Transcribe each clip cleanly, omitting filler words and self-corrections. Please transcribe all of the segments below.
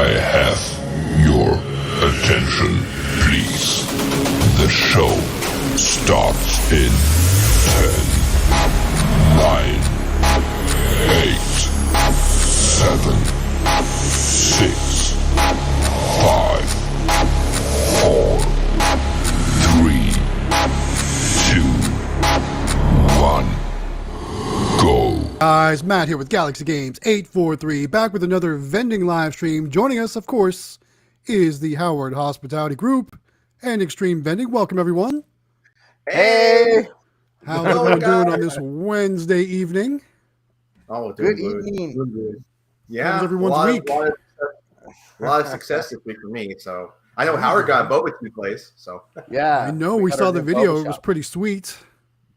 I have your attention, please. The show starts in 10, 9, 8, 7, 6, 5, 4, 3, 2, 1, go. Guys, Matt here with Galaxy Games 843, back with another vending live stream. Joining us, of course, is the Howard Hospitality Group and Xtreme Vending. Welcome, everyone. Hey! How's everyone doing on this Wednesday evening? Oh, good evening. Good. Yeah, How's everyone's week? A lot of success this week for me. So I know Howard got a barbecue place. So yeah, I know we saw the video. It was pretty sweet.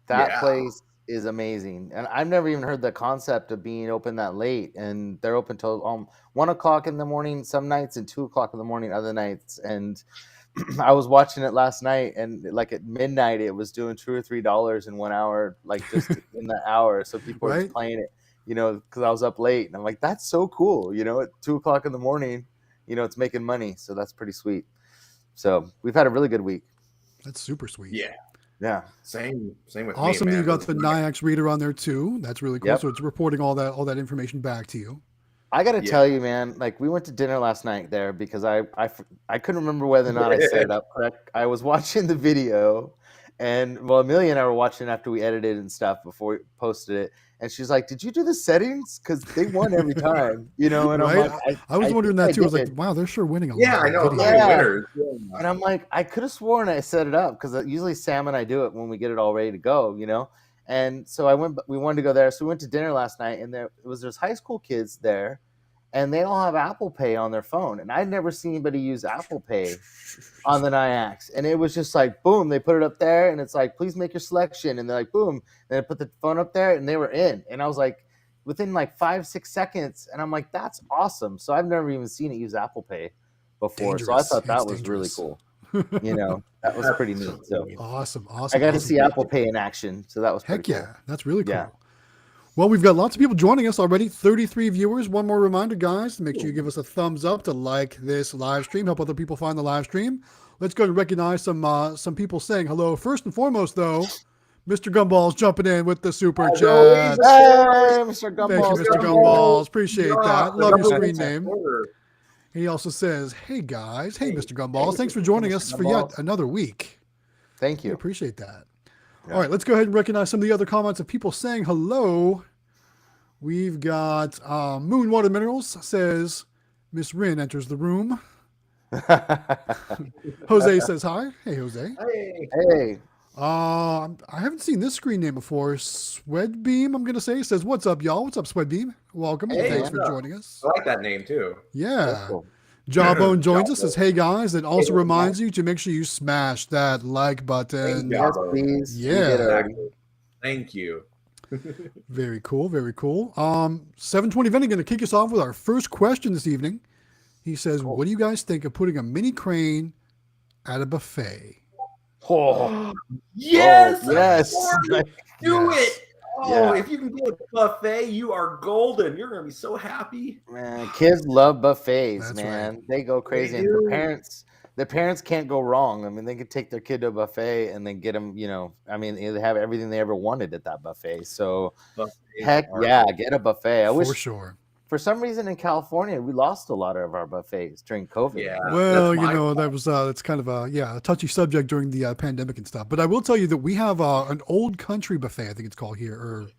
That place is amazing, and I've never even heard the concept of being open that late. And they're open till 1 o'clock in the morning some nights and 2 o'clock in the morning other nights. And I was watching it last night, and like at midnight, it was doing $2 or $3 in 1 hour, like just in that hour. So people were playing it, because I was up late, and I'm like, that's so cool. At 2 o'clock in the morning, it's making money. So that's pretty sweet. So we've had a really good week. That's super sweet. Yeah. Same with me. Awesome. Man. You got the NIAX reader on there too. That's really cool. Yep. So it's reporting all that information back to you. I got to tell you, man, like we went to dinner last night there because I couldn't remember whether or not I set it up correct. I was watching the video, and Amelia and I were watching after we edited and stuff before we posted it. And she's like, "Did you do the settings? Because they won every time, And I'm like, I was wondering that too. I was like, wow, they're sure winning a lot. Yeah, I know. Winners. And I'm like, I could have sworn I set it up because usually Sam and I do it when we get it all ready to go, And so we wanted to go there. So we went to dinner last night, and there's high school kids there, and they all have Apple Pay on their phone. And I'd never seen anybody use Apple Pay on the NIAX. And it was just like, boom, they put it up there, and it's like, please make your selection. And they're like, boom. And I put the phone up there, and they were in. And I was like, within like 5-6 seconds. And I'm like, that's awesome. So I've never even seen it use Apple Pay before. So I thought that was really cool. That was pretty neat. So awesome. I got to see Apple Pay in action. So that was pretty cool. That's really cool. Yeah. Well, we've got lots of people joining us already. 33 viewers. One more reminder, guys, to make sure you give us a thumbs up to like this live stream. Help other people find the live stream. Let's go and recognize some people saying hello. First and foremost, though, Mr. Gumball's jumping in with the super chat. Hey, Mr. Gumballs. Thank you, Mr. Gumballs. Appreciate that. Love your screen name. He also says, hey, guys. Hey, Mr. Gumballs. Thanks for joining us for yet another week. Thank you. I appreciate that. All right, let's go ahead and recognize some of the other comments of people saying hello. We've got Moonwater Minerals says, Miss Rin enters the room. Jose says hi. Hey, Jose. Hey. I haven't seen this screen name before. Swedbeam, I'm going to say, says, what's up, y'all? What's up, Swedbeam? Welcome. Hey, thanks for joining us. I like that name, too. Yeah. Jawbone joins us, says, hey guys, it also reminds you to make sure you smash that like button. Yes, please. Yeah. Thank you. Very cool, very cool. 720 Vending going to kick us off with our first question this evening. He says, what do you guys think of putting a mini crane at a buffet? Oh. Yes! Yes. Do it! Oh, if you can get a buffet, you are golden. You're going to be so happy. Man, kids love buffets, That's man. right. They go crazy. And the parents can't go wrong. I mean, they could take their kid to a buffet and then get them, they have everything they ever wanted at that buffet. So, get a buffet. For sure. For some reason in California, we lost a lot of our buffets during COVID. Yeah. Well, that's kind of a touchy subject during the pandemic and stuff. But I will tell you that we have an Old Country buffet, I think it's called here, or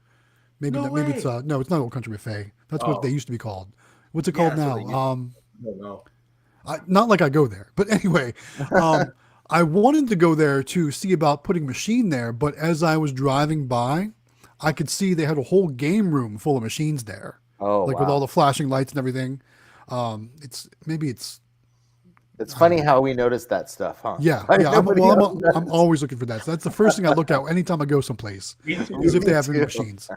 maybe it's no, it's not Old Country buffet. That's what they used to be called. What's it called now? I don't know. Not like I go there, but anyway, I wanted to go there to see about putting a machine there. But as I was driving by, I could see they had a whole game room full of machines there. Oh, with all the flashing lights and everything. It's funny how we noticed that stuff, huh? Yeah. I'm always looking for that. So that's the first thing I look at anytime I go someplace, is if they have any machines.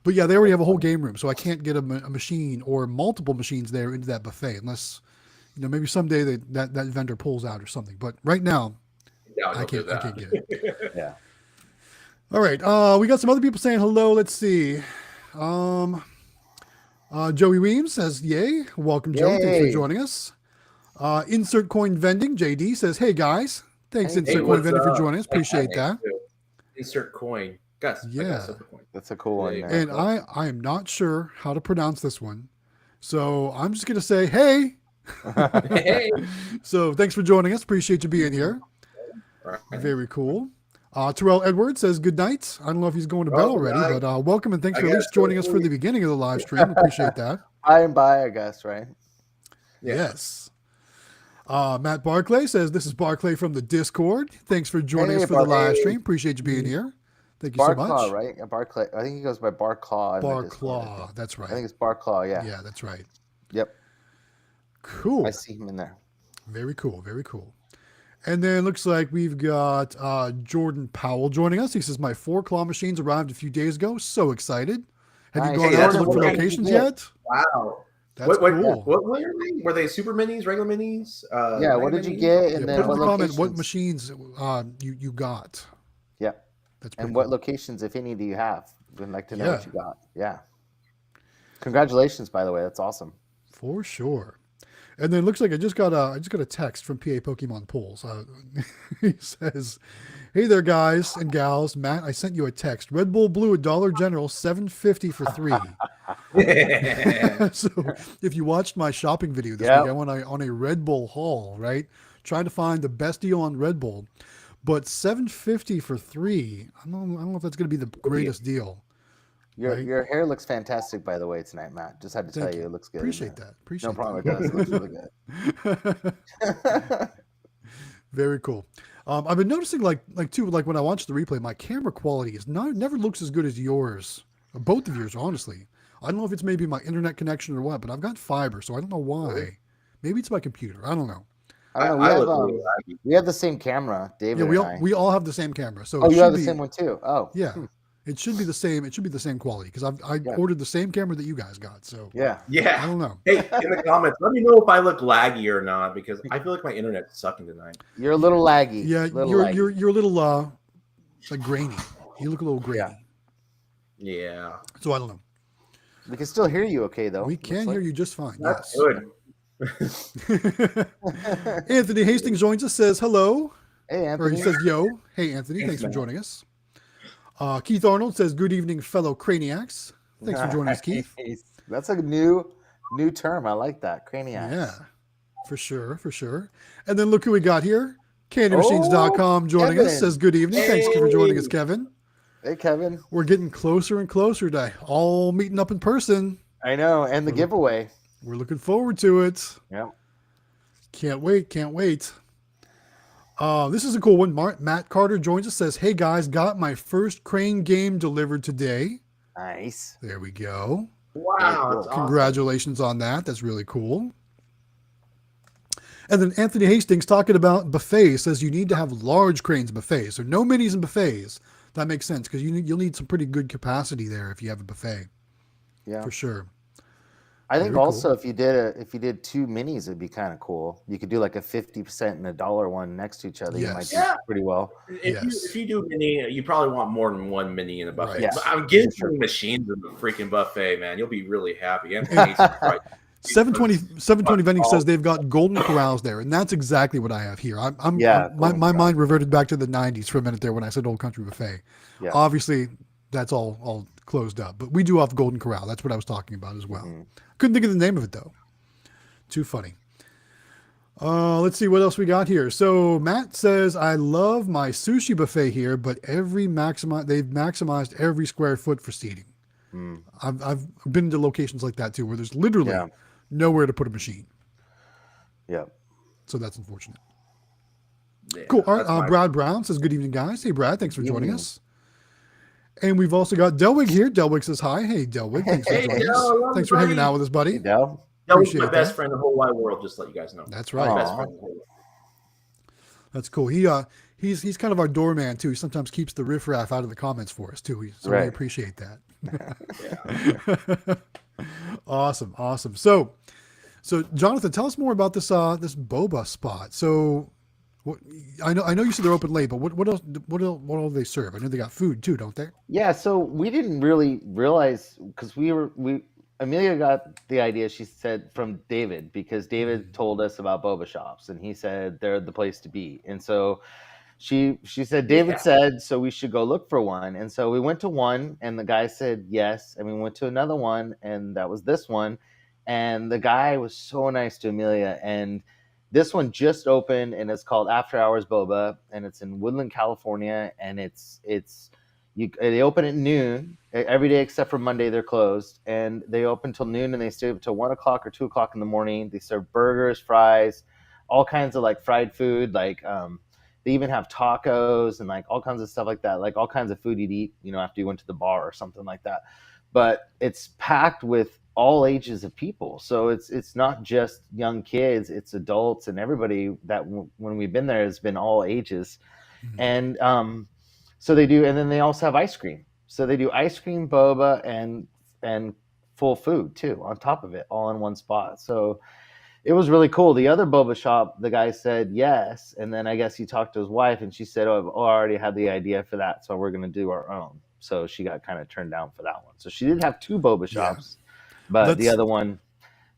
But yeah, they already have a whole game room, so I can't get a machine or multiple machines there into that buffet unless, maybe someday that vendor pulls out or something. But right now, I can't get it. Yeah. All right. We got some other people saying hello. Let's see. Joey Weems says, yay. Welcome, Joey. Thanks for Yay. joining us. Insert Coin Vending, JD says, hey, guys. Thanks, Hey, Insert Coin what's Vending, for up? joining us. I like Appreciate name, that. too. Insert coin. Gus. I got Yeah. Super coin. That's a cool one. There you There. And I am not sure how to pronounce this one. So I'm just going to say, hey. Hey. So thanks for joining us. Appreciate you being here. All right. Very cool. Terrell Edwards says good night. I don't know if he's going to bed already, night. but welcome and thanks I for at least guess joining so. us for the beginning of the live stream. Appreciate that. By and by, I guess, right? Yeah. Yes. Matt Barclay says this is Barclay from the Discord. Thanks for joining Hey, us for the live Barclay. stream. Appreciate you being here. Thank you so Barclaw, much. right? Barclay. I think he goes by Barclaw. in the Discord, I Barclaw. think. That's I think right. it's Barclaw. Yeah. Yeah, that's right. Yep. Cool. I see him in there. Very cool. Very cool. And then looks like we've got Jordan Powell joining us. He says, my 4 claw machines arrived a few days ago. So excited. Have you Nice. gone Hey, out to that's look for what locations you did. yet? Wow. That's cool. What were they? Were they super minis, regular minis? Yeah. mega What did you minis? get? Yeah, And put then in what the comment what locations? machines you got. Yeah. That's pretty And what cool. locations, if any, do you have? We'd like to know what Yeah. you got. Yeah. Congratulations, by the way. That's awesome. For sure. And then it looks like I just got a text from PA Pokemon Polls. He says, "Hey there, guys and gals. Matt, I sent you a text. Red Bull Blue at Dollar General, $7.50 for 3." So if you watched my shopping video this Yep. week, I went on a Red Bull haul, right? Trying to find the best deal on Red Bull, but $7.50 for 3. I don't know if that's going to be the greatest deal. Right. Your hair looks fantastic, by the way, tonight, Matt. Just had to Thank tell you, you. it looks good. Appreciate that. Appreciate No problem. that. It does. It looks really good. Very cool. I've been noticing like when I watch the replay, my camera quality is never looks as good as yours. Both of yours, honestly. I don't know if it's maybe my internet connection or what, but I've got fiber, so I don't know why. Maybe it's my computer. I don't know. I don't know. We have the same camera, David. Yeah, and we all have the same camera. So I. Oh, it you have should the be, same one too. Oh, yeah. It should be the same. It should be the same quality because I ordered the same camera that you guys got. So yeah. I Yeah. don't know. Hey, in the comments, let me know if I look laggy or not because I feel like my internet's sucking tonight. You're a little laggy. Yeah, you're a little like grainy. You look a little grainy. Yeah. So I don't know. We can still hear you, okay? Though We can hear you just fine. That's Yes. good. Anthony Hastings joins us. Says hello. Hey, Or Anthony. he says, yo. Hey, Anthony. Thanks for joining us. Keith Arnold says, good evening, fellow Craniacs. Thanks for joining us, Keith. That's a new term. I like that. Craniacs. Yeah, for sure, for sure. And then look who we got here. CandyMachines.com joining Kevin. us. Says, good evening. Thanks for joining us, Kevin. Hey, Kevin. We're getting closer and closer to all meeting up in person. I know. And the giveaway. We're looking forward to it. Yep. Can't wait. Can't wait. This is a cool one. Matt Carter joins us. Says, hey, guys, got my first Crane game delivered today. Nice. There we go. Wow. That's awesome. Congratulations on that. That's really cool. And then Anthony Hastings talking about buffets says you need to have large cranes buffets. So no minis and buffets. That makes sense because you'll need some pretty good capacity there if you have a buffet. Yeah. For sure. I think Very also if you did 2 minis, it'd be kind of cool. You could do like a 50% and $1 one next to each other. You might Yes. do pretty well. If you do mini, you probably want more than 1 mini in a buffet. Right. Yes. But I'm getting some machines in the freaking buffet, man. You'll be really happy. And right. 720 Vending says they've got golden corrals there, and that's exactly what I have here. My mind reverted back to the 90s for a minute there when I said Old Country Buffet. Yeah. Obviously, that's all closed up, but we do have Golden Corral. That's what I was talking about as well. Couldn't think of the name of it though. Too funny. Let's see what else we got here. So Matt says, I love my sushi buffet here, but they've maximized every square foot for seating. I've been to locations like that too, where there's literally nowhere to put a machine. Yeah. So that's unfortunate. Yeah, Cool. All right. that's my- Brad Brown says, good evening, guys. Hey, Brad. Thanks for joining us. And we've also got Delwig here. Delwig says hi. Hey, Delwig. Thanks for Hey, joining Del, us. love Thanks you, for hanging buddy. out with us, buddy. Hey, Del. That was Appreciate my best that. friend in the whole wide world, just to let you guys know. That's My right. best friend in the whole world. That's cool. He's kind of our doorman too. He sometimes keeps the riffraff out of the comments for us too. So we Right. appreciate that. Awesome. So Jonathan, tell us more about this boba spot. So I know you said they're open late, but what else do they serve? I know they got food too, don't they? Yeah, so we didn't really realize because Amelia got the idea, she said, from David, because David told us about boba shops and he said they're the place to be. And so she said, David said, so we should go look for one. And so we went to one and the guy said yes. And we went to another one and that was this one. And the guy was so nice to Amelia. And this one just opened and it's called After Hours Boba and it's in Woodland, California. And they open at noon every day except for Monday. They're closed, and they open till noon, and they stay up till 1 o'clock or 2 o'clock in the morning. They serve burgers, fries, all kinds of like fried food. Like they even have tacos and like all kinds of stuff like that. Like all kinds of food you'd eat, after you went to the bar or something like that. But it's packed with all ages of people. So it's not just young kids; it's adults and everybody. That when we've been there has been all ages, and so they do, and then they also have ice cream. So they do ice cream, boba, and full food too on top of it, all in one spot. So it was really cool. The other boba shop, the guy said yes, and then I guess he talked to his wife, and she said, "Oh, I already had the idea for that, so we're going to do our own." So she got kind of turned down for that one. So she did have two boba shops, but the other one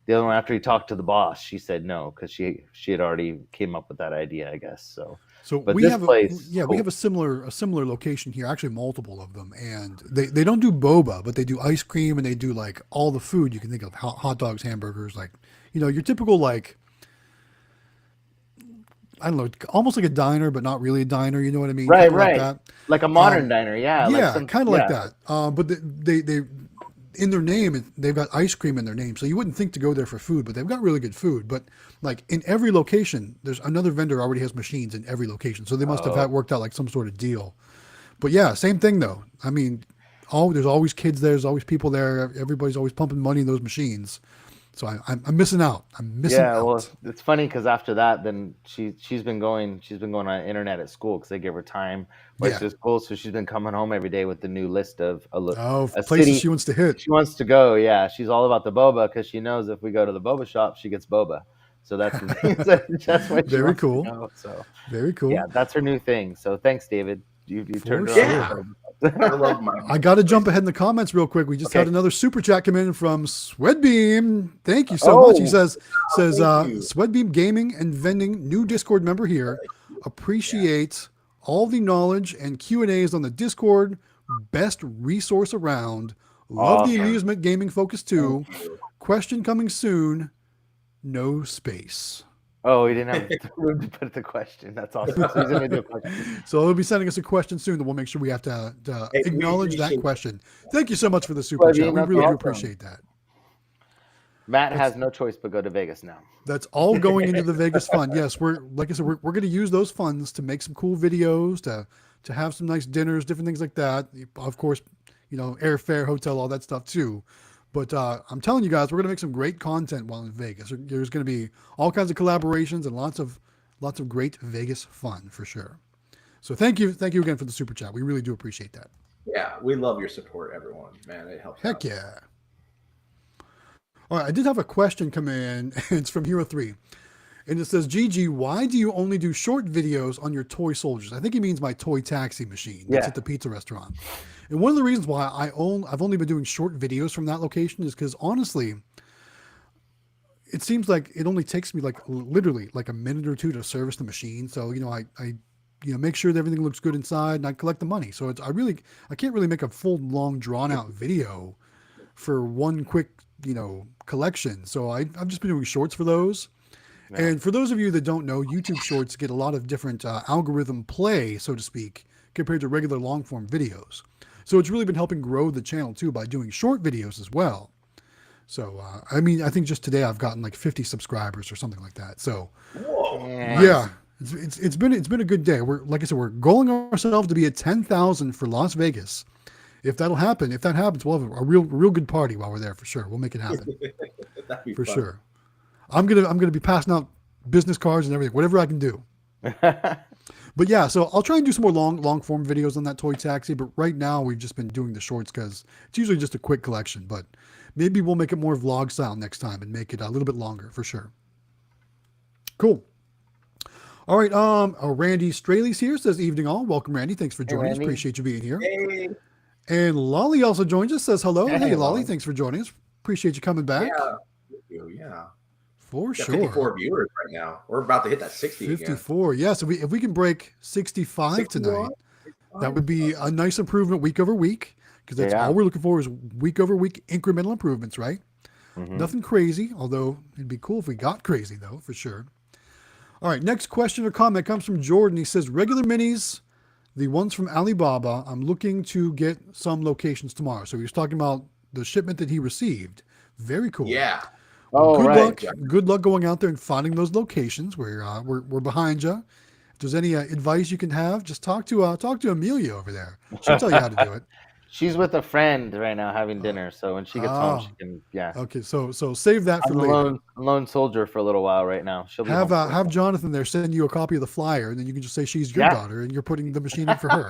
after he talked to the boss, she said no because she had already came up with that idea, I guess. So but we have we have a similar location here, actually multiple of them, and they don't do boba, but they do ice cream and they do like all the food you can think of, hot dogs, hamburgers, like your typical like, I don't know, almost like a diner, but not really a diner. You know what I mean? Right. Like that. Like a modern diner, yeah. Yeah, kind of like that. But they in their name, they've got ice cream in their name, so you wouldn't think to go there for food, but they've got really good food. But like in every location, there's another vendor already has machines in every location, so they must have worked out like some sort of deal. But yeah, same thing though. I mean, there's always kids there, there's always people there. Everybody's always pumping money in those machines. So I'm missing out. I'm missing out. Yeah, well, it's funny because after that, then she's been going on internet at school because they give her time to school. So she's been coming home every day with the new list of places city she wants to hit. She wants to go. Yeah, she's all about the boba because she knows if we go to the boba shop, she gets boba. So that's the thing. That's what she very cool. To know, so very cool. Yeah, that's her new thing. So thanks, David. You turned it on. I got to jump ahead in the comments real quick. We just had another super chat come in from Sweatbeam. Thank you so much. He says Sweatbeam Gaming and Vending, new Discord member here. Appreciate all the knowledge and Q&As on the Discord. Best resource around. Love the amusement gaming focus too. Question coming soon. No space. Oh, he didn't have room to put the question. That's awesome. So he's going to do a question. So he'll be sending us a question soon, and we'll make sure we have to acknowledge that question. Thank you so much for the super chat. We really do appreciate that. Matt has no choice but go to Vegas now. That's all going into the Vegas fund. Yes, we're going to use those funds to make some cool videos, to have some nice dinners, different things like that. Of course, airfare, hotel, all that stuff too. But I'm telling you guys, we're going to make some great content while in Vegas. There's going to be all kinds of collaborations and lots of great Vegas fun for sure. So thank you again for the super chat. We really do appreciate that. Yeah, we love your support, everyone. Man, it helps. Heck yeah. All right, I did have a question come in. It's from Hero 3. And it says, Gigi, why do you only do short videos on your toy soldiers? I think he means my toy taxi machine. That's at the pizza restaurant. And one of the reasons why I've only been doing short videos from that location is because honestly, it seems like it only takes me like literally like a minute or two to service the machine. So, I make sure that everything looks good inside and I collect the money. So I can't really make a full long drawn out video for one quick, collection. So I've just been doing shorts for those. Yeah. And for those of you that don't know, YouTube shorts get a lot of different algorithm play, so to speak, compared to regular long form videos. So it's really been helping grow the channel too by doing short videos as well. So, I think just today I've gotten like 50 subscribers or something like that. So yeah, it's been a good day. Like I said, we're goaling ourselves to be at 10,000 for Las Vegas. If that happens, we'll have a real good party while we're there for sure. We'll make it happen. That'd be for fun. sure. I'm gonna be passing out business cards and everything, whatever I can do. But yeah, so I'll try and do some more long form videos on that toy taxi. But right now we've just been doing the shorts because it's usually just a quick collection. But maybe we'll make it more vlog style next time and make it a little bit longer for sure. Cool. All right. Randy Straley's here, says evening all. Welcome, Randy. Thanks for joining us. Appreciate you being here. Hey. And Lolly also joins us, says hello. Hey Lolly, thanks for joining us. Appreciate you coming back. Yeah. Thank you. Yeah. For Got sure. 54 viewers right now. We're about to hit that 60 54. again. Yeah. So if we can break 65 61? tonight, that would be a nice improvement week over week, because that's all we're looking for is week over week incremental improvements, right? Mhm. Nothing crazy, although it'd be cool if we got crazy, though, for sure. All right, next question or comment comes from Jordan. He says, regular minis, the ones from Alibaba, I'm looking to get some locations tomorrow. So he was talking about the shipment that he received. Very cool. Yeah. Well, good right. luck. Good luck going out there and finding those locations. We're behind you. If there's any advice you can have, just talk to Amelia over there. She'll tell you how to do it. She's with a friend right now having dinner, so when she gets home, she can. Yeah. Okay, so save that for I'm later. a lone soldier for a little while right now. She'll be Have Jonathan there send you a copy of the flyer, and then you can just say she's your daughter, and you're putting the machine in for her.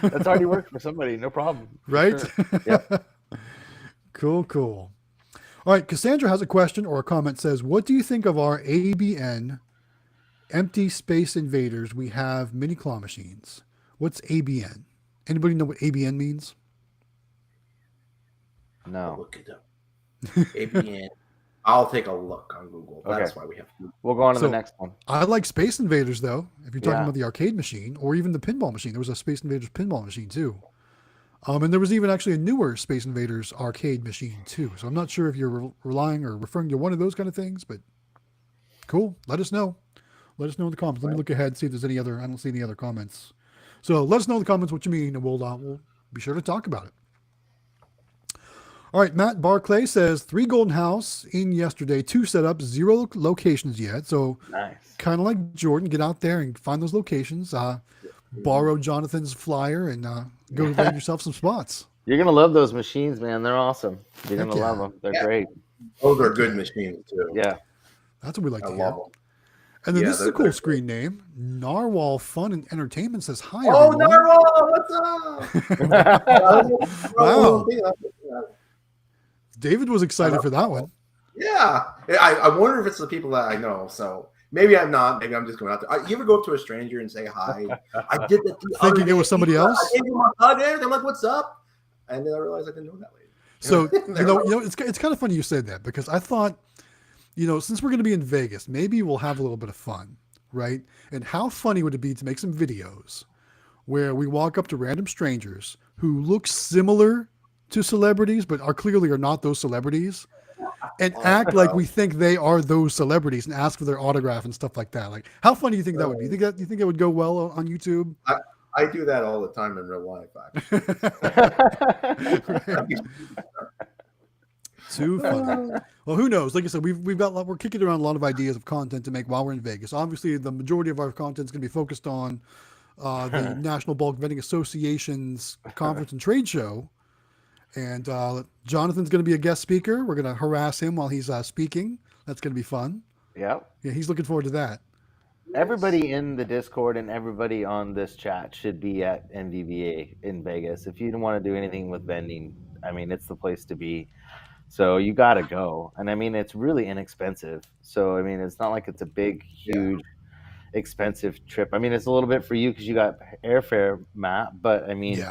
That's already worked for somebody. No problem. Right? Sure. Yep. Cool. All right, Cassandra has a question or a comment. Says, what do you think of our ABN empty space invaders? We have mini claw machines. What's ABN? Anybody know what ABN means? No. Look it up. ABN. I'll take a look on Google. Okay. That's why we have to. We'll go on to the next one. I like Space Invaders, though. If you're talking about the arcade machine or even the pinball machine, there was a Space Invaders pinball machine too. And there was even actually a newer Space Invaders arcade machine too. So I'm not sure if you're relying or referring to one of those kind of things, but cool. Let us know. Let us know in the comments. Let me look ahead and see if there's any other. I don't see any other comments. So let us know in the comments what you mean, and we'll be sure to talk about it. All right, Matt Barclay says 3 Golden House in yesterday, 2 setups, 0 locations yet. So Nice. kind of like Jordan, get out there and find those locations. Borrow Jonathan's flyer and go land yourself some spots. You're gonna love those machines, man. They're awesome. You're gonna love them. They're great. Those are good machines too. Yeah. That's what we like to I hear. love them. And then this is a cool screen name. Narwhal Fun and Entertainment says, hi, Oh, everyone. Narwhal, what's up? Wow. David was excited for that one. Yeah. I wonder if it's the people that I know. So maybe I'm not. Maybe I'm just going out there. You ever go up to a stranger and say hi? I did that the Thinking it was somebody else? I gave him a hug and everything. I'm like, what's up? And then I realized I didn't know that lady. So, it's kind of funny you said that, because I thought, since we're going to be in Vegas, maybe we'll have a little bit of fun, right? And how funny would it be to make some videos where we walk up to random strangers who look similar to celebrities, but clearly are not those celebrities, and act like we think they are those celebrities and ask for their autograph and stuff like that. Like, how funny do you think that would be? You think it would go well on YouTube? I do that all the time in real life, actually. Too funny. Well, who knows? Like I said, we're kicking around a lot of ideas of content to make while we're in Vegas. Obviously, the majority of our content is going to be focused on the National Bulk Vending Association's conference and trade show. And Jonathan's going to be a guest speaker. We're going to harass him while he's speaking. That's going to be fun. Yep. Yeah, he's looking forward to that. Everybody in the Discord and everybody on this chat should be at NVVA in Vegas. If you don't want to do anything with vending, I mean, it's the place to be. So you got to go. And I mean, it's really inexpensive. So, I mean, it's not like it's a big, huge, expensive trip. I mean, it's a little bit for you because you got airfare, Matt. But I mean,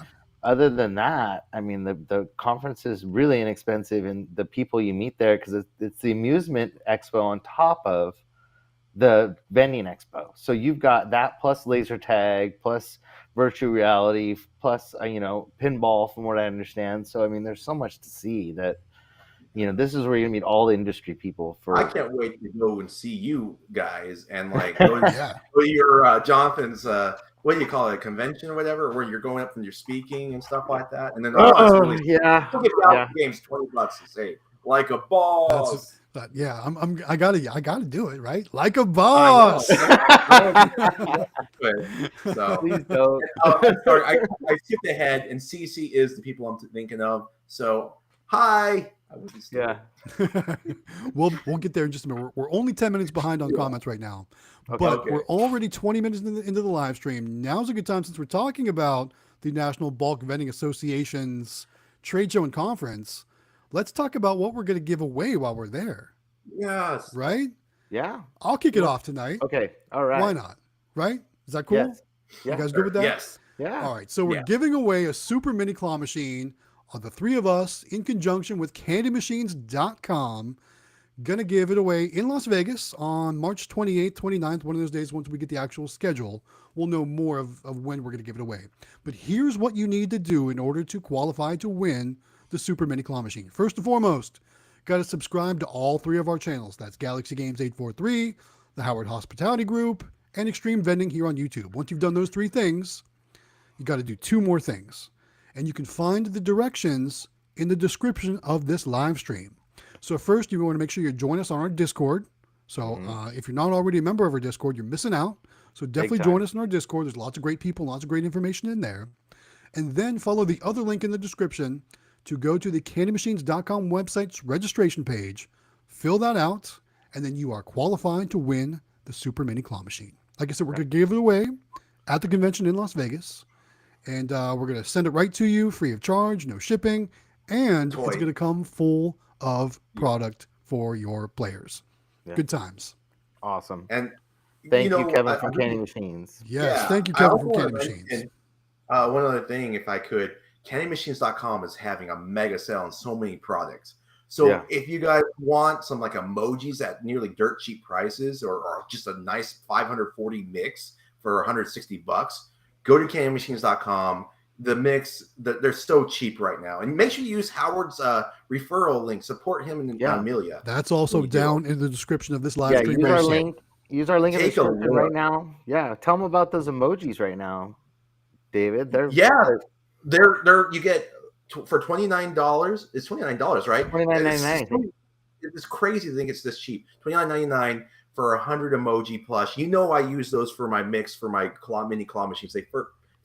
other than that, I mean, the conference is really inexpensive, and the people you meet there, because it's the amusement expo on top of the vending expo. So you've got that plus laser tag, plus virtual reality, plus, pinball from what I understand. So, I mean, there's so much to see that, this is where you're going to meet all the industry people. I can't wait to go and see you guys and like go to your Jonathan's, what do you call it, a convention or whatever, where you're going up and you're speaking and stuff like that. And then we'll get out the games $20 to save. Like a boss. I gotta do it, right? Like a boss. So please don't. Sorry, I skipped ahead, and CC is the people I'm thinking of. So hi. We'll get there in just a minute. We're only 10 minutes behind on comments right now, but we're already 20 minutes into the live stream. Now's a good time, since we're talking about the National Bulk Vending Association's trade show and conference. Let's talk about what we're going to give away while we're there. Yes. Right? Yeah. I'll kick it off tonight. Okay. All right. Why not? Right? Is that cool? Yes. You guys good with that? Yes. Yeah. All right. So we're giving away a super mini claw machine the three of us, in conjunction with CandyMachines.com, gonna give it away in Las Vegas on March 28th, 29th, one of those days. Once we get the actual schedule, we'll know more of when we're gonna give it away. But here's what you need to do in order to qualify to win the Super Mini Claw Machine. First and foremost, got to subscribe to all three of our channels. That's Galaxy Games 843, the Howard Hospitality Group, and Xtreme Vending here on YouTube. Once you've done those three things, you got to do two more things. And you can find the directions in the description of this live stream. So first, you want to make sure you join us on our Discord. So if you're not already a member of our Discord, you're missing out. So definitely join us in our Discord. There's lots of great people, lots of great information in there. And then follow the other link in the description to go to the CandyMachines.com website's registration page, fill that out, and then you are qualified to win the Super Mini Claw Machine. Like I said, we're going to give it away at the convention in Las Vegas. And we're going to send it right to you free of charge, no shipping, and it's going to come full of product for your players. Yeah. Good times. Awesome. And thank you, Kevin, from Candy Machines. Yes, thank you, Kevin, from Candy Machines. One other thing, if I could, CandyMachines.com is having a mega sale on so many products. So if you guys want some like emojis at nearly dirt cheap prices, or just a nice 540 mix for $160, go to CandyMachines.com. The mix, they're so cheap right now. And make sure you use Howard's referral link. Support him and Amelia. That's also down in the description of this live stream. Use our link in the description right now. Yeah, tell them about those emojis right now, David. They're you get for $29. It's $29, right? $29.99. It's crazy to think it's this cheap. $29.99 for 100 emoji plush. You know, I use those for my mix for my mini claw machines. They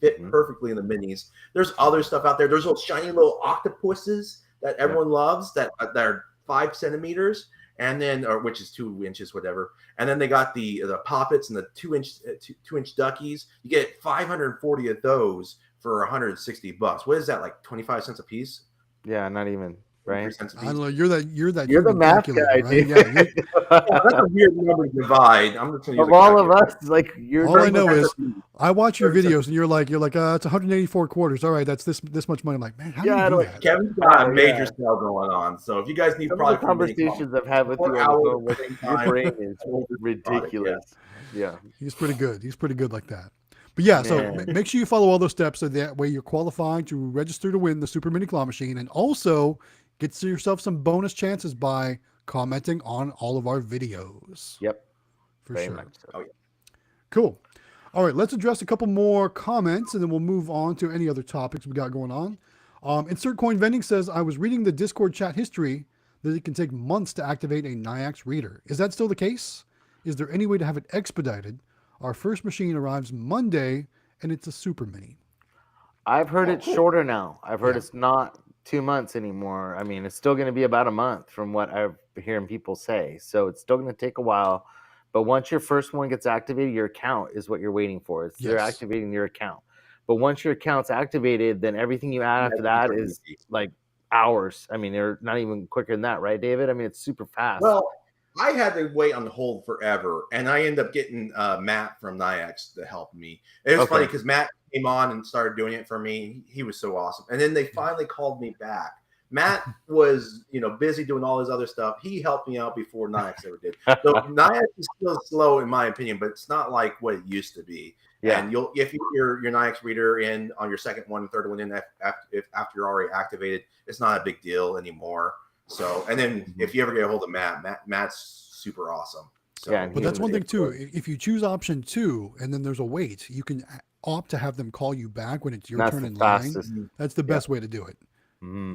fit perfectly in the minis. There's other stuff out there. There's those shiny little octopuses that everyone loves that are 5 centimeters, and then which is 2 inches, whatever. And then they got the poppets and the 2-inch duckies. You get 540 of those for $160. What is that, like 25 cents a piece? Yeah, not even. Right? I don't know. You're the math guy, right? Yeah, that's a weird number to divide. I'm just of all of us, like you're. All I know is I watch your videos and you're like it's 184 quarters. All right, that's this much money. I'm like, man, how do you do that? Kevin's got a major sale going on. So if you guys need product, the conversations I've had with you, your brain is ridiculous. Yeah, he's pretty good. He's pretty good like that. But yeah, so make sure you follow all those steps so that way you're qualified to register to win the Super Mini Claw Machine, and also get yourself some bonus chances by commenting on all of our videos. Yep. For sure. So. Oh, yeah. Cool. All right, let's address a couple more comments, and then we'll move on to any other topics we got going on. Insert Coin Vending says, I was reading the Discord chat history that it can take months to activate a Nyax reader. Is that still the case? Is there any way to have it expedited? Our first machine arrives Monday, and it's a Super Mini. I've heard it's shorter now. I've heard it's not 2 months anymore. I mean, it's still going to be about a month from what I'm hearing people say. So it's still going to take a while. But once your first one gets activated, your account is what you're waiting for. They're activating your account. But once your account's activated, then everything you add after that is like hours. I mean, they're not even quicker than that, right, David? I mean, it's super fast. Well, I had to wait on hold forever, and I ended up getting Matt from Nyax to help me. It was funny because Matt came on and started doing it for me. He was so awesome. And then they finally called me back. Matt was, busy doing all his other stuff. He helped me out before Nyax ever did. So Nyax is still slow in my opinion, but it's not like what it used to be. Yeah. And if you get your Nyax reader in on your second one, third one in after you're already activated, it's not a big deal anymore. So, and then if you ever get a hold of Matt's super awesome. So, but that's one thing too. If you choose option 2 and then there's a wait, you can opt to have them call you back when it's your turn in line. That's the best way to do it.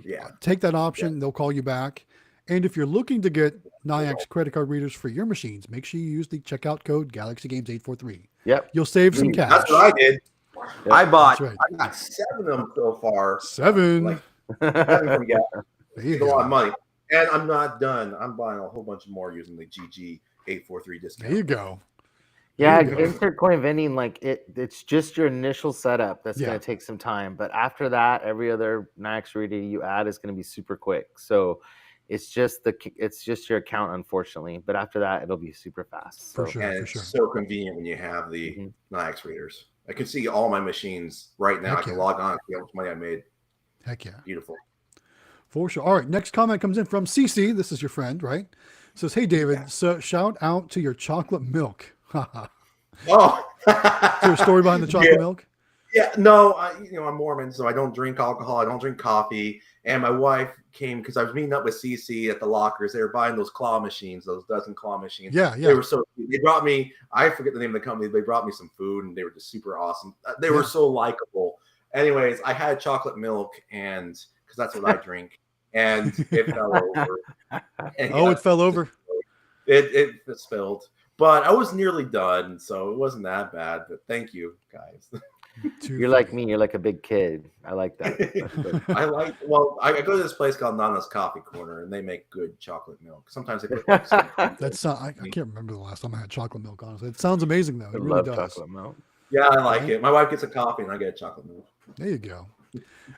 Yeah. Take that option. They'll call you back. And if you're looking to get Nyax credit card readers for your machines, make sure you use the checkout code Galaxy Games 843. Yep. You'll save some cash. That's what I did. Yep. I got 7 of them so far. 7. 7 from Galaxy. It's a lot of money. And I'm not done. I'm buying a whole bunch more using the GG 843 discount. There you go. Yeah, insert coin vending, like it's just your initial setup that's going to take some time. But after that, every other Nyax reader you add is going to be super quick. So it's just your account, unfortunately. But after that, it'll be super fast. For sure. It's so convenient when you have the Nyax readers. I can see all my machines right now. I can log on and see how much money I made. Heck yeah. Beautiful. For sure. All right. Next comment comes in from CC. This is your friend, right? Says, hey, David, so shout out to your chocolate milk. Oh, Is there a story behind the chocolate milk? Yeah, no, I'm Mormon, so I don't drink alcohol. I don't drink coffee. And my wife came because I was meeting up with CC at the lockers. They were buying those claw machines, those dozen claw machines. Yeah. They were so cute. They brought me, I forget the name of the company. They brought me some food and they were just super awesome. They were so likable. Anyways, I had chocolate milk and because that's what I drink. And it fell over. And, it fell over. It spilled. But I was nearly done, so it wasn't that bad. But thank you, guys. You're like me. You're like a big kid. I like that. I go to this place called Nana's Coffee Corner, and they make good chocolate milk. Sometimes they put I can't remember the last time I had chocolate milk, honestly. It sounds amazing, though. It really does. Chocolate milk. Yeah, I like it. My wife gets a coffee, and I get chocolate milk. There you go.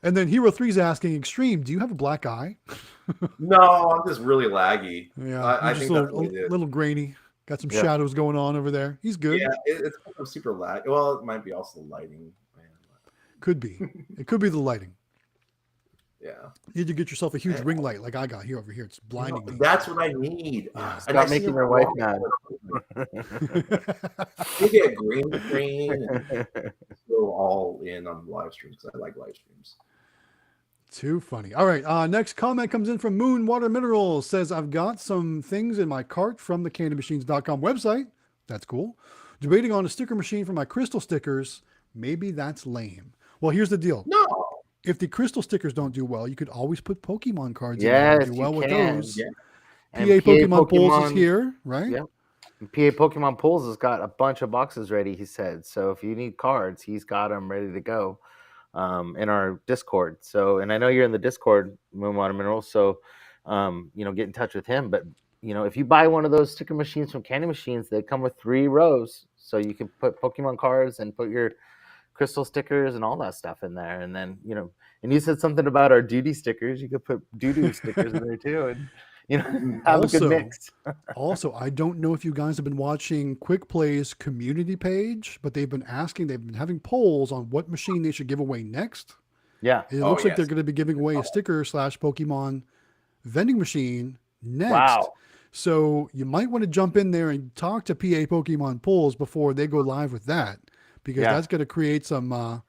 And then Hero 3 is asking, Xtreme, do you have a black eye? No, I'm just really laggy. Yeah, I think that's what it is. A little grainy. Got some shadows going on over there. He's good. Yeah, it's super lag. Well, it might be also the lighting. Man. Could be. It could be the lighting. Yeah. You need to get yourself a huge ring light like I got here over here. It's blinding me. That's what I need. Stop making your wife mad. You get green and go all in on live streams. I like live streams. Too funny. All right. Next comment comes in from Moon Water Minerals. Says, I've got some things in my cart from the candymachines.com website. That's cool. Debating on a sticker machine for my crystal stickers. Maybe that's lame. Well, here's the deal. No. If the crystal stickers don't do well, you could always put Pokemon cards in there and do well with those. Yeah. PA Pokemon Pulls is here, right? Yep. PA Pokemon Pulls has got a bunch of boxes ready, he said. So if you need cards, he's got them ready to go. In our Discord. So, and I know you're in the Discord, Moon Water Minerals. So, get in touch with him. But, if you buy one of those sticker machines from Candy Machines, they come with 3 rows. So you can put Pokemon cards and put your crystal stickers and all that stuff in there. And then, and you said something about our duty stickers. You could put doo-doo stickers in there too. And, have a good mix. Also, I don't know if you guys have been watching Quick Play's community page, but they've been having polls on what machine they should give away next. Yeah. And it looks like they're going to be giving away a sticker / Pokemon vending machine next. Wow. So you might want to jump in there and talk to PA Pokemon Polls before they go live with that, because that's going to create some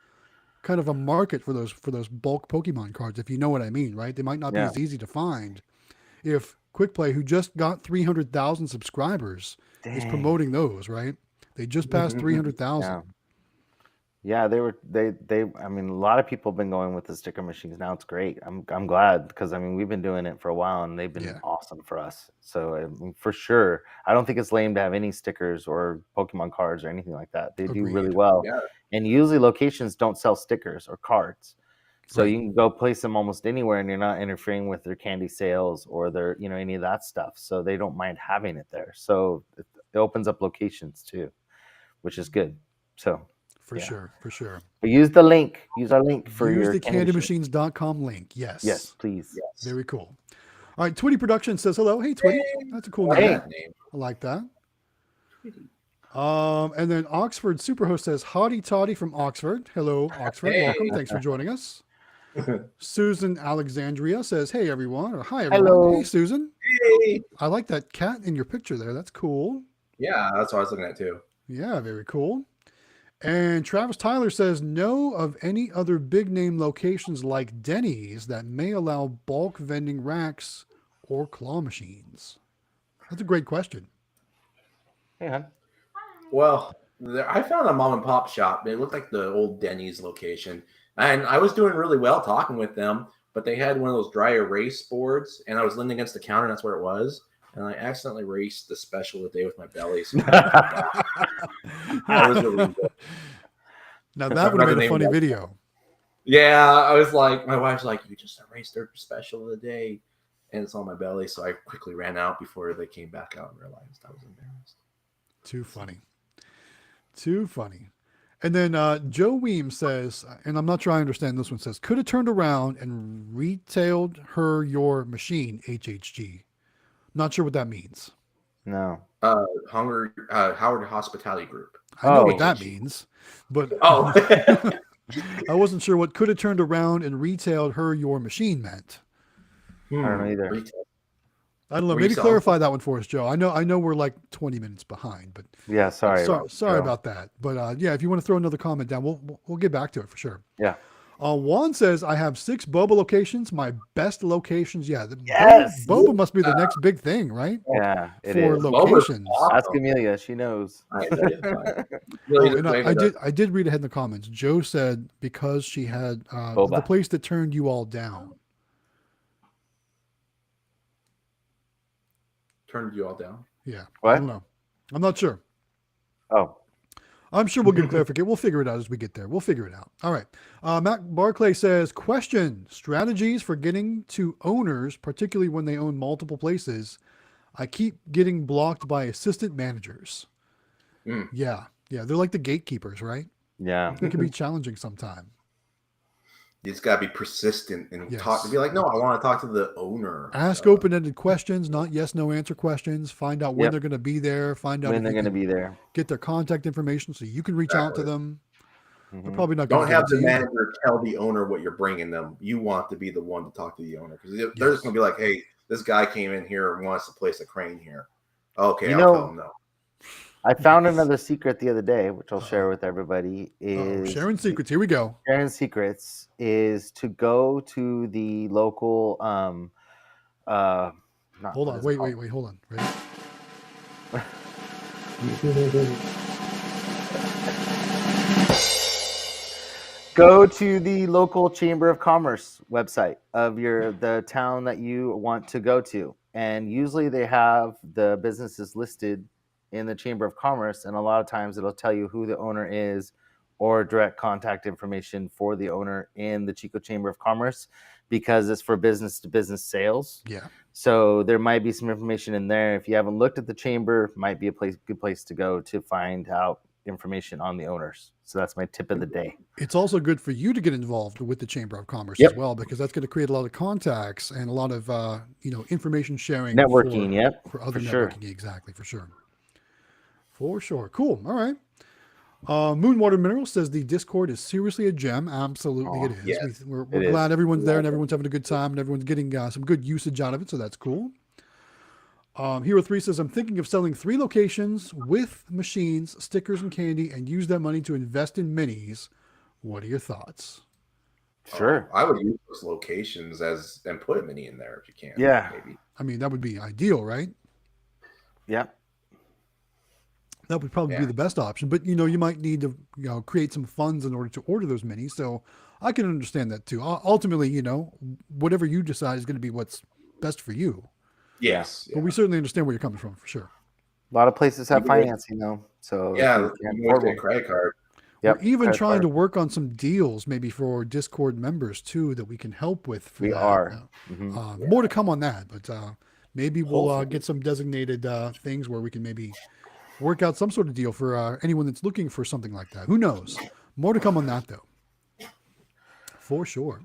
kind of a market for those bulk Pokemon cards, if you know what I mean, right? They might not be as easy to find. If Quick Play, who just got 300,000 subscribers, is promoting those, right? They just passed 300,000. Yeah, I mean, a lot of people have been going with the sticker machines. Now it's great. I'm glad, because we've been doing it for a while and they've been awesome for us. So for sure, I don't think it's lame to have any stickers or Pokemon cards or anything like that. They do really well. Yeah. And usually locations don't sell stickers or cards. So you can go place them almost anywhere and you're not interfering with their candy sales or their, any of that stuff. So they don't mind having it there. So it opens up locations too, which is good. So for sure. But use our link for use your the candymachines.com link. Yes, please. Yes. Very cool. All right. Twitty Production says hello. Hey, Twitty. That's a cool name. I like that. And then Oxford Superhost says, Hottie Toddy from Oxford. Hello, Oxford. Welcome. Thanks for joining us. Susan Alexandria says, hey, everyone. Or hi, everyone. Hello. Hey, Susan. Hey. I like that cat in your picture there. That's cool. Yeah, that's what I was looking at, too. Yeah, very cool. And Travis Tyler says, know of any other big name locations like Denny's that may allow bulk vending racks or claw machines? That's a great question. Yeah. Well, I found a mom and pop shop. It looked like the old Denny's location. And I was doing really well talking with them, but they had one of those dry erase boards, and I was leaning against the counter, and that's where it was. And I accidentally erased the special of the day with my belly. So that was really good. Now that would have been a funny video. Yeah, I was like, my wife's like, you just erased their special of the day, and it's on my belly. So I quickly ran out before they came back out and realized I was embarrassed. Too funny. And then Joe Weems says, and I'm not sure I understand this one, says, could have turned around and retailed her your machine, HHG. Not sure what that means. No. Howard Hospitality Group. I know what that means, but I wasn't sure what could have turned around and retailed her your machine meant. I don't know either. Retail. I don't know. Were Maybe you selling clarify that one for us, Joe. I know we're like 20 minutes behind, but Yeah, sorry. sorry about that. But yeah, if you want to throw another comment down, we'll get back to it for sure. Yeah. Juan says, I have 6 boba locations, my best locations. Yeah, Yes! boba must be the next big thing, right? Yeah, it For is. locations. Ask Amelia, she knows. I did read ahead in the comments. Joe said because she had the place that turned you all down. Turned you all down? Yeah. What? I don't know. I'm not sure. Oh. I'm sure we'll get clarification. We'll figure it out as we get there. We'll figure it out. All right. Matt Barclay says, question, strategies for getting to owners, particularly when they own multiple places. I keep getting blocked by assistant managers. Yeah. Yeah. They're like the gatekeepers, right? Yeah. It can be challenging sometimes. You just got to be persistent and talk to be like, no, I want to talk to the owner. Ask open-ended questions, not yes, no answer questions. Find out when they're going to be there. Find out when they're going to be there. Get their contact information so you can reach out to them. They're probably not going to have the manager tell the owner what you're bringing them. You want to be the one to talk to the owner because they're just going to be like, hey, this guy came in here and wants to place a crane here. Okay, I'll tell him no. I found another secret the other day, which I'll share with everybody. Is sharing secrets. Here we go. Sharing secrets is to go to the local. Hold on. Wait. Hold on. Ready? Go to the local Chamber of Commerce website of the town that you want to go to, and usually they have the businesses listed in the Chamber of Commerce, and a lot of times it'll tell you who the owner is or direct contact information for the owner in the Chico Chamber of Commerce because it's for business to business sales. Yeah. So there might be some information in there. If you haven't looked at the chamber, might be a good place to go to find out information on the owners. So that's my tip of the day. It's also good for you to get involved with the Chamber of Commerce as well, because that's going to create a lot of contacts and a lot of information sharing, networking. For other networking, sure. Exactly, for sure. For sure. Cool. All right. Moonwater Mineral says the Discord is seriously a gem. Absolutely, it is. Yes, we're glad everyone's there and everyone's having a good time and everyone's getting some good usage out of it. So that's cool. Hero 3 says, I'm thinking of selling 3 locations with machines, stickers, and candy, and use that money to invest in minis. What are your thoughts? Sure. I would use those locations and put a mini in there if you can. Yeah. Maybe. I mean, that would be ideal, right? Yeah. That would probably be the best option, but you might need to create some funds in order to order those minis. So I can understand that too. Ultimately, whatever you decide is going to be what's best for you. Yes, but we certainly understand where you're coming from for sure. A lot of places have financing though, so you can a credit card. We're even trying to work on some deals, maybe for Discord members too, that we can help with. More to come on that, but maybe we'll get some designated things where we can maybe work out some sort of deal for anyone that's looking for something like that. Who knows? More to come on that though, for sure.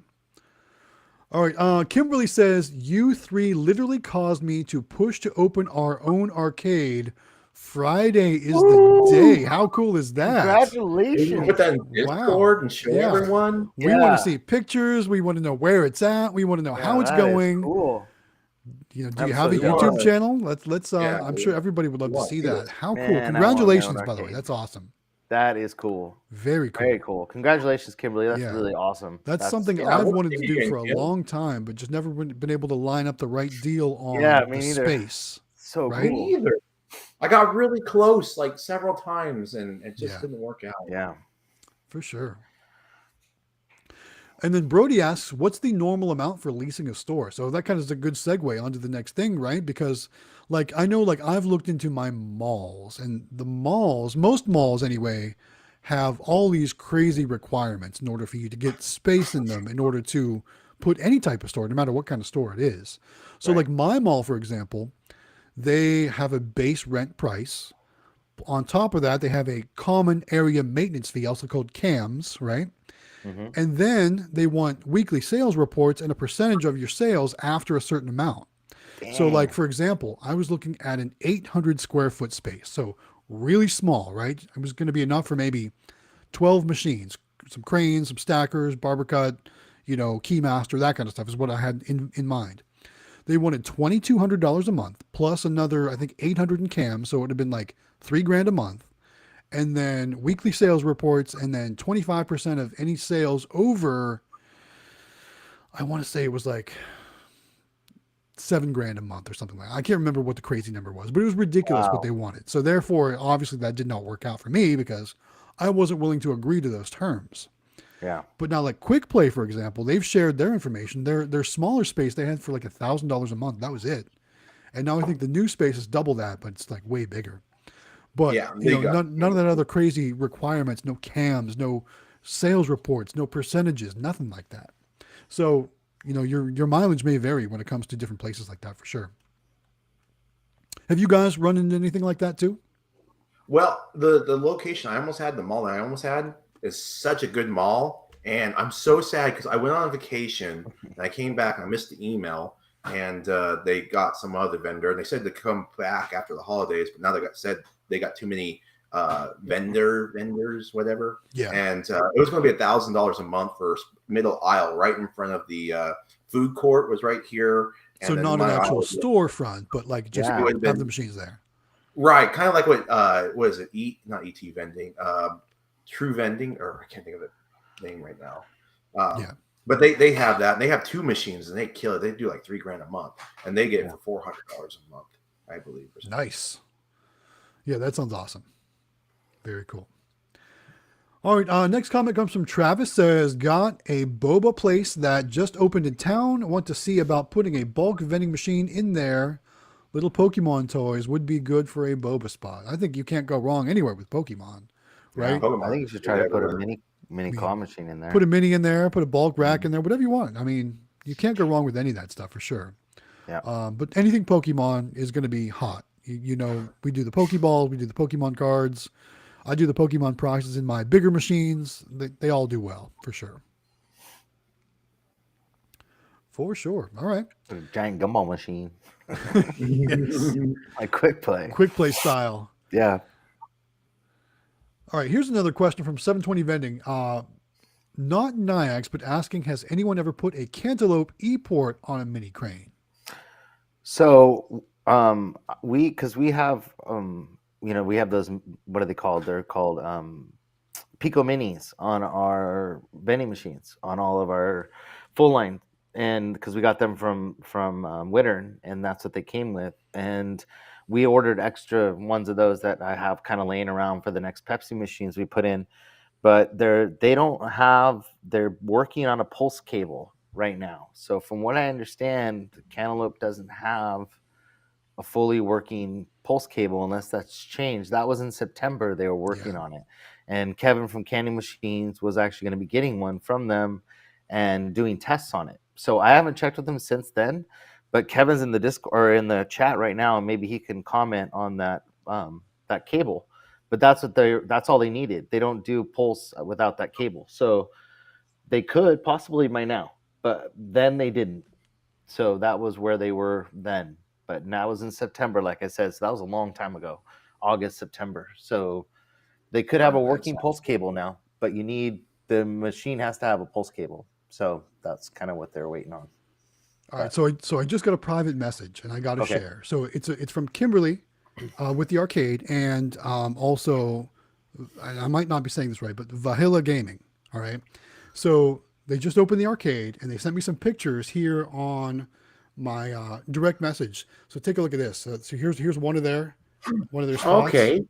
All right. Kimberly says, you 3 literally caused me to push to open our own arcade. Friday is the day. How cool is that? Congratulations. Put that in Discord and show everyone. We want to see pictures. We want to know where it's at. We want to know how it's going. Cool. Do you have a YouTube channel? Let's I'm sure everybody would love to see that. How cool. Congratulations, by the way. That's awesome. That is cool. Very cool. Very cool. Congratulations, Kimberly. That's really awesome. That's something I've wanted to do for a long time, but just never been able to line up the right deal on the space. So right? Me either. I got really close like several times and it just didn't work out. Yeah. For sure. And then Brody asks, what's the normal amount for leasing a store? So that kind of is a good segue onto the next thing, right? Because I know I've looked into my malls, and the malls, most malls anyway, have all these crazy requirements in order for you to get space in them, in order to put any type of store, no matter what kind of store it is. So my mall, for example, they have a base rent price. On top of that, they have a common area maintenance fee, also called CAMs, right? Mm-hmm. And then they want weekly sales reports and a percentage of your sales after a certain amount. Damn. So for example, I was looking at an 800 square foot space. So really small, right? It was going to be enough for maybe 12 machines, some cranes, some stackers, barber cut, Keymaster, that kind of stuff is what I had in mind. They wanted $2,200 a month plus another, I think, 800 in cam. So it would have been like $3,000 a month. And then weekly sales reports, and then 25% of any sales over, I want to say it was like $7,000 a month or something like that. I can't remember what the crazy number was, but it was ridiculous what they wanted. So therefore, obviously that did not work out for me because I wasn't willing to agree to those terms. Yeah. But now, like Quick Play, for example, they've shared their information. Their smaller space they had for like $1,000 a month. That was it. And now I think the new space is double that, but it's like way bigger. But Yeah, none of that other crazy requirements, no cams, no sales reports, no percentages, nothing like that. So, your mileage may vary when it comes to different places like that for sure. Have you guys run into anything like that too? Well, the location I almost had, the mall that I almost had, is such a good mall, and I'm so sad because I went on vacation and I came back and I missed the email, and they got some other vendor and they said to come back after the holidays, but now they got too many vendors, whatever. Yeah. And it was going to be $1,000 a month for middle aisle, right in front of the food court was right here. So not an actual storefront, but like just have the machines there. Right, kind of like what is it? Not ET Vending, True Vending, or I can't think of the name right now. Yeah. But they have that, and they have 2 machines, and they kill it. They do like $3,000 a month, and they get it for $400 a month, I believe. Nice. Yeah, that sounds awesome. Very cool. All right, next comment comes from Travis. Says, got a boba place that just opened in town. Want to see about putting a bulk vending machine in there. Little Pokemon toys would be good for a boba spot. I think you can't go wrong anywhere with Pokemon, right? Yeah, I think you should try to put a mini claw machine in there. Put a mini in there, put a bulk rack in there, whatever you want. I mean, you can't go wrong with any of that stuff for sure. Yeah. But anything Pokemon is going to be hot. We do the Pokeballs, we do the Pokemon cards. I do the Pokemon prizes in my bigger machines. They all do well, for sure. For sure. All right. A giant gumball machine. Yes. Like Quick Play. Quick Play style. Yeah. All right. Here's another question from 720 Vending. Not Nyax, but asking, has anyone ever put a Cantaloupe e-port on a mini crane? So we have we have those, what are they called? They're called Pico Minis on our vending machines, on all of our full line. And because we got them from Wittern, and that's what they came with. And we ordered extra ones of those that I have kind of laying around for the next Pepsi machines we put in. But they're working on a pulse cable right now. So from what I understand, Cantaloupe doesn't have a fully working pulse cable unless that's changed. That was in September. They were working on it. And Kevin from Candy Machines was actually going to be getting one from them and doing tests on it. So I haven't checked with him since then, but Kevin's in the Discord or in the chat right now, and maybe he can comment on that that cable. But that's all they needed. They don't do pulse without that cable. So they could possibly by now, but then they didn't. So that was where they were then. But now it was in September, like I said. So that was a long time ago, August, September. So they could have a working pulse cable now, but the machine has to have a pulse cable. So that's kind of what they're waiting on. All right. So I just got a private message and I got to share. So it's from Kimberly with the arcade, and also, I might not be saying this right, but Vahilla Gaming. All right. So they just opened the arcade and they sent me some pictures here on my direct message. So take a look at this. So here's one of their spots. Okay.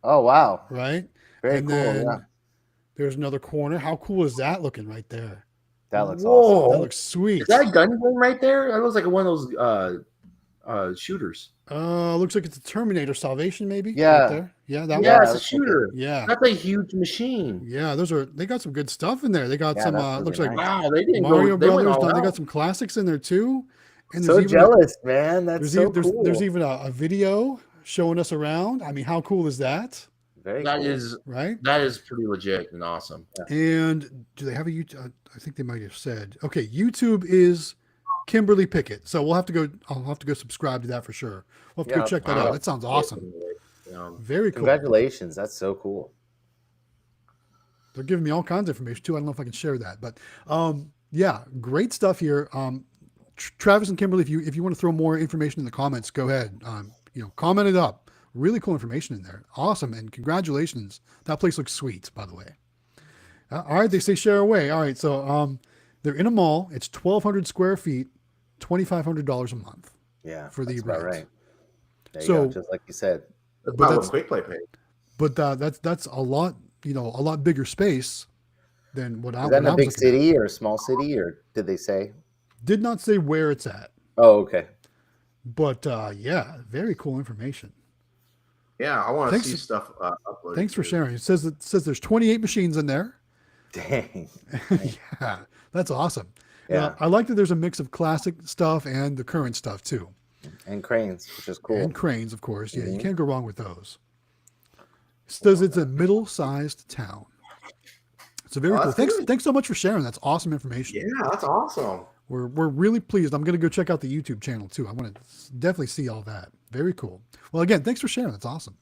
Oh, wow. Right. Very and cool. then Yeah. there's another corner. How cool is that looking right there? That looks awesome. That looks sweet. Is that a gun game right there? That looks like one of those shooters. Looks like it's a Terminator Salvation, maybe. Yeah. Right there. Yeah, that Yeah, one. it's a shooter. Yeah. That's a huge machine. Yeah, they got some good stuff in there. They got Yeah, some that's looks really like nice. Wow, they didn't Mario go. They went Brothers. all They out. got some classics in there too. And So jealous, man. That's so cool. There's even a video showing us around. I mean, how cool is that? Very That cool. is Right? that is pretty legit and awesome. And do they have a YouTube? I think they might have said. Okay, YouTube is Kimberly Pickett. So I'll have to go subscribe to that for sure. We'll have to go check that out. That sounds awesome. Very cool. Congratulations. That's so cool. They're giving me all kinds of information too. I don't know if I can share that, but yeah, great stuff here. Travis and Kimberly, if you want to throw more information in the comments, go ahead. Comment it up. Really cool information in there. Awesome, and congratulations. That place looks sweet, by the way. All right, they say share away. All right, so they're in a mall. It's 1,200 square feet, $2,500 a month. Yeah, for the that's about rent. right. There you So- go, just like you said. That's But not what that's- Quick Play paid. But that's a lot, a lot bigger space than what I Is that in a was big looking at. city or a small city, or did they say? Did not say where it's at, Oh, okay. but yeah, very cool information. Yeah, I want to Thanks- see stuff uploaded. Thanks for too. sharing. It says there's 28 machines in there. Dang. Yeah, that's awesome. Yeah. I like that there's a mix of classic stuff and the current stuff too. And cranes, which is cool. And cranes, of course. Yeah, you Mhm. can't go wrong with those. It says it's a middle-sized town. So very Oh, cool. that's good. Thanks so much for sharing. That's awesome information. Yeah, that's awesome. We're really pleased. I'm going to go check out the YouTube channel too. I want to definitely see all that. Very cool. Well, again, thanks for sharing. That's awesome.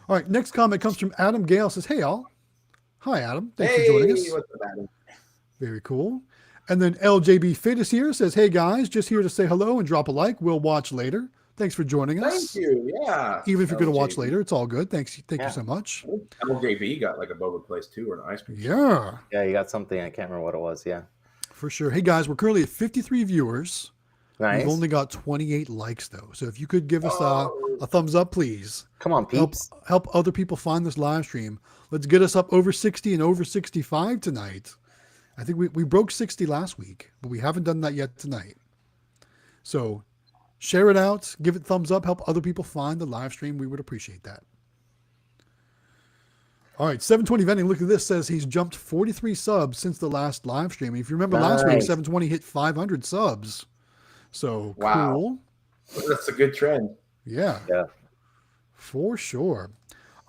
All right, next comment comes from Adam Gale. Says, "Hey, all. Hi, Adam. Thanks for joining us. What's up, Adam? Very cool." And then LJB Fit is here. Says, "Hey guys, just here to say hello and drop a like. We'll watch later. Thanks for joining us. Thank you. Yeah. Even if you're going to watch LJB. later, it's all good. Thank Yeah. you so much. LJB got like a boba place too, or an ice cream. Yeah, Yeah, you got something. I can't remember what it was. Yeah. for sure. Hey guys, we're currently at 53 viewers. Nice. We've only got 28 likes though. So if you could give us Oh. a thumbs up, please. Come on, peeps. Help other people find this live stream. Let's get us up over 60 and over 65 tonight. I think we broke 60 last week, but we haven't done that yet tonight. So share it out, give it thumbs up, help other people find the live stream. We would appreciate that. All right, 720 Vending, look at this, says he's jumped 43 subs since the last live stream. If you remember last week, Nice. 720 hit 500 subs. So Wow. cool. That's a good trend. Yeah. Yeah. For sure.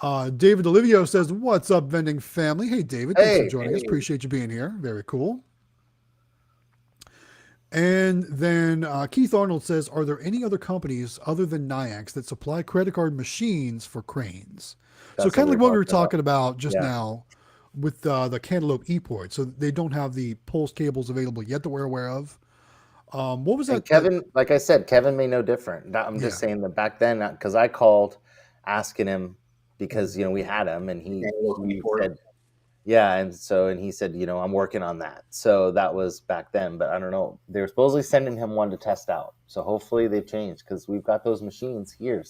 David Olivio says, "What's up, Vending family?" Hey, David. Thanks Hey. for joining us. Hey. Appreciate you being here. Very cool. And then Keith Arnold says, "Are there any other companies other than Niax that supply credit card machines for cranes?" So That's kind of what like we're what we were talking talking about just Yeah. now with the Cantaloupe ePort. So they don't have the pulse cables available yet that we're aware of. What was And that? Kevin, like I said, Kevin may know different. I'm just Yeah. saying that back then, because I called asking him because we had him, and he said, yeah, and he said, I'm working on that. So that was back then, but I don't know. They were supposedly sending him one to test out. So hopefully they've changed because we've got those machines here.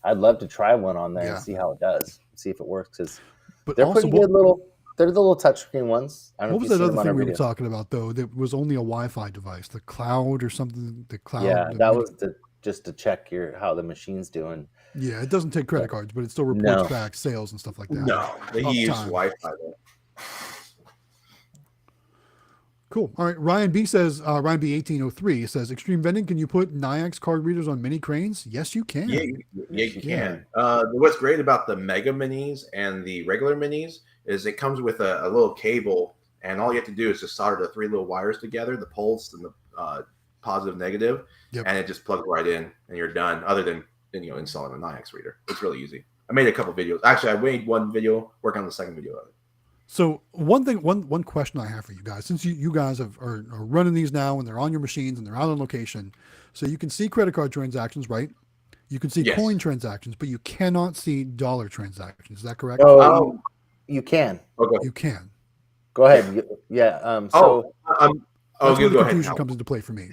I'd love to try one on there Yeah. and see how it does, see if it works. Because But they're also, pretty good little. They're the little touchscreen ones. I don't what know was if that you've other seen them on thing our we were videos. talking about though? That was only a Wi-Fi device, the cloud or something. The cloud. Yeah, that was just to check how the machine's doing. Yeah, it doesn't take credit cards, but it still reports No. back sales and stuff like that. No, they Uptime. use Wi-Fi. Though. Cool. All right. Ryan B says, Ryan B 1803 says, "Xtreme Vending, can you put Niax card readers on mini cranes?" Yes, you can. Yeah, you Yeah. can. What's great about the Mega Minis and the regular Minis is it comes with a little cable, and all you have to do is just solder the 3 little wires together, the pulse and the positive, negative, Yep. and it just plugs right in, and you're done. Other than installing a Niax reader, it's really easy. I made a couple videos. Actually, I made one video, working on the second video of it. So one question I have for you guys, since you guys are running these now and they're on your machines and they're out on location, so you can see credit card transactions, right? You can see Yes. coin transactions, but you cannot see dollar transactions. Is that correct? Oh, you can. Okay. You can. Go ahead. Yeah. So. That's where Go the ahead. confusion Hal. comes into play for me.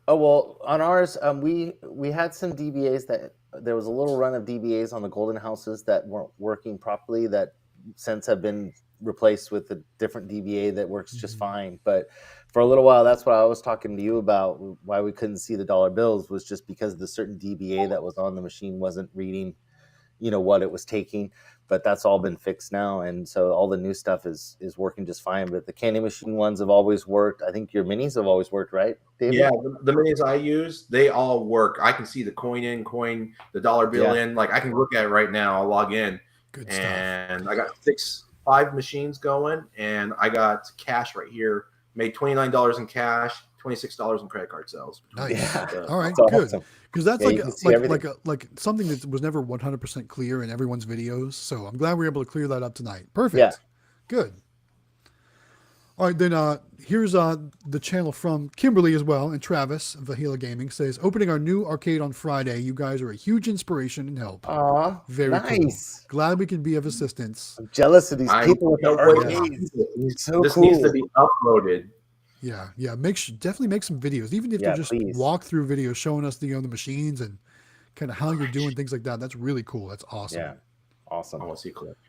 Oh well, on ours, we had some DBAs that there was a little run of DBAs on the Golden Houses that weren't working properly. That since have been replaced with a different DBA that works just fine. But for a little while, that's what I was talking to you about. Why we couldn't see the dollar bills was just because the certain DBA that was on the machine wasn't reading, what it was taking. But that's all been fixed now, and so all the new stuff is working just fine. But the candy machine ones have always worked. I think your minis have always worked, right, David? Yeah, the minis I use, they all work. I can see the the dollar bill Yeah. in. Like I can look at it right now. I'll log in, Good stuff. and I got 5 machines going, and I got cash right here. Made $29 in cash, $26 in credit card sales. Nice. Yeah. All right, That's good. awesome. Because that's Yeah, you can see like something that was never 100% clear in everyone's videos. So I'm glad we were able to clear that up tonight. Perfect. Yeah. Good. All right, then here's the channel from Kimberly as well, and Travis of Vahila Gaming says, opening our new arcade on Friday. You guys are a huge inspiration and help. Aw, Very nice. cool. Glad we can be of assistance. I'm jealous of these people with the arcades. So this cool. needs to be uploaded. Yeah. Definitely make some videos, even if they're just walkthrough videos showing us the machines and kind of how you're doing things like that. That's really cool. That's awesome. Yeah, awesome. I want to see collections.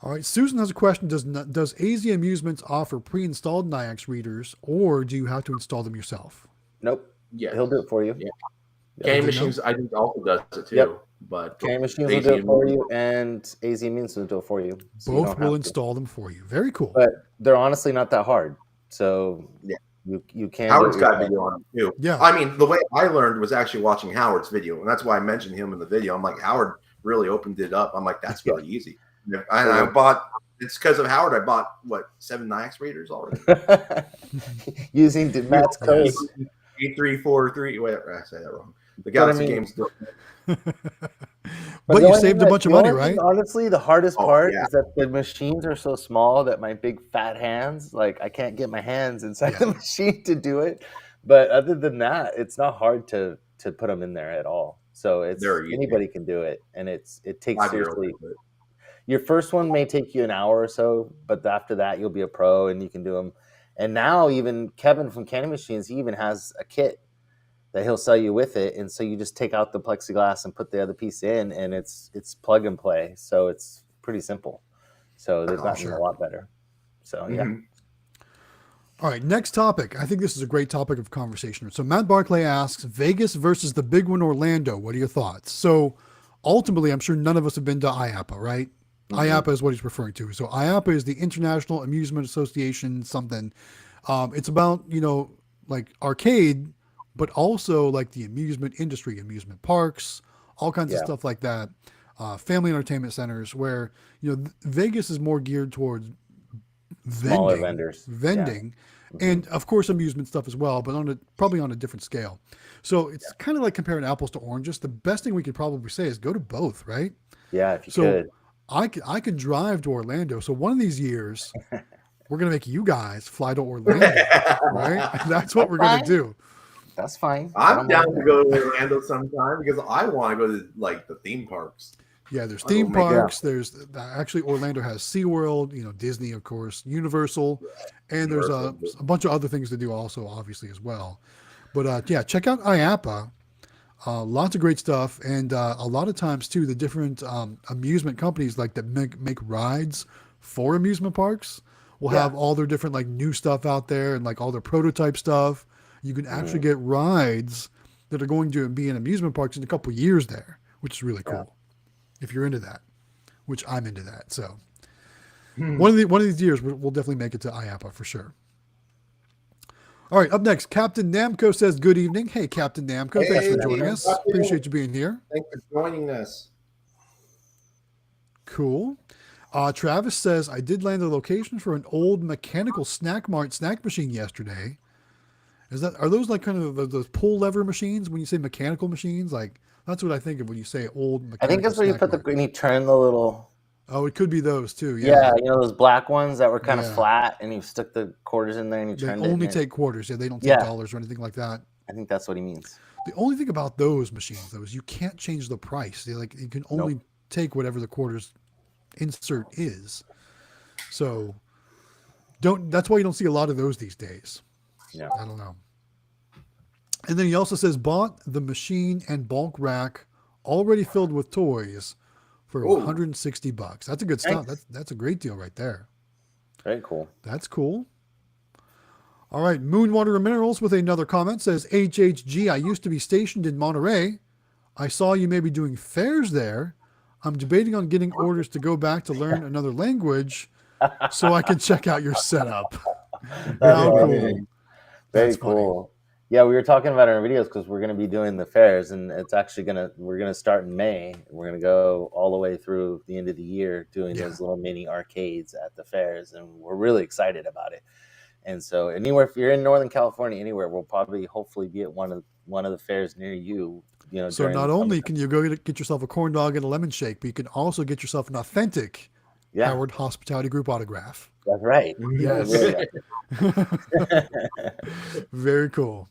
All right, Susan has a question. Does AZ Amusements offer pre-installed NIAX readers, or do you have to install them yourself? Nope. Yeah, he'll do it for you. Yeah. Game Machines, I think, also does it too. Yep. But Game Machines will do it for you, and AZ Amusements will do it for you. So both will install them for you. Very cool. But they're honestly not that hard. So yeah, you can. Howard's got a video on it too. Yeah. I mean, the way I learned was actually watching Howard's video, and that's why I mentioned him in the video. I'm like, Howard really opened it up. I'm like, that's really easy. And I bought. It's because of Howard. I bought 7 NIAX readers already using Matt's code. 8343. Wait, I say that wrong. The Galaxy Games. But you saved a bunch of money, right? Honestly, the hardest part is that the machines are so small that my big fat hands, I can't get my hands inside the machine to do it. But other than that, it's not hard to put them in there at all. So anybody can do it, and it takes seriously. Your first one may take you an hour or so, but after that, you'll be a pro and you can do them. And now even Kevin from Candy Machines, he even has a kit that he'll sell you with it. And so you just take out the plexiglass and put the other piece in, and it's plug and play. So it's pretty simple. So they've gotten a lot better. So, yeah. All right, next topic. I think this is a great topic of conversation. So Matt Barclay asks, Vegas versus the big one, Orlando. What are your thoughts? So ultimately, I'm sure none of us have been to IAAPA, right? IAAPA is what he's referring to. So IAAPA is the International Amusement Association something. It's about, arcade, but also like the amusement industry, amusement parks, all kinds of stuff like that. Family entertainment centers where, Vegas is more geared towards smaller vendors. Vending. And of course, amusement stuff as well, but probably on a different scale. So it's kind of like comparing apples to oranges. The best thing we could probably say is go to both, right? Yeah, if you could. I could drive to Orlando. So one of these years, we're going to make you guys fly to Orlando, right? That's what we're going to do. That's fine. I'm down to go to Orlando sometime because I want to go to the theme parks. Yeah, there's theme parks. There's actually Orlando has SeaWorld, Disney, of course, Universal, and there's a bunch of other things to do also, obviously, as well. But check out IAAPA. Lots of great stuff, and a lot of times too, the different amusement companies that make rides for amusement parks will have all their different new stuff out there and all their prototype stuff. You can actually get rides that are going to be in amusement parks in a couple of years there, which is really cool. If you're into that, which I'm into that. So one of these years we'll definitely make it to IAAPA for sure. All right, up next, Captain Namco says, good evening. Hey, Captain Namco, thanks for joining us. Appreciate you being here. Thanks for joining us. Cool. Travis says, I did land a location for an old mechanical Snack Mart snack machine yesterday. Are those kind of those pull lever machines when you say mechanical machines? That's what I think of when you say old mechanical. I think that's where you put when you turn the little. Oh, it could be those too. Yeah, those black ones that were kind of flat, and you stuck the quarters in there, and you turned it. They only take quarters. Yeah, they don't take dollars or anything like that. I think that's what he means. The only thing about those machines, though, is you can't change the price. You can only take whatever the quarters insert is. So that's why you don't see a lot of those these days. Yeah, I don't know. And then he also says, bought the machine and bulk rack already filled with toys for $160. That's a good stuff. That's a great deal right there. Very cool. That's cool. All right. Moonwater Minerals with another comment says, HHG, I used to be stationed in Monterey. I saw you may be doing fairs there. I'm debating on getting orders to go back to learn another language so I can check out your setup. How cool. Very cool. Yeah, we were talking about it in our videos because we're going to be doing the fairs, and it's actually we're going to start in May. We're going to go all the way through the end of the year doing those little mini arcades at the fairs, and we're really excited about it. And so anywhere, if you're in Northern California, anywhere, we'll probably hopefully be at one of the fairs near you. So not only can you go get yourself a corn dog and a lemon shake, but you can also get yourself an authentic Yeah, Howard Hospitality Group autograph. that's right. Yes. Very cool.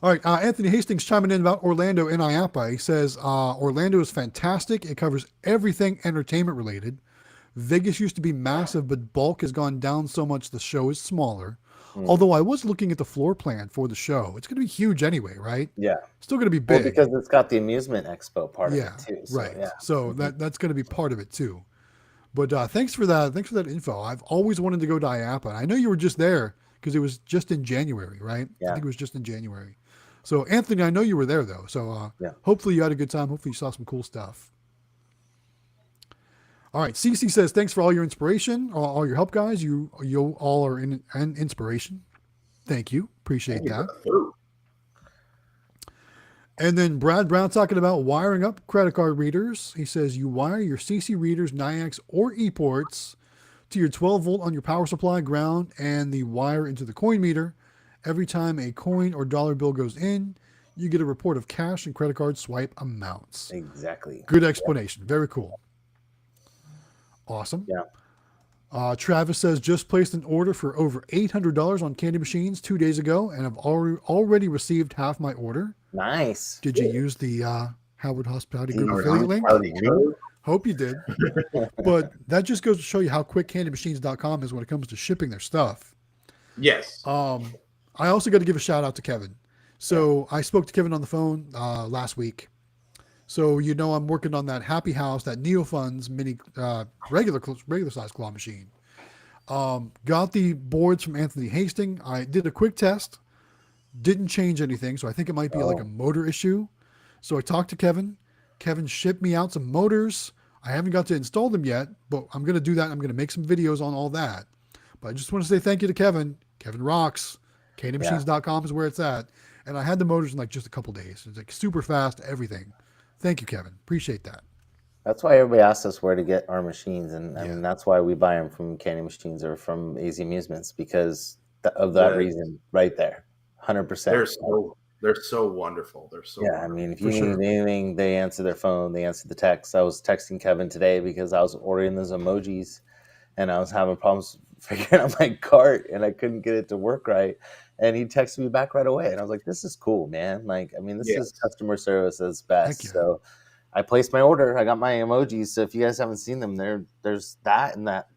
All right, Anthony Hastings chiming in about Orlando in IAPA. He says, Orlando is fantastic. It covers everything entertainment related. Vegas used to be massive, but bulk has gone down so much the show is smaller. Although I was looking at the floor plan for the show. It's going to be huge anyway, right? Yeah. Still going to be big. Well, because it's got the amusement expo part of it too. So, right. Yeah. So that's going to be part of it too. But thanks for that. Thanks for that info. I've always wanted to go to IAPA. I know you were just there because it was just in January, right? Yeah. I think it was just in January. So Anthony, I know you were there though. So hopefully you had a good time. Hopefully you saw some cool stuff. All right. CC says, thanks for all your inspiration, all your help, guys. You all are an inspiration. Thank you. Appreciate that. And then Brad Brown talking about wiring up credit card readers. He says you wire your CC readers, NIACs, or ePorts to your 12 volt on your power supply ground and the wire into the coin meter. Every time a coin or dollar bill goes in, you get a report of cash and credit card swipe amounts. Exactly. Good explanation. Very cool. Awesome. Yeah. Travis says, just placed an order for over $800 on candy machines 2 days ago, and I've already received half my order. Nice. Did you use the Howard Hospitality Group affiliate link? Hope you did. But that just goes to show you how quick candymachines.com is when it comes to shipping their stuff. Yes. I also got to give a shout out to Kevin. So I spoke to Kevin on the phone last week. So, I'm working on that Happy House, that NeoFunds mini regular size claw machine. Got the boards from Anthony Hastings. I did a quick test. Didn't change anything. So I think it might be like a motor issue. So I talked to Kevin. Kevin shipped me out some motors. I haven't got to install them yet, but I'm going to do that. I'm going to make some videos on all that. But I just want to say thank you to Kevin. Kevin rocks. candymachines.com is where it's at. And I had the motors in like just a couple days. It's like super fast, everything. Thank you, Kevin. Appreciate that. That's why everybody asks us where to get our machines, and that's why we buy them from Candy Machines or from AZ Amusements, because of that reason right there. 100%. They're so wonderful. They're so wonderful. I mean, if you need anything, they answer their phone, they answer the text. I was texting Kevin today because I was ordering those emojis and I was having problems figuring out my cart and I couldn't get it to work right. And he texted me back right away. And I was like, this is cool, man. Like, I mean, this is customer service at its best. Yeah. So I placed my order. I got my emojis. So if you guys haven't seen them, there's that and that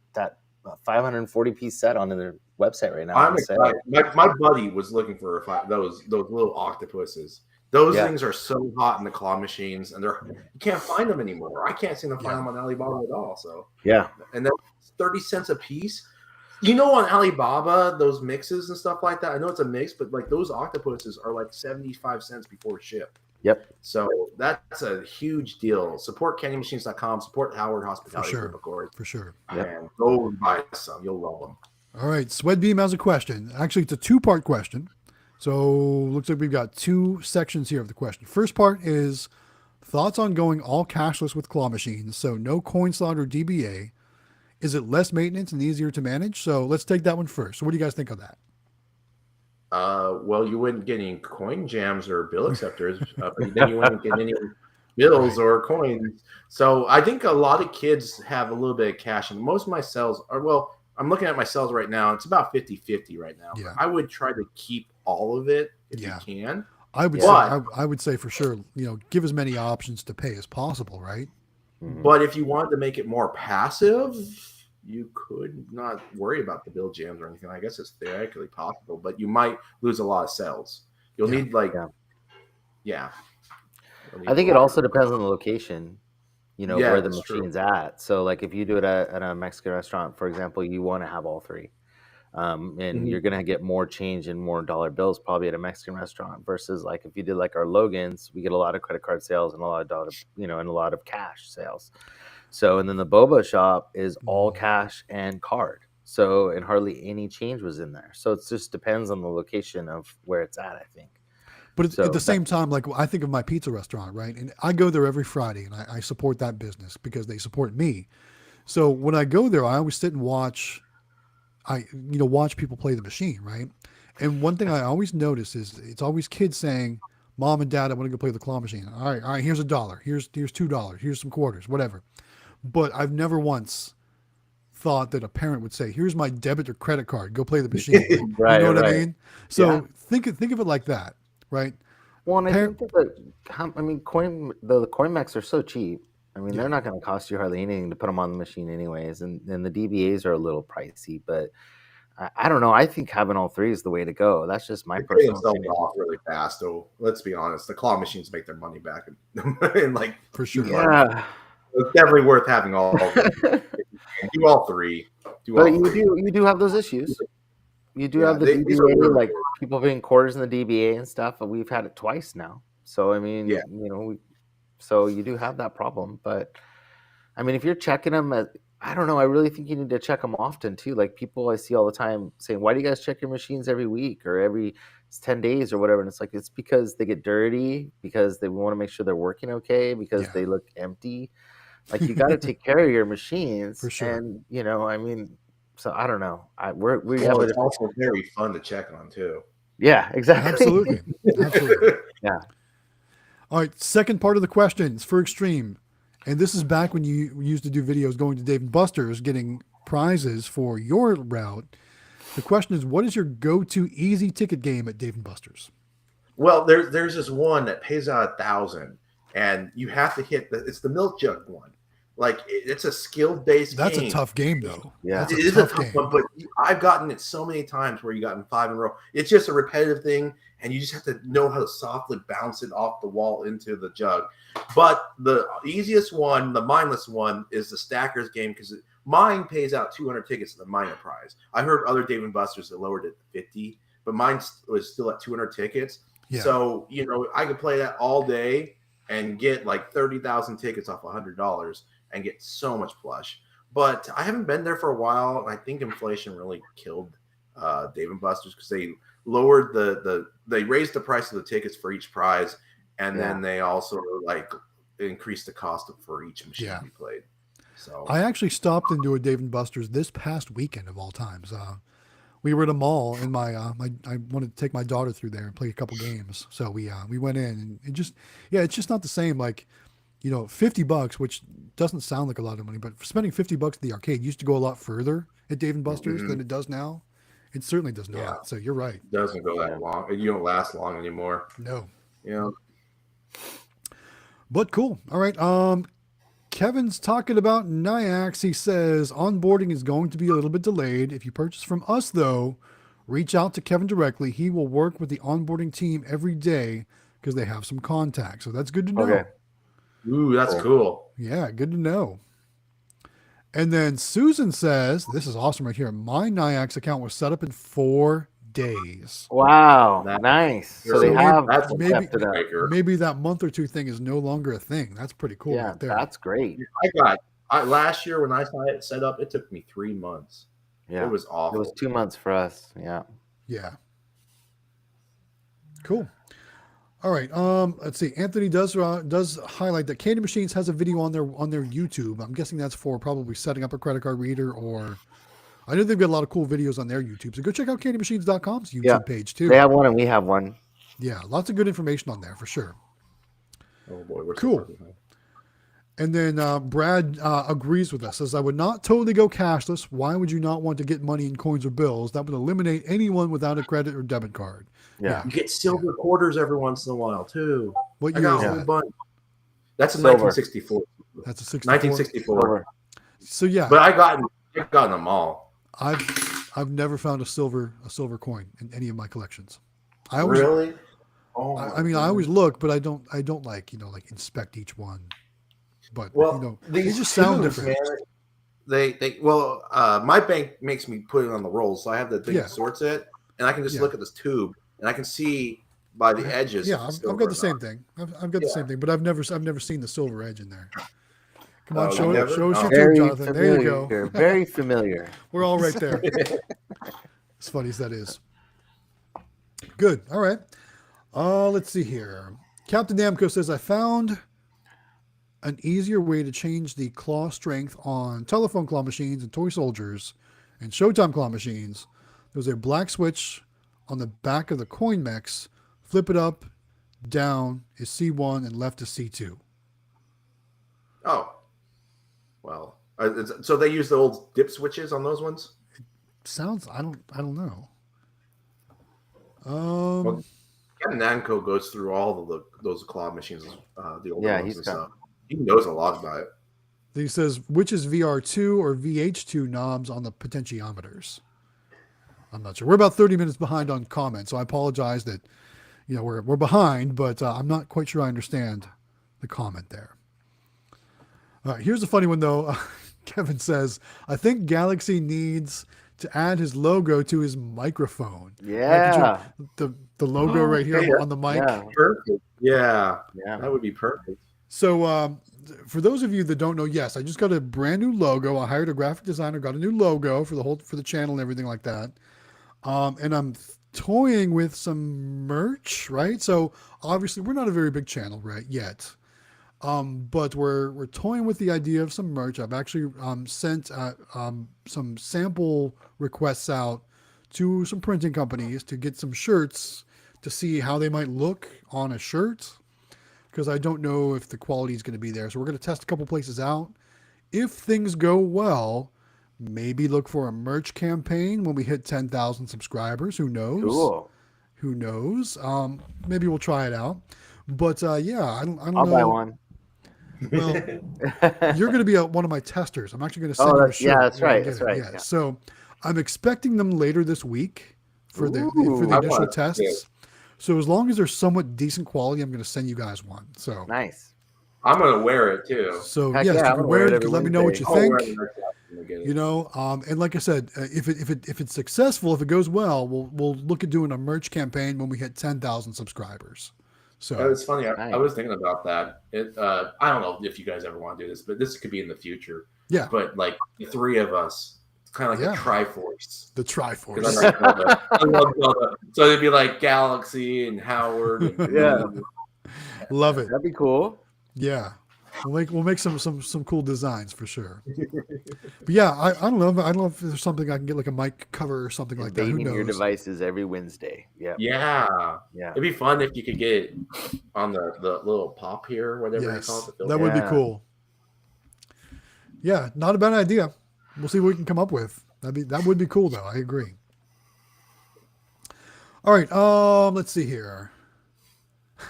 540 piece set on their website right now. I'm excited. My buddy was looking for those little octopuses. Those things are so hot in the claw machines, and you can't find them anymore. I can't seem to find them on Alibaba at all. So and then 30 cents a piece. On Alibaba, those mixes and stuff like that. I know it's a mix, but like those octopuses are like 75 cents before ship. Yep. So that's a huge deal. Support candymachines.com. Support Howard Hospitality Group, of course. For sure. And go and buy some. You'll love them. All right. Sweatbeam has a question. Actually, it's a two-part question. So looks like we've got two sections here of the question. First part is thoughts on going all cashless with claw machines. So no coin slot or DBA. Is it less maintenance and easier to manage? So let's take that one first. So what do you guys think of that? Well, you wouldn't get any coin jams or bill acceptors, but then you wouldn't get any bills or coins. So I think a lot of kids have a little bit of cash, and most of my sales are, well, I'm looking at my sales right now. It's about 50-50 right now. Yeah. I would try to keep all of it if you can. I would say for sure, give as many options to pay as possible, right? But if you wanted to make it more passive, you could not worry about the bill jams or anything. I guess it's theoretically possible, but you might lose a lot of sales. You'll need I think it also depends on the location, where the machine's at. So like if you do it at a Mexican restaurant, for example, you want to have all three. And you're going to get more change and more dollar bills probably at a Mexican restaurant versus like if you did like our Logan's, we get a lot of credit card sales and a lot of dollar, and a lot of cash sales. So, and then the boba shop is all cash and card. So, and hardly any change was in there. So it just depends on the location of where it's at, I think. But at the same time, like I think of my pizza restaurant, right? And I go there every Friday and I support that business because they support me. So when I go there, I always sit and watch people play the machine, right? And one thing I always notice is it's always kids saying, Mom and Dad, I want to go play the claw machine. All right, here's $1. Here's $2. Here's some quarters, whatever. But I've never once thought that a parent would say, "Here's my debit or credit card. Go play the machine." Like, Right, you know what I right. mean? So Yeah. think of it like that, right? Well, and I think that the coin mechs are so cheap. I mean, Yeah. they're not going to cost you hardly anything to put them on the machine, anyways. And the DBAs are a little pricey, but I don't know. I think having all three is the way to go. That's just my They pay personal themselves opinion. off really fast, though. Let's be honest. The claw machines make their money back in like For sure. Yeah, it's definitely worth having all of them. Do all three. Do but all three. you do have those issues. You do Yeah, have the these are DBA, really like good. people being quarters in the DBA and stuff. But we've had it twice now. So I mean, Yeah. so you do have that problem. But I mean, if you're checking them, I don't know. I really think you need to check them often too. Like people I see all the time saying, "Why do you guys check your machines every week or every 10 days or whatever?" And it's like it's because they get dirty, because they want to make sure they're working okay, because they look empty. Like you got to take care of your machines, For sure. And I mean, so I don't know. We Well, have it's also very fun to check on too. Yeah, exactly. Absolutely. Absolutely. Yeah. All right. Second part of the questions for Xtreme. And this is back when you used to do videos going to Dave & Buster's, getting prizes for your route. The question is, what is your go-to easy ticket game at Dave & Buster's? Well, there's this one that pays out 1,000, and you have to hit it's the milk jug one. Like it's a skill-based game. That's a tough game, though. Yeah, That's it is a tough one, but I've gotten it so many times where you gotten 5 in a row. It's just a repetitive thing, and you just have to know how to softly bounce it off the wall into the jug. But the easiest one, the mindless one, is the Stackers game because mine pays out 200 tickets to the minor prize. I heard other Dave & Buster's that lowered it to 50, but mine was still at 200 tickets. Yeah. So, I could play that all day and get like 30,000 tickets off $100 and get so much plush. But I haven't been there for a while, and I think inflation really killed Dave & Buster's because they lowered they raised the price of the tickets for each prize, and then they also like increased the cost for each machine to be played. So I actually stopped into a Dave & Buster's this past weekend of all times. We were at a mall, and I wanted to take my daughter through there and play a couple games. So we went in, and it's just not the same. Like, $50, which doesn't sound like a lot of money, but for spending $50 at the arcade used to go a lot further at Dave & Buster's than it does now. It certainly does not. Yeah. So you're right. It doesn't go that long. You don't last long anymore. No. But cool. All right. Kevin's talking about Nyax. He says onboarding is going to be a little bit delayed. If you purchase from us, though, reach out to Kevin directly. He will work with the onboarding team every day because they have some contacts. So that's good to know. Okay. Ooh, that's cool. Yeah, good to know. And then Susan says, this is awesome right here. My Nyax account was set up in 4 days. Wow, nice. So they have maybe that month or two thing is no longer a thing. That's pretty cool. Yeah, right there. that's great. Last year when I saw it set up, it took me 3 months. Yeah, it was awful. It was 2 months for us. Yeah. Yeah. Cool. All right. Let's see. Anthony does highlight that Candy Machines has a video on their YouTube. I'm guessing that's for probably setting up a credit card reader, or I know they've got a lot of cool videos on their YouTube. So go check out CandyMachines.com's YouTube page too. They have one and we have one. Yeah, lots of good information on there for sure. Oh boy, we're cool. And then Brad agrees with us, says, I would not totally go cashless. Why would you not want to get money in coins or bills? That would eliminate anyone without a credit or debit card. Yeah. You get silver quarters every once in a while, too. What year is that? That's a 1964. That's a 64? 1964. So, yeah. But I got them all. I've never found a silver coin in any of my collections. Really? Oh, I mean, I always look, but I don't like inspect each one. But they just sound different. Man, my bank makes me put it on the rolls, so I have the thing that sorts it, and I can just look at this tube, and I can see by the edges. Yeah, I've got the same thing. I've got the same thing, but I've never seen the silver edge in there. Come on, show us your tube, Jonathan. Familiar. There you go. Very familiar. We're all right there. As funny as that is. Good. All right. Let's see here. Captain Namco says, I found an easier way to change the claw strength on telephone claw machines and toy soldiers and Showtime claw machines. There's a black switch on the back of the coin mechs. Flip it up, down is C1 and left is C2. Oh. Well, So they use the old dip switches on those ones. Sounds. I don't know. Well, Kevin Nanko goes through all the those claw machines, the older ones and stuff. He knows a lot about it. He says, which is VR2 or VH2 knobs on the potentiometers? I'm not sure. We're about 30 minutes behind on comments, so I apologize that we're behind, but I'm not quite sure I understand the comment there. All right, here's a funny one though. Kevin says, I think Galaxy needs to add his logo to his microphone. Yeah. The logo right here on the mic. Yeah. Perfect. Yeah, that would be perfect. So for those of you that don't know, yes, I just got a brand new logo. I hired a graphic designer, got a new logo for the channel and everything like that. And I'm toying with some merch, right? So obviously we're not a very big channel right yet. But we're toying with the idea of some merch. I've actually sent some sample requests out to some printing companies to get some shirts to see how they might look on a shirt, because I don't know if the quality is going to be there. So we're going to test a couple places out. If things go well, maybe look for a merch campaign when we hit 10,000 subscribers. Who knows? Cool. Who knows? Maybe we'll try it out. But yeah, I don't know. I'll buy one. Well, you're going to be one of my testers. I'm actually going to send you a shirt. Yeah, that's right. That's right. Yeah. Yeah. So I'm expecting them later this week for the initial tests. So as long as they're somewhat decent quality, I'm going to send you guys one. So nice. I'm going to wear it too. So Heck yes, yeah, you can wear it. You can let me know what you think. And like I said, if it's successful, if it goes well, we'll look at doing a merch campaign when we hit 10,000 subscribers. So it's funny. I was thinking about that. I don't know if you guys ever want to do this, but this could be in the future. Yeah. But like the three of us, it's kind of like a Triforce. The Triforce. I love so it'd be like Galaxy and Howard. And, love it. That'd be cool. Yeah. We'll make some cool designs for sure. But yeah, I don't know. I don't know if there's something I can get, like a mic cover or something like that. Who knows? Your devices every Wednesday. Yeah. Yeah. It'd be fun if you could get it on the little pop here, whatever you call it. That would be cool. Yeah, not a bad idea. We'll see what we can come up with. That would be cool though. I agree. All right. Let's see here.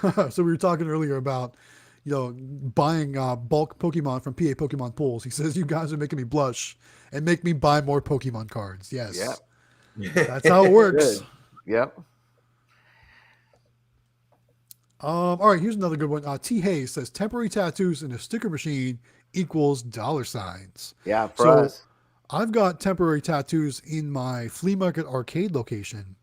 So we were talking earlier about buying bulk Pokemon from PA Pokemon Pools. He says, you guys are making me blush and make me buy more Pokemon cards. Yes. Yep. That's how it works. Good. Yep. All right, here's another good one. T. Hayes says, temporary tattoos in a sticker machine equals $signs. Yeah, for us. I've got temporary tattoos in my flea market arcade location.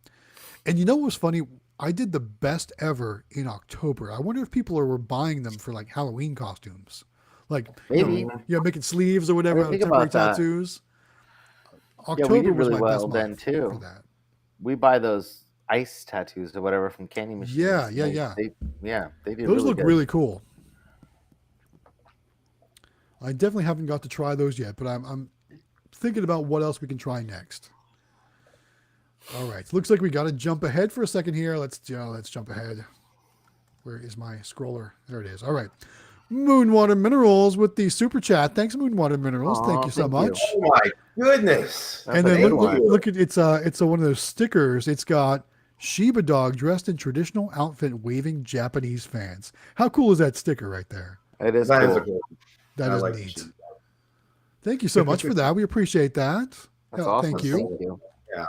And you know what was funny? I did the best ever in October. I wonder if people were buying them for like Halloween costumes, like maybe making sleeves or whatever. Think about tattoos. October we did really well then too. For that. We buy those ice tattoos or whatever from candy machines. Yeah. They do. Those look really cool. I definitely haven't got to try those yet, but I'm thinking about what else we can try next. All right. Looks like we got to jump ahead for a second here. Let's jump ahead. Where is my scroller? There it is. All right. Moonwater Minerals with the super chat. Thanks, Moonwater Minerals. Thank you so much. Oh my goodness! And then look at it's one of those stickers. It's got Shiba Dog dressed in traditional outfit, waving Japanese fans. How cool is that sticker right there? It is. Cool. That is neat. Thank you so much for that. We appreciate that. That's awesome. Thank you. Yeah.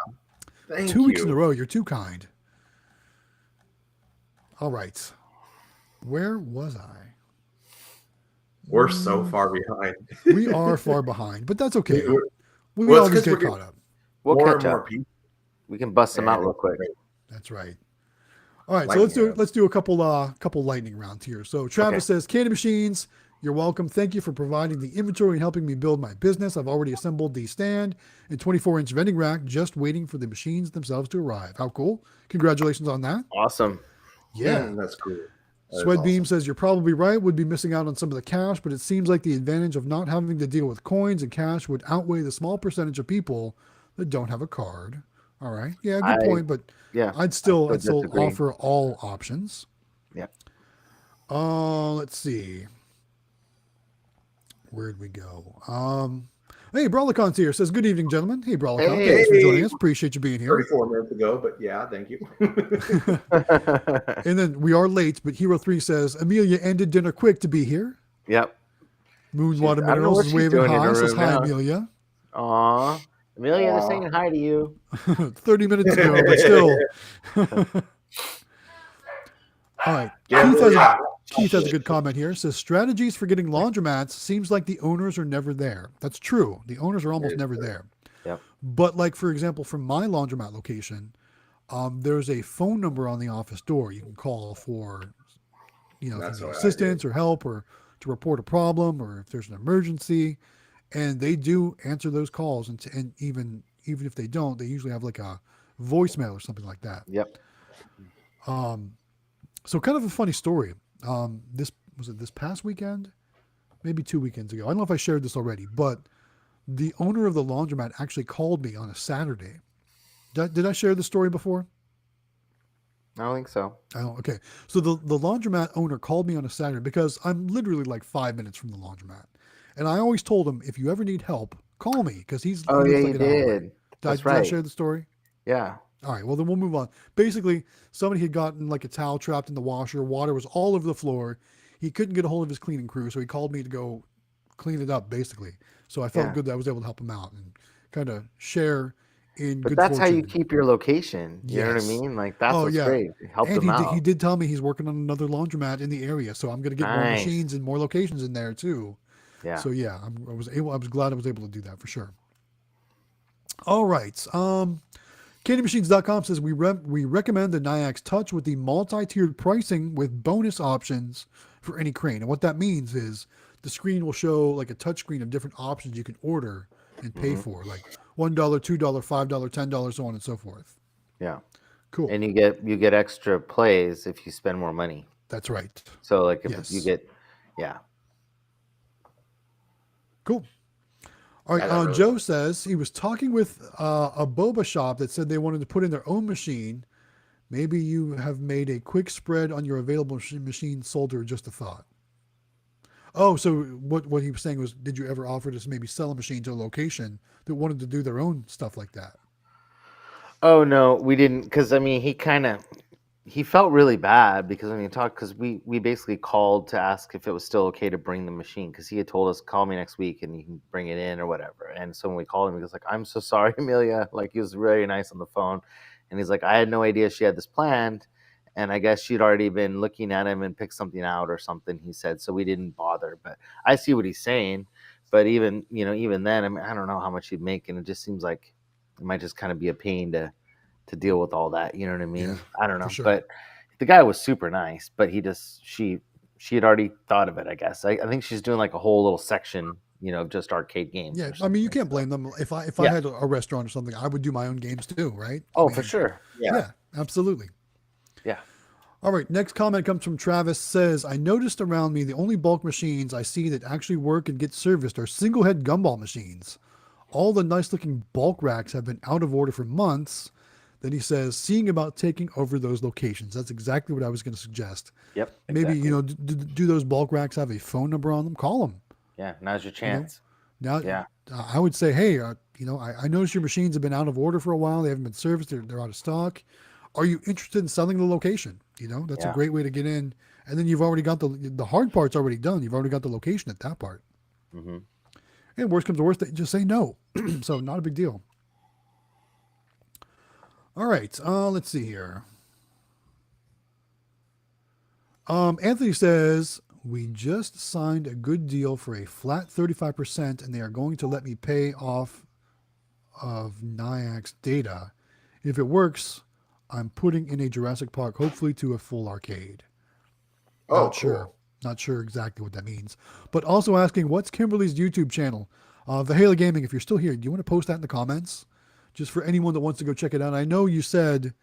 2 weeks in a row. You're too kind. All right. Where was I? We're so far behind. We are far behind, but that's okay. We always get caught up. We'll catch up. We can bust them out real quick. That's right. All right, so let's do a couple lightning rounds here. So Travis says, Candy Machines, you're welcome. Thank you for providing the inventory and helping me build my business. I've already assembled the stand and 24-inch vending rack, just waiting for the machines themselves to arrive. How cool. Congratulations on that. Awesome. Yeah. That's cool. Sweat Beam says, you're probably right. Would be missing out on some of the cash, but it seems like the advantage of not having to deal with coins and cash would outweigh the small percentage of people that don't have a card. All right. Yeah, good point. But I'd still offer all options. Yeah. Let's see. Where'd we go? Hey, Brawlicon's here. Says, good evening, gentlemen. Hey, Brawlicon. Hey. Thanks for joining us. Appreciate you being here. 34 minutes ago, but yeah, thank you. And then we are late, but Hero 3 says, Amelia ended dinner quick to be here. Yep. Moonwater I don't know Minerals what is she's waving doing in hi. her Says, room hi, now. Amelia. Aw. Amelia, they're saying hi to you. 30 minutes ago, but still. All right. Keith has a good comment here. Says, strategies for getting laundromats seems like the owners are never there. That's true. The owners are almost never there. Yep. But like, for example, from my laundromat location, there's a phone number on the office door you can call for, if you need assistance or help or to report a problem or if there's an emergency. And they do answer those calls. And even if they don't, they usually have like a voicemail or something like that. Yep. So kind of a funny story. This past weekend, maybe 2 weekends ago. I don't know if I shared this already, but the owner of the laundromat actually called me on a Saturday. Did I share this story before? I don't think so. Oh, okay. So the laundromat owner called me on a Saturday because I'm literally like 5 minutes from the laundromat. And I always told him, if you ever need help, call me because he's Oh, yeah, like you did. That's right. Did I share the story? Yeah. All right, well, then we'll move on. Basically, somebody had gotten like a towel trapped in the washer. Water was all over the floor. He couldn't get a hold of his cleaning crew, so he called me to go clean it up, basically. So I felt good that I was able to help him out and kind of share in good fortune. But that's how you keep your location. You know what I mean? Like, that's what's great. Help them out. He did tell me he's working on another laundromat in the area, so I'm going to get more machines and more locations in there, too. Yeah. So, yeah, I was glad I was able to do that for sure. All right. CandyMachines.com says we recommend the Nayax Touch with the multi-tiered pricing with bonus options for any crane. And what that means is the screen will show like a touch screen of different options you can order and pay for, like $1, $2, $5, $10, so on and so forth. Yeah. Cool. And you get extra plays if you spend more money. That's right. So like if you get, Cool. All right, Joe says he was talking with a boba shop that said they wanted to put in their own machine. Maybe you have made a quick spread on your available machine sold or just a thought. Oh, so what he was saying was, did you ever offer to maybe sell a machine to a location that wanted to do their own stuff like that? Oh, no, we didn't. Because, I mean, he felt really bad because because we basically called to ask if it was still okay to bring the machine because he had told us, call me next week and you can bring it in or whatever. And so when we called him, he was like, I'm so sorry, Amelia. Like, he was very nice on the phone. And he's like, I had no idea she had this planned. And I guess she'd already been looking at him and picked something out or something, he said. So we didn't bother. But I see what he's saying. But even then, I mean, I don't know how much he'd make. And it just seems like it might just kind of be a pain to deal with all that. You know what I mean? Yeah, I don't know. Sure. But the guy was super nice. But she had already thought of it, I guess. I think she's doing like a whole little section, of just arcade games. Yeah, I mean, you can't blame them. If I had a restaurant or something, I would do my own games too, right? Oh, for sure. Yeah, absolutely. Yeah. All right, next comment comes from Travis. Says, I noticed around me the only bulk machines I see that actually work and get serviced are single head gumball machines. All the nice looking bulk racks have been out of order for months. Then he says, seeing about taking over those locations. That's exactly what I was going to suggest. Yep. Maybe, do those bulk racks have a phone number on them? Call them. Yeah, now's your chance. I would say, hey, I noticed your machines have been out of order for a while. They haven't been serviced. They're out of stock. Are you interested in selling the location? That's a great way to get in. And then you've already got the hard part's already done. You've already got the location at that part. Mm-hmm. And worst comes to worst, they just say no. So not a big deal. All right. Let's see here. Anthony says, we just signed a good deal for a flat 35%, and they are going to let me pay off of Nayax data. If it works, I'm putting in a Jurassic Park, hopefully to a full arcade. Not sure. Not sure exactly what that means. But also asking, what's Kimberly's YouTube channel? Vahala Gaming, if you're still here, do you want to post that in the comments? Just for anyone that wants to go check it out. I know you said,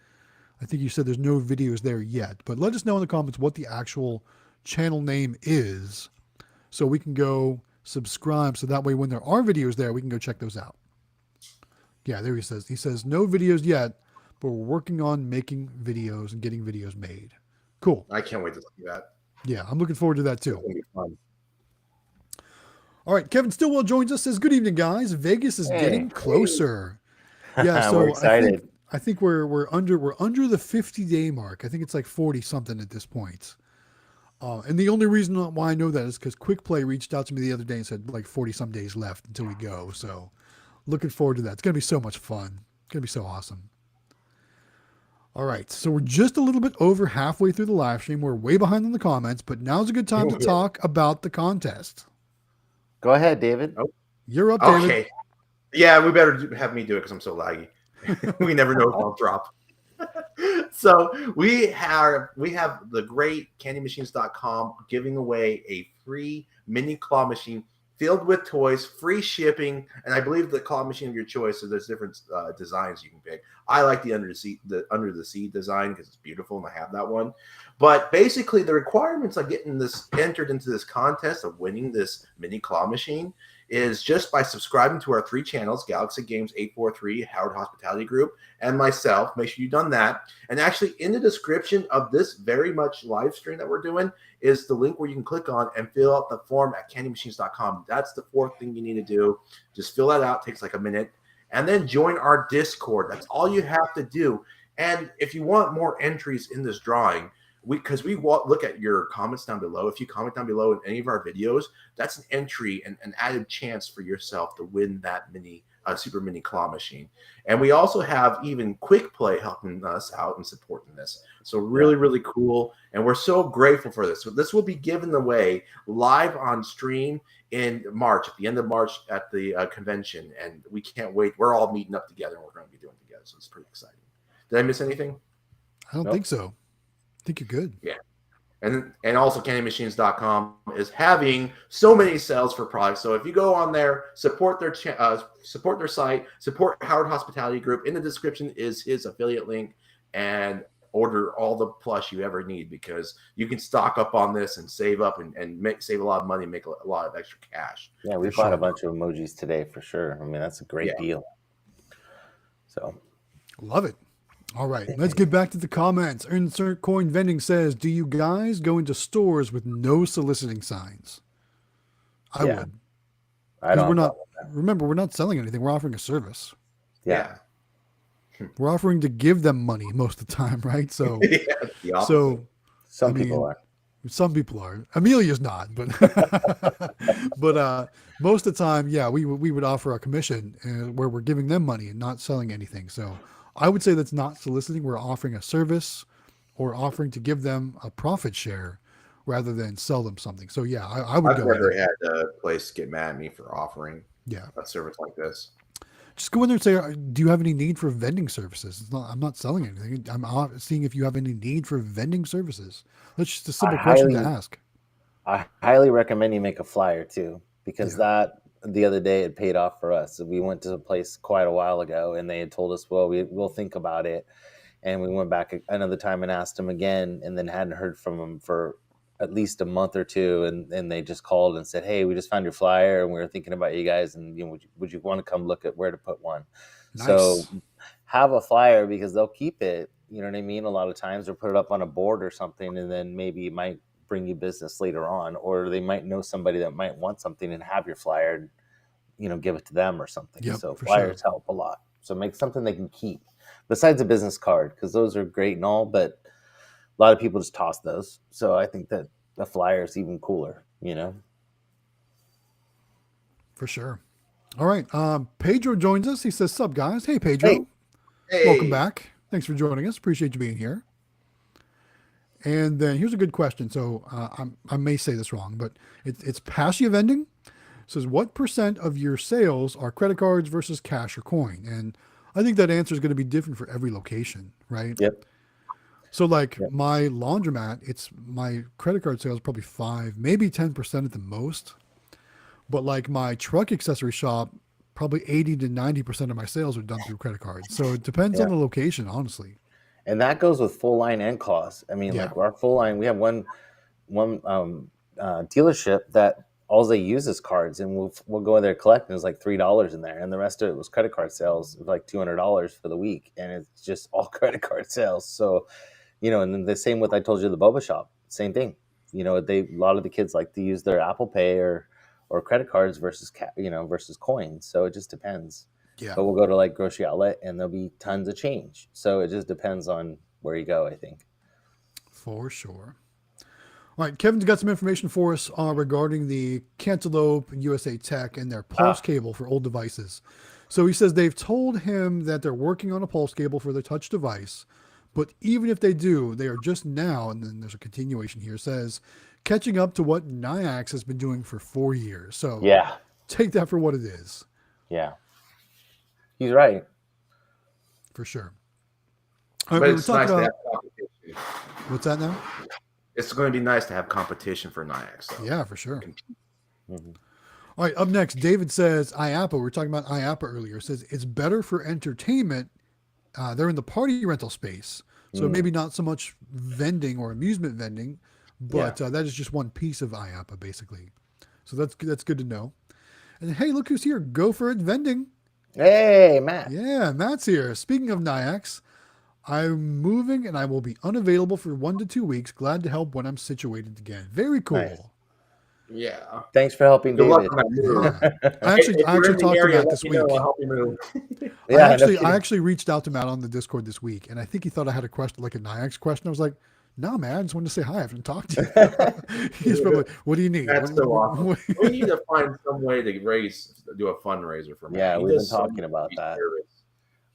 I think you said there's no videos there yet, but let us know in the comments what the actual channel name is so we can go subscribe. So that way when there are videos there, we can go check those out. Yeah, there he says. He says, no videos yet, but we're working on making videos and getting videos made. Cool. I can't wait to see that. Yeah, I'm looking forward to that too. It's gonna be fun. All right, Kevin Stillwell joins us. Says, "Good evening, guys. Vegas is getting closer." Yeah, We're so excited. I think we're under the 50-day mark. I think it's like 40 something at this point. And the only reason why I know that is because Quick Play reached out to me the other day and said like 40 some days left until we go. So looking forward to that. It's gonna be so much fun. It's gonna be so awesome. All right, so we're just a little bit over halfway through the live stream. We're way behind in the comments, but now's a good time to talk about the contest. Go ahead, David. Oh. You're up, David. Okay. Yeah, we better have me do it because I'm so laggy. We never know if I'll drop. So we have the great candymachines.com giving away a free mini claw machine filled with toys, free shipping, and I believe the claw machine of your choice. So there's different designs you can pick. I like the under the sea design because it's beautiful, and I have that one. But basically, the requirements of getting this entered into this contest of winning this mini claw machine is just by subscribing to our 3 channels, Galaxy Games 843, Howard Hospitality Group, and myself. Make sure you've done that. And actually, in the description of this very much live stream that we're doing is the link where you can click on and fill out the form at candymachines.com. That's the 4th thing you need to do. Just fill that out. It takes like a minute. And then join our Discord. That's all you have to do. And if you want more entries in this drawing, because we look at your comments down below. If you comment down below in any of our videos, that's an entry and an added chance for yourself to win that super mini claw machine. And we also have even Quick Play helping us out and supporting this. So really, really cool. And we're so grateful for this. So this will be given away live on stream in March, at the end of March at the convention. And we can't wait. We're all meeting up together and we're going to be doing it together. So it's pretty exciting. Did I miss anything? I don't think so. I think you're good. Yeah. And also candymachines.com is having so many sales for products. So if you go on there, support their site, support Howard Hospitality Group. In the description is his affiliate link, and order all the plush you ever need, because you can stock up on this and save up and save a lot of money and make a lot of extra cash. Yeah, we bought a bunch of emojis today for sure. I mean, that's a great deal. So love it. All right, let's get back to the comments. Insert Coin Vending says, "Do you guys go into stores with no soliciting signs?" I would. I don't. We're not. Remember, we're not selling anything. We're offering a service. Yeah. We're offering to give them money most of the time, right? So, some people are. Some people are. Amelia's not, but but most of the time, we would offer a commission where we're giving them money and not selling anything. So I would say that's not soliciting. We're offering a service or offering to give them a profit share rather than sell them something. So I would. I've never had a place get mad at me for offering a service like this. Just go in there and say, "Do you have any need for vending services?" I'm not selling anything. I'm seeing if you have any need for vending services. That's just a simple question to ask. I highly recommend you make a flyer too, because that the other day it paid off for us. We went to a place quite a while ago, and they had told us, "Well, we'll think about it." And we went back another time and asked them again, and then hadn't heard from them for at least a month or two, and they just called and said, "Hey, we just found your flyer and we were thinking about you guys, and would you want to come look at where to put one?" Nice. So have a flyer, because they'll keep it, you know what I mean, a lot of times, or put it up on a board or something, and then maybe it might bring you business later on, or they might know somebody that might want something and have your flyer, give it to them or something. So flyers help a lot. So make something they can keep besides a business card, because those are great and all, but a lot of people just toss those. So I think that the flyer is even cooler, For sure. All right. Pedro joins us. He says, "Sup, guys?" Hey, Pedro. Hey. Welcome back. Thanks for joining us. Appreciate you being here. And then here's a good question. So I may say this wrong, but it's Passia Vending. It says, "What % of your sales are credit cards versus cash or coin?" And I think that answer is going to be different for every location, right? Yep. So my laundromat, it's my credit card sales probably 5, maybe 10% at the most. But like my truck accessory shop, probably 80 to 90% of my sales are done through credit cards. So it depends on the location, honestly. And that goes with full line and claws. I mean, like our full line, we have one dealership that all they use is cards, and we'll go in there collect, and it's like $3 in there, and the rest of it was credit card sales, like $200 for the week, and it's just all credit card sales. So, and then the same with, I told you, the boba shop, same thing. A lot of the kids like to use their Apple Pay or or credit cards versus versus coins. So it just depends. Yeah. But we'll go to like grocery outlet and there'll be tons of change. So it just depends on where you go, I think. For sure. All right, Kevin's got some information for us regarding the Cantaloupe USA Tech and their pulse cable for old devices. So he says they've told him that they're working on a pulse cable for their touch device, but even if they do, they are just now, and then there's a continuation here, says, catching up to what Nayax has been doing for 4 years. So yeah, take that for what it is. Yeah. He's right. For sure. But right, it's nice to have competition. What's that now? It's going to be nice to have competition for Nayax. Yeah, for sure. Mm-hmm. All right, up next, David says IAPA. We were talking about IAPA earlier. Says it's better for entertainment. They're in the party rental space, so maybe not so much vending or amusement vending, but that is just one piece of IAPA basically. So that's good to know. And hey, look who's here! Go for it, Vending. Hey, Matt. Yeah, Matt's here. Speaking of Nayax, I'm moving and I will be unavailable for 1 to 2 weeks. Glad to help when I'm situated again. Very cool. Nice. Yeah. Thanks for helping, David. Yeah. I actually talked to Matt this week. I'll help you move. I actually reached out to Matt on the Discord this week, and I think he thought I had a question, like a Nayax question. I was like, "No, man, I just wanted to say hi. I haven't talked to you." He's probably, "What do you need?" That's so awesome. We need to find some way to do a fundraiser for Matt. Yeah, we've been talking about that.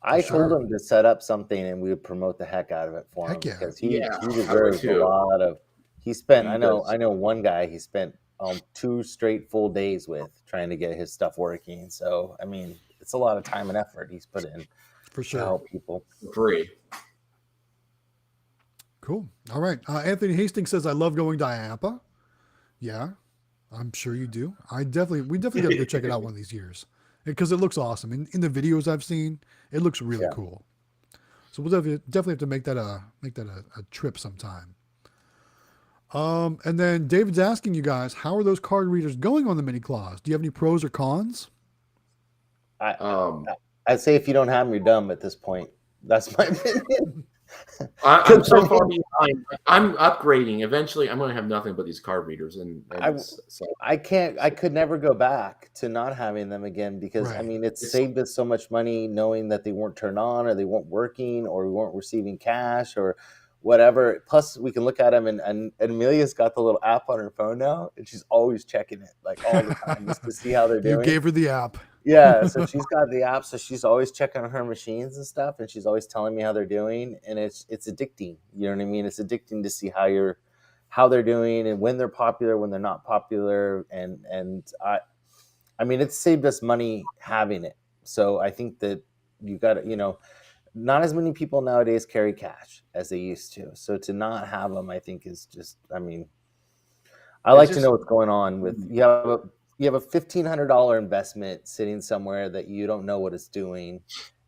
I told him to set up something, and we would promote the heck out of it for him because he deserves a lot of. He spent. I know one guy. He spent 2 straight full days with trying to get his stuff working. So I mean, it's a lot of time and effort he's put in for sure to help people. Free. Cool. All right. Anthony Hastings says, "I love going to IAPA." Yeah, I'm sure you do. We definitely got to go check it out one of these years because it looks awesome. In the videos I've seen, it looks really cool. So we'll definitely have to make that a trip sometime. And then David's asking you guys, how are those card readers going on the mini claws? Do you have any pros or cons? I'd say if you don't have them, you're dumb at this point. That's my opinion. I'm so far behind. I'm upgrading. Eventually, I'm going to have nothing but these card readers, I could never go back to not having them again because I mean, it's saved us so much money knowing that they weren't turned on or they weren't working or we weren't receiving cash or whatever. Plus, we can look at them, and Amelia's got the little app on her phone now, and she's always checking it like all the time just to see how they're doing. You gave her the app. Yeah, so she's got the app, so she's always checking on her machines and stuff, and she's always telling me how they're doing, and it's addicting. You know what I mean? It's addicting to see how they're doing and when they're popular, when they're not popular, and I mean, it's saved us money having it. So I think that you got to, not as many people nowadays carry cash as they used to. So to not have them, I think is just, I mean, I like to know what's going on with, you have a $1,500 investment sitting somewhere that you don't know what it's doing,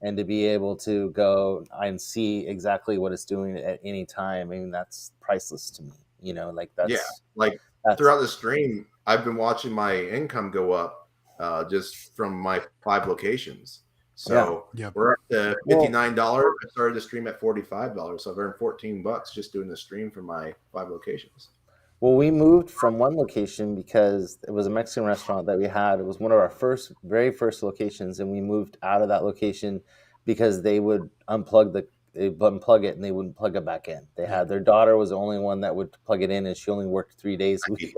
and to be able to go and see exactly what it's doing at any time, I mean, that's priceless to me, throughout the stream, I've been watching my income go up just from my 5 locations. So we're up to $59. I started the stream at $45, so I've earned $14 just doing the stream for my 5 locations. Well, we moved from one location because it was a Mexican restaurant that we had. It was one of our very first locations, and we moved out of that location because they would unplug it and they wouldn't plug it back in. They had their daughter was the only one that would plug it in, and she only worked 3 days a week.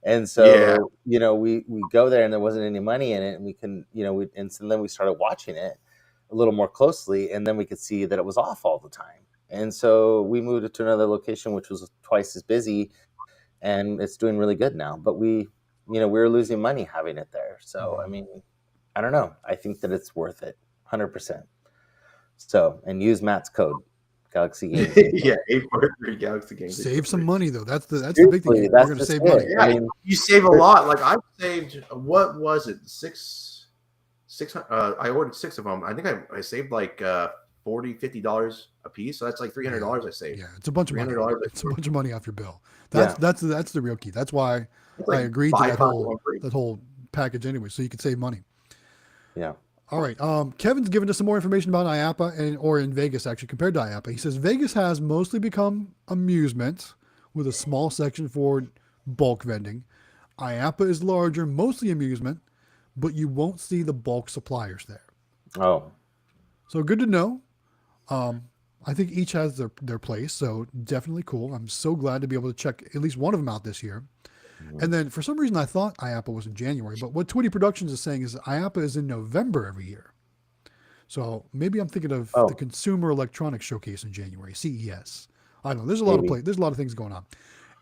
And so, we go there and there wasn't any money in it, and we can, and so then we started watching it a little more closely, and then we could see that it was off all the time. And so we moved it to another location, which was twice as busy, and it's doing really good now. But we were losing money having it there. So, I mean, I don't know. I think that it's worth it 100%. So, and use Matt's code. Galaxy Games. 843 Galaxy Games. Save some money though. That's the big thing. You're going to save money. Yeah, I mean, you save a lot. Like I've saved, what was it? 600. I ordered 6 of them. I think I saved like $40-$50 a piece. So that's like $300 I saved. Yeah, it's a bunch of money. It's a bunch of money off your bill. That's the real key. That's why I agreed to that whole package anyway, so you could save money. Yeah. All right. Kevin's given us some more information about IAPA or in Vegas, actually, compared to IAPA. He says Vegas has mostly become amusement with a small section for bulk vending. IAPA is larger, mostly amusement, but you won't see the bulk suppliers there. Oh, So good to know. I think each has their place, so definitely cool. I'm so glad to be able to check at least one of them out this year. And then for some reason I thought IAPA was in January, but what Twitty Productions is saying is IAPA is in November every year. So maybe I'm thinking of the Consumer Electronics Showcase in January, CES. I don't know. There's a lot of there's a lot of things going on.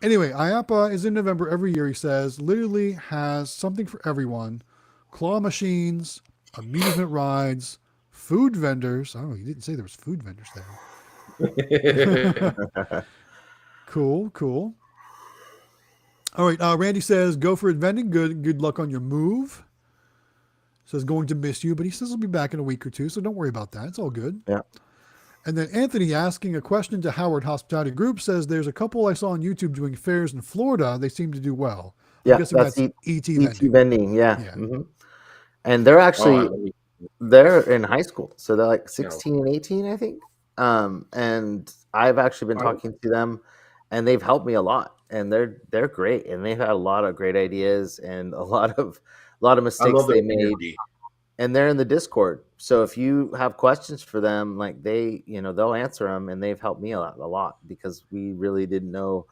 Anyway, IAPA is in November every year, he says. Literally has something for everyone. Claw machines, amusement rides, food vendors. Oh, you didn't say there was food vendors there. Cool. All right, Randy says, go for it, Vending. Good luck on your move. Says, going to miss you, but he says he'll be back in a week or two, so don't worry about that. It's all good. Yeah. And then Anthony asking a question to Howard Hospitality Group says, there's a couple I saw on YouTube doing fairs in Florida. They seem to do well. Yeah, I'm guessing that's ET Vending. Vending, yeah. Mm-hmm. And they're actually, they're in high school. So they're like 16 and 18, I think. And I've actually been talking to them, and they've helped me a lot. And they're great. And they've had a lot of great ideas and a lot of mistakes they made. And they're in the Discord. So if you have questions for them, like they'll answer them, and they've helped me a lot because we really didn't know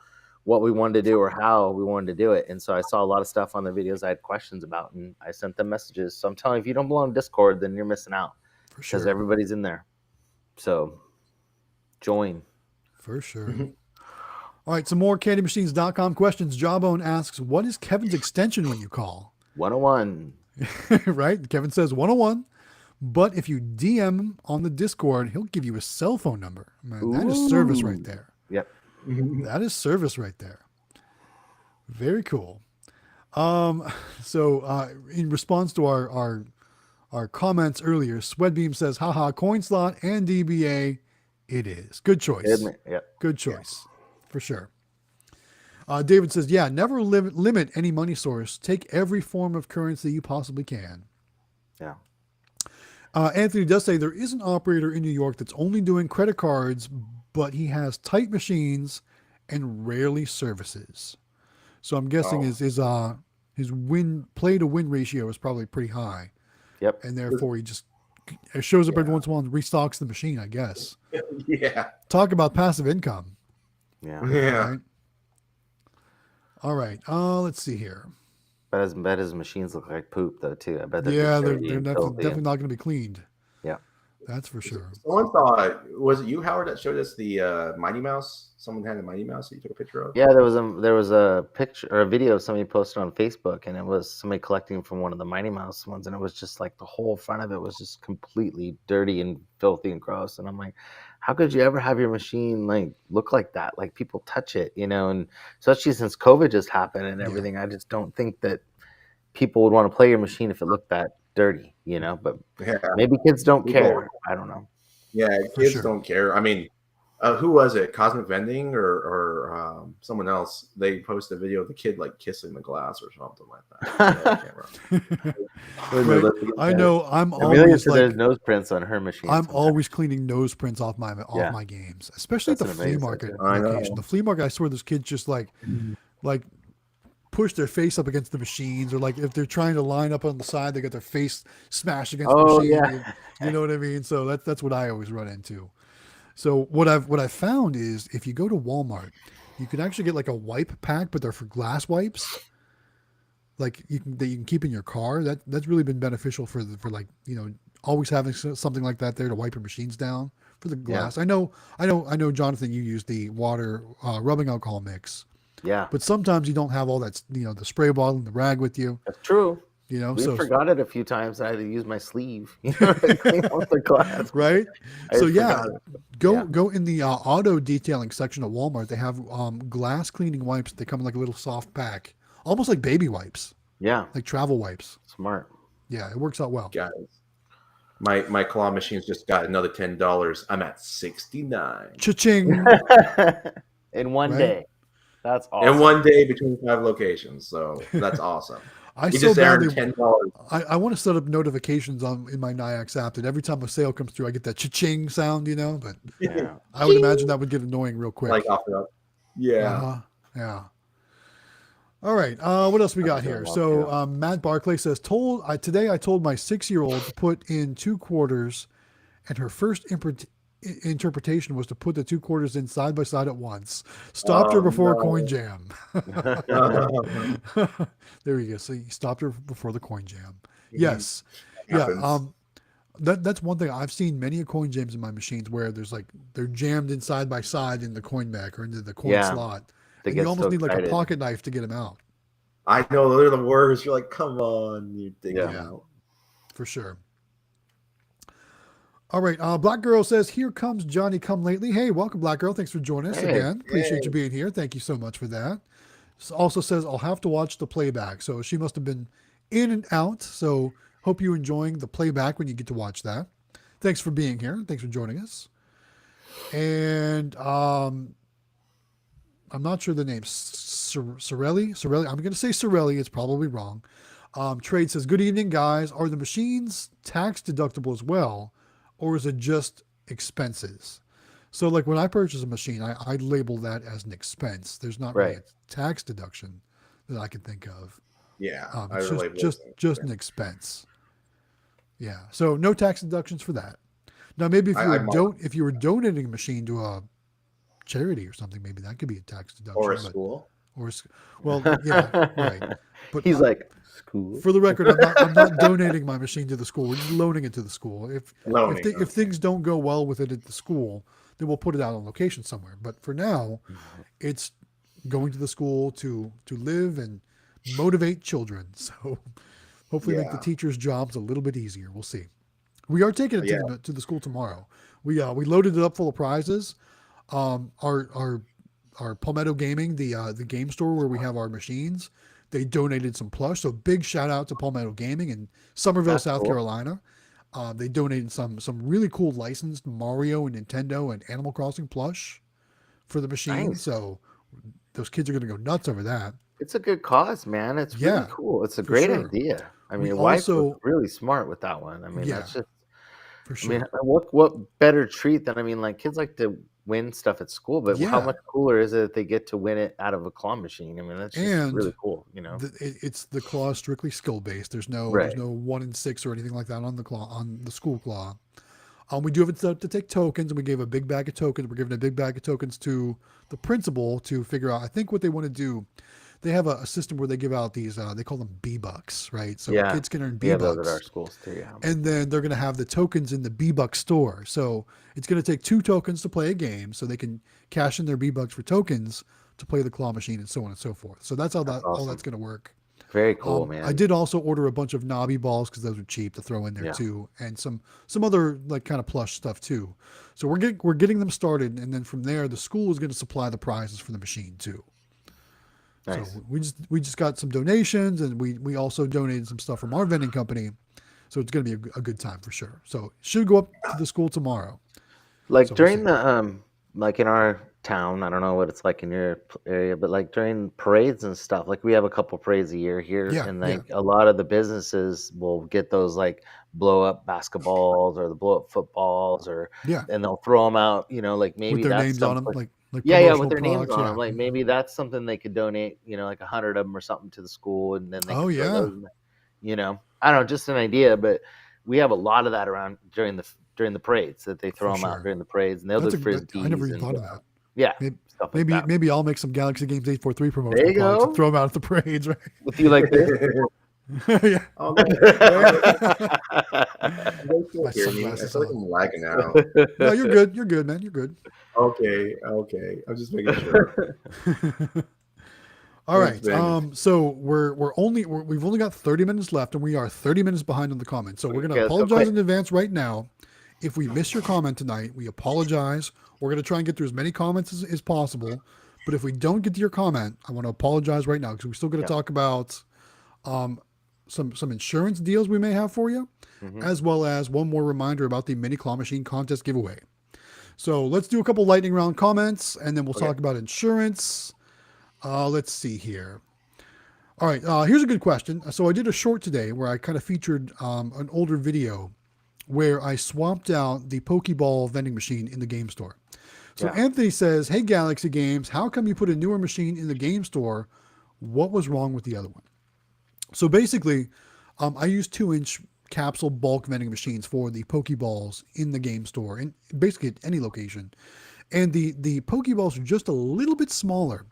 what we wanted to do or how we wanted to do it. And so I saw a lot of stuff on the videos I had questions about, and I sent them messages. So I'm telling you, if you don't belong to Discord, then you're missing out. For sure. Because everybody's in there. So join. For sure. Mm-hmm. All right, some more CandyMachines.com questions. Jawbone asks, what is Kevin's extension when you call? 101. Right? Kevin says 101. But if you DM him on the Discord, he'll give you a cell phone number. Man, that is service right there. Yep. That is service right there. Very cool. So in response to our comments earlier, Sweatbeam says, haha, coin slot and DBA, it is. Good choice. Yep. Good choice. For sure. David says, yeah, never limit any money source. Take every form of currency you possibly can. Yeah. Anthony does say there is an operator in New York that's only doing credit cards, but he has tight machines and rarely services. So I'm guessing his play to win ratio is probably pretty high. Yep. And therefore he just shows up every once in a while and restocks the machine, I guess. Yeah. Talk about passive income. Yeah. Right? All right. Let's see here. Bet his machines look like poop though too. I bet they're definitely not going to be cleaned. Yeah. That's for sure. Someone thought, was it you, Howard, that showed us the Mighty Mouse? Someone had a Mighty Mouse that you took a picture of? Yeah, there was a picture or a video somebody posted on Facebook, and it was somebody collecting from one of the Mighty Mouse ones, and it was just like the whole front of it was just completely dirty and filthy and gross. And I'm like, how could you ever have your machine like look like that? Like people touch it, and especially since COVID just happened and everything, I just don't think that people would want to play your machine if it looked that dirty, but maybe kids don't care. I don't know. Yeah, kids don't care. I mean, who was it? Cosmic Vending or someone else? They posted a video of the kid like kissing the glass or something like that. I know. I'm always like, there's nose prints on her machine. I'm always cleaning nose prints off my games, especially at the flea market location. The flea market, I swear, those kids just like push their face up against the machines, or like if they're trying to line up on the side, they got their face smashed against the machine. Yeah. You know what I mean? So that's what I always run into. So what I've found is if you go to Walmart, you can actually get like a wipe pack, but they're for glass wipes, like that you can keep in your car. That's really been beneficial for like always having something like that there to wipe your machines down for the glass. Yeah. I know, Jonathan, you use the water rubbing alcohol mix. Yeah. But sometimes you don't have all that, the spray bottle and the rag with you. That's true. We forgot it a few times. I had to use my sleeve, to clean off the glass. Right. So go in the auto detailing section of Walmart. They have glass cleaning wipes. They come in like a little soft pack, almost like baby wipes. Yeah. Like travel wipes. Smart. Yeah, it works out well. Guys, my claw machine's just got another $10. I'm at 69. Cha-ching. In one day. That's awesome. In one day between 5 locations. So that's awesome. I want to set up notifications in my Nyax app that every time a sale comes through, I get that cha-ching sound, but I would imagine that would get annoying real quick. Like off it up. Yeah. Yeah. All right. What else we got here? So Matt Barclay says, today I told my 6-year-old to put in 2 quarters, and her first interpretation was to put the 2 quarters in side by side at once. Stopped her before a coin jam. There you go. So you stopped her before the coin jam. Yes. Yeah. That's one thing. I've seen many a coin jams in my machines where there's like they're jammed in side by side in the coin bag or into the coin slot. And you almost need like a pocket knife to get them out. I know, they're the worst. You're like, come on, you dig them out. For sure. All right. Black Girl says, here comes Johnny Come Lately. Hey, welcome, Black Girl. Thanks for joining us again. Appreciate you being here. Thank you so much for that. Also says, I'll have to watch the playback. So she must have been in and out. So hope you're enjoying the playback when you get to watch that. Thanks for being here. Thanks for joining us. And I'm not sure the name. Sorelli. I'm going to say Sorelli. It's probably wrong. Trade says, good evening, guys. Are the machines tax deductible as well, or is it just expenses? So like when I purchase a machine, I label that as an expense. There's not really a tax deduction that I can think of. Yeah. It's just an expense. Yeah. So no tax deductions for that. Now, maybe if you were donating a machine to a charity or something, maybe that could be a tax deduction. Or a school. Well, yeah, right. But he's like, school. For the record, I'm not donating my machine to the school. We're just loaning it to the school. If things don't go well with it at the school, then we'll put it out on location somewhere. But for now, it's going to the school to live and motivate children. So hopefully make the teachers' jobs a little bit easier. We'll see. We are taking it to the school tomorrow. We loaded it up full of prizes. Our Palmetto Gaming, the game store where we have our machines, they donated some plush. So big shout out to Palmetto Gaming in Somerville, South Carolina. They donated some really cool licensed Mario and Nintendo and Animal Crossing plush for the machine. Nice. So those kids are going to go nuts over that. It's a good cause, man. It's really cool. It's a great idea. I mean, wife was really smart with that one. I mean, that's just for sure. I mean, what better treat than, I mean, like kids like to win stuff at school, but how much cooler is it that they get to win it out of a claw machine? I mean, that's just really cool, you know. It's the claw is strictly skill based. There's no 1 in 6 or anything like that on the school claw. We do have it to take tokens, and we gave a big bag of tokens. We're giving a big bag of tokens to the principal to figure out. I think what they want to do, they have a system where they give out these, they call them B-Bucks, right? So kids can earn B-Bucks. Those at our schools too, And then they're going to have the tokens in the B-Buck store. So it's going to take 2 tokens to play a game, so they can cash in their B-Bucks for tokens to play the claw machine and so on and so forth. So that's how all that's going to work. Very cool, man. I did also order a bunch of knobby balls because those are cheap to throw in there too, and some other like kind of plush stuff too. So we're getting them started, and then from there, the school is going to supply the prizes for the machine too. Nice. So we just got some donations, and we also donated some stuff from our vending company. So it's going to be a good time for sure. So it should go up to the school tomorrow. Like during the like in our town, I don't know what it's like in your area, but like during parades and stuff, like we have a couple parades a year here, and like a lot of the businesses will get those like blow up basketballs or the blow up footballs, and they'll throw them out, you know, like maybe with their that's names on them, like with their names on them. Like maybe that's something they could donate, you know, like 100 of them or something to the school, and then they those, you know, I don't know, just an idea, but we have a lot of that around during the parades that they throw them out during the parades, and they'll do frisbees. I never even thought of that. Yeah, maybe I'll make some Galaxy Games 843 promotions. There you go. Throw them out at the parades, right? With you like this. Yeah. Oh, I feel like I'm lagging out. No, you're good. You're good, man. You're good. Okay. I'm just making sure. All right. So we've only got 30 minutes left, and we are 30 minutes behind on the comments. So we're going to apologize in advance right now. If we miss your comment tonight, we apologize. We're going to try and get through as many comments as possible. But if we don't get to your comment, I want to apologize right now because we're still going to talk about some insurance deals we may have for you, as well as one more reminder about the mini claw machine contest giveaway. So let's do a couple lightning round comments, and then we'll talk about insurance. Let's see here. All right, here's a good question. So I did a short today where I kind of featured an older video where I swapped out the Pokeball vending machine in the game store. So Anthony says, hey, Galaxy Games, how come you put a newer machine in the game store what was wrong with the other one. So basically, I use 2-inch capsule bulk vending machines for the Pokeballs in the game store and basically at any location. And the Pokeballs are just a little bit smaller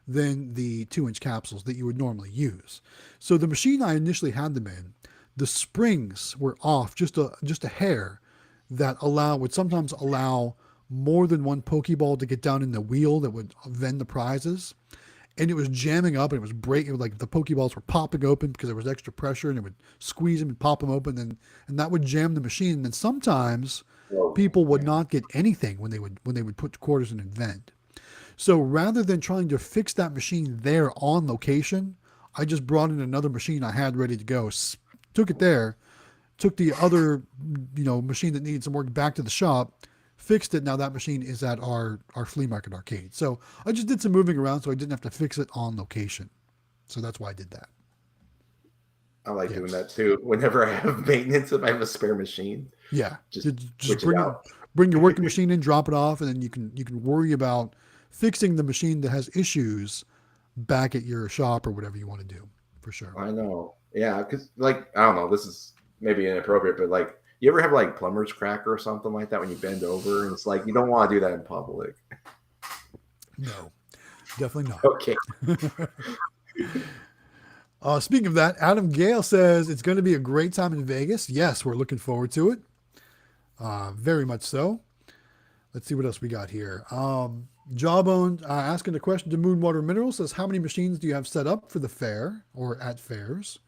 than the 2-inch capsules that you would normally use. So the machine I initially had them in, the springs were off just a hair that would sometimes allow more than one Pokeball to get down in the wheel that would vend the prizes. And it was jamming up and it was breaking, like the Pokeballs were popping open because there was extra pressure and it would squeeze them and pop them open and that would jam the machine. And then sometimes people would not get anything when they would put quarters in and vend. So rather than trying to fix that machine there on location, I just brought in another machine I had ready to go, took it there, took the other, machine that needed some work back to the shop, fixed it. Now that machine is at our flea market arcade. So I just did some moving around so I didn't have to fix it on location. So that's why I did that. I like doing that too. Whenever I have maintenance, if I have a spare machine. Yeah. Just bring your working machine in, drop it off, and then you can worry about fixing the machine that has issues back at your shop or whatever you want to do, for sure. I know. Yeah, because I don't know, this is maybe inappropriate, but you ever have plumber's cracker or something like that when you bend over and it's you don't want to do that in public? No, definitely not. Okay. Speaking of that, Adam Gale says it's going to be a great time in Vegas. Yes, we're looking forward to it. Very much so. Let's see what else we got here. Jawbone asking a question to Moonwater Minerals says, how many machines do you have set up for the fair or at fairs?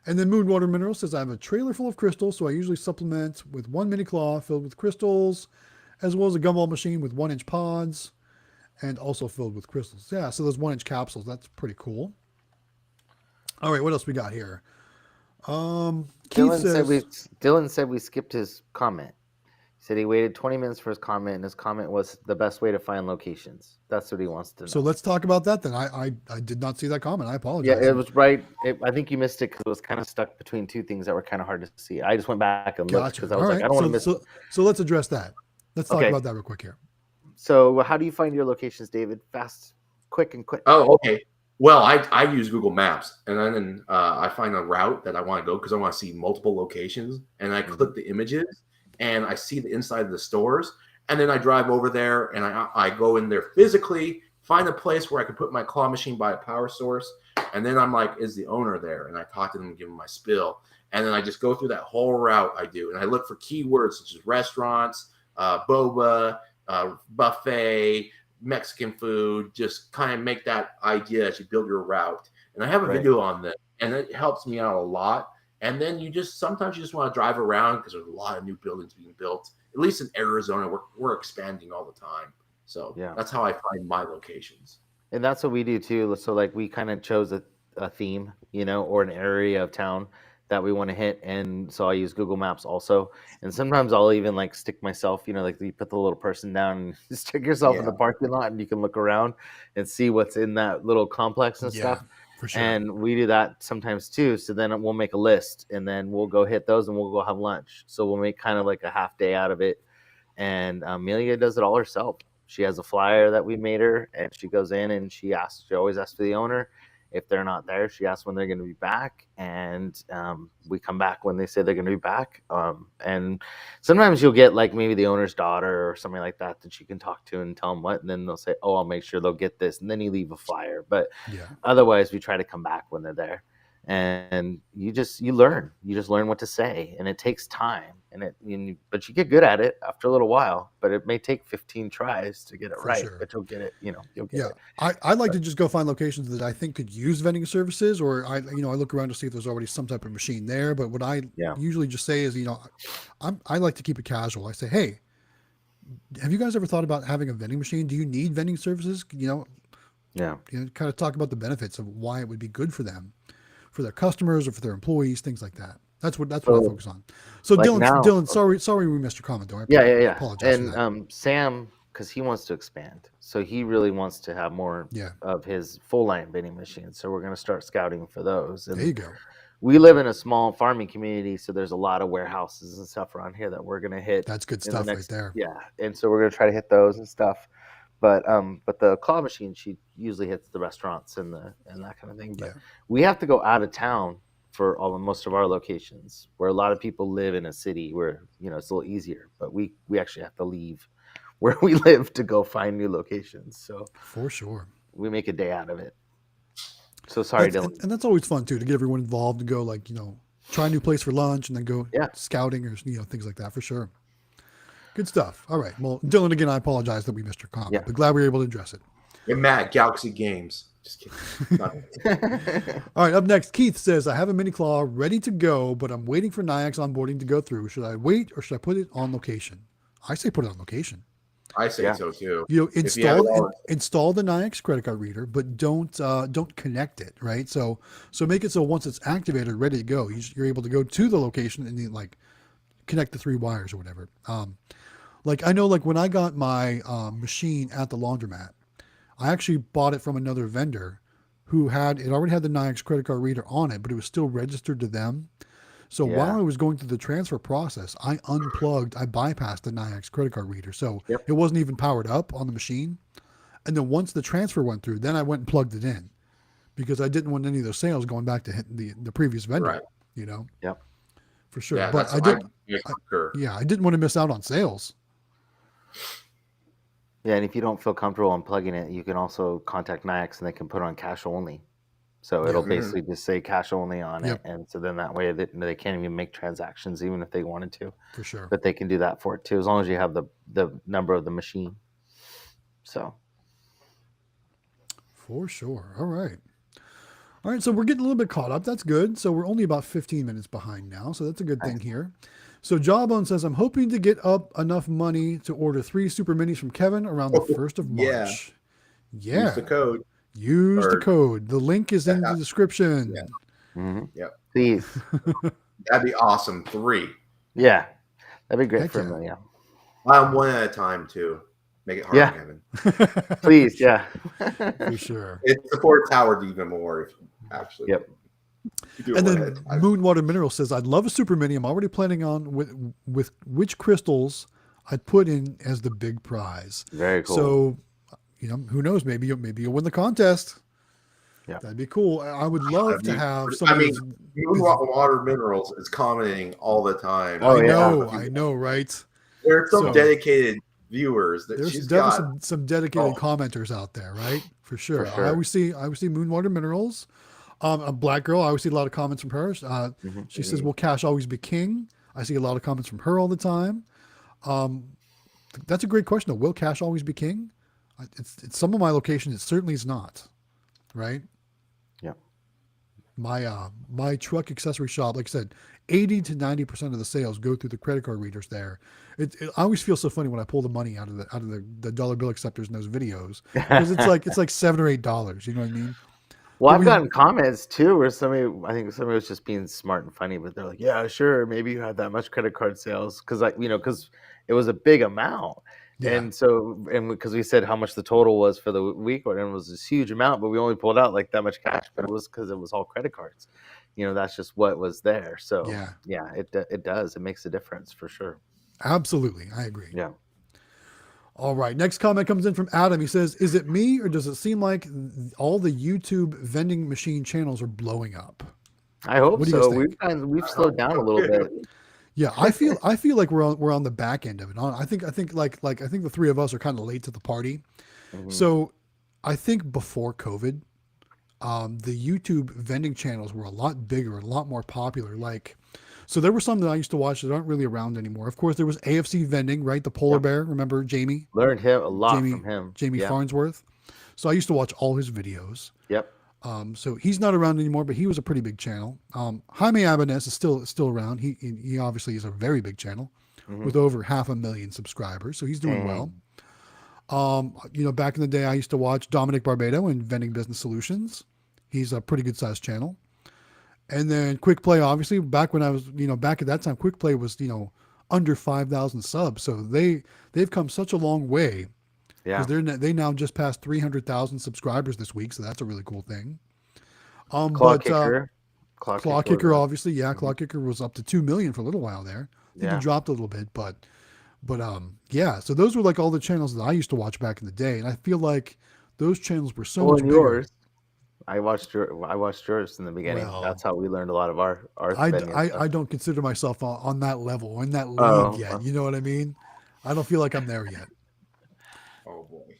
And then Moonwater Minerals says, I have a trailer full of crystals, so I usually supplement with one mini claw filled with crystals, as well as a gumball machine with 1-inch pods and also filled with crystals. Yeah, so those 1-inch capsules, that's pretty cool. All right, what else we got here? Dylan said we skipped his comment. He said he waited 20 minutes for his comment, and his comment was the best way to find locations. That's what he wants to know. So let's talk about that then. I did not see that comment. I apologize. Yeah, it was right. I think you missed it because it was kind of stuck between two things that were kind of hard to see. I just went back and looked because I was I don't want to miss it. So let's address that. Let's talk about that real quick here. So how do you find your locations, David? Fast, quick, and quick. Oh, okay. Well, I use Google Maps, and then I find a route that I want to go because I want to see multiple locations, and I click the images, and I see the inside of the stores, and then I drive over there, and I go in there physically, find a place where I can put my claw machine by a power source, and then I'm like, is the owner there? And I talk to them and give them my spill, and then I just go through that whole route I do, and I look for keywords such as restaurants, boba, buffet, Mexican food, just kind of make that idea as you build your route. And I have a video on that, and it helps me out a lot. And then sometimes you just want to drive around because there's a lot of new buildings being built. At least in Arizona, we're expanding all the time. So that's how I find my locations. And that's what we do too. So we kind of chose a theme, or an area of town that we want to hit, and so I use Google Maps also. And sometimes I'll even stick myself, you put the little person down and just stick yourself in the parking lot, and you can look around and see what's in that little complex and stuff. For sure. And we do that sometimes too. So then we'll make a list, and then we'll go hit those, and we'll go have lunch. So we'll make kind of a half day out of it. And Amelia does it all herself. She has a flyer that we made her, and she goes in and she always asks for the owner. If they're not there, she asks when they're going to be back, and we come back when they say they're going to be back. And sometimes you'll get maybe the owner's daughter or something like that she can talk to and tell them what, and then they'll say, "Oh, I'll make sure they'll get this," and then you leave a flyer. But otherwise, we try to come back when they're there, and you learn. You just learn what to say, and it takes time, but you get good at it after a little while. But it may take 15 tries to get it right, but you'll get it. You'll get it. I like to just go find locations that I think could use vending services, or I look around to see if there's already some type of machine there. But what I usually just say is, I like to keep it casual. I say, hey, have you guys ever thought about having a vending machine? Do you need vending services? Kind of talk about the benefits of why it would be good for them, for their customers or for their employees, things like that. That's what I focus on. So Dylan, sorry we missed your comment though. I apologize. And Sam, because he wants to expand, so he really wants to have more of his full line vending machines. So we're going to start scouting for those. And there you go. We live in a small farming community, so there's a lot of warehouses and stuff around here that we're going to hit. That's good stuff right there. Yeah, and so we're going to try to hit those and stuff. But the claw machine, she usually hits the restaurants and that kind of thing. But we have to go out of town for most of our locations, where a lot of people live in a city where it's a little easier. But we actually have to leave where we live to go find new locations. So for sure, we make a day out of it. So sorry, Dylan. And that's always fun too, to get everyone involved and go try a new place for lunch and then go scouting or things like that, for sure. Good stuff. All right. Well, Dylan, again, I apologize that we missed your comment, but glad we were able to address it. And Matt, Galaxy Games. Just kidding. All right. Up next, Keith says, I have a mini claw ready to go, but I'm waiting for Nyax onboarding to go through. Should I wait or should I put it on location? I say put it on location. I say so too. Install the Nyax credit card reader, but don't connect it, right? So make it so once it's activated, ready to go, you're able to go to the location and then connect the 3 wires or whatever. I know, when I got my machine at the laundromat, I actually bought it from another vendor who already had the Nyax credit card reader on it, but it was still registered to them. So while I was going through the transfer process, I bypassed the Nyax credit card reader. So it wasn't even powered up on the machine. And then once the transfer went through, then I went and plugged it in because I didn't want any of those sales going back to the previous vendor, Yep. For sure. Yeah, but I didn't want to miss out on sales. Yeah, and if you don't feel comfortable unplugging it, you can also contact Nyax and they can put it on cash only. So it'll basically just say cash only on it. And so then that way they can't even make transactions even if they wanted to. For sure. But they can do that for it too, as long as you have the number of the machine. So. For sure. All right. All right, so we're getting a little bit caught up. That's good. So we're only about 15 minutes behind now. So that's a good thing here. So Jawbone says, I'm hoping to get up enough money to order 3 super minis from Kevin around the 1st of March. Yeah. Use the code. The code. The link is in the description. Yeah. Mm-hmm. Yep. Please. That'd be awesome. 3. Yeah. That'd be great for me. Yeah. One at a time, too. Make it hard, Kevin. Please, yeah. For sure. It supports Howard even more, actually. Yep. And then Moonwater Mineral says, I'd love a super mini. I'm already planning on with which crystals I'd put in as the big prize. Very cool. So, who knows? Maybe you'll win the contest. Yeah, that'd be cool. I would love to have some. Moonwater Minerals is commenting all the time. Oh, I know, right? There are some dedicated viewers that there's some dedicated commenters out there, right? For sure. I always see Moonwater Minerals. A Black Girl, I always see a lot of comments from her. She says, will cash always be king? I see a lot of comments from her all the time. That's a great question, though. Will cash always be king? It's some of my locations, it certainly is not. Right? Yeah. My truck accessory shop, like I said, 80 to 90% of the sales go through the credit card readers there. I always feel so funny when I pull the money out of the dollar bill acceptors in those videos because it's like $7 or $8. You know what I mean? Well, I've gotten comments too where I think somebody was just being smart and funny, but they're like, "Yeah, sure, maybe you had that much credit card sales because it was a big amount." Yeah. And because we said how much the total was for the week, and it was this huge amount, but we only pulled out like that much cash, but it was because it was all credit cards. That's just what was there. So yeah, it does. It makes a difference for sure. Absolutely, I agree. Yeah. All right. Next comment comes in from Adam. He says, "Is it me or does it seem like all the YouTube vending machine channels are blowing up?" I hope so. We've slowed down a little bit. Yeah, I feel like we're on the back end of it. I think the 3 of us are kind of late to the party. Mm-hmm. So I think before COVID, the YouTube vending channels were a lot bigger, a lot more popular. So there were some that I used to watch that aren't really around anymore. Of course, there was AFC Vending, right? The polar bear. Remember Jamie? Learned a lot from him. Jamie Farnsworth. So I used to watch all his videos. Yep. So he's not around anymore, but he was a pretty big channel. Jaime Abanez is still around. He obviously is a very big channel with over 500,000 subscribers. So he's doing well. Back in the day, I used to watch Dominic Barbado and Vending Business Solutions. He's a pretty good sized channel. And then Quick Play, obviously, back when I was, back at that time, Quick Play was, under 5,000 subs. So they've come such a long way. Yeah. Because they now just passed 300,000 subscribers this week. So that's a really cool thing. Claw Kicker, obviously. Yeah. Claw Kicker was up to 2 million for a little while there. I think he dropped a little bit, but But yeah, so those were like all the channels that I used to watch back in the day, and I feel like those channels were so much bigger. Yours. I watched yours in the beginning. Well, That's how we learned a lot of our I spending. I don't consider myself on that level or in that league Oh, yet. You know what I mean? I don't feel like I'm there yet. Oh boy!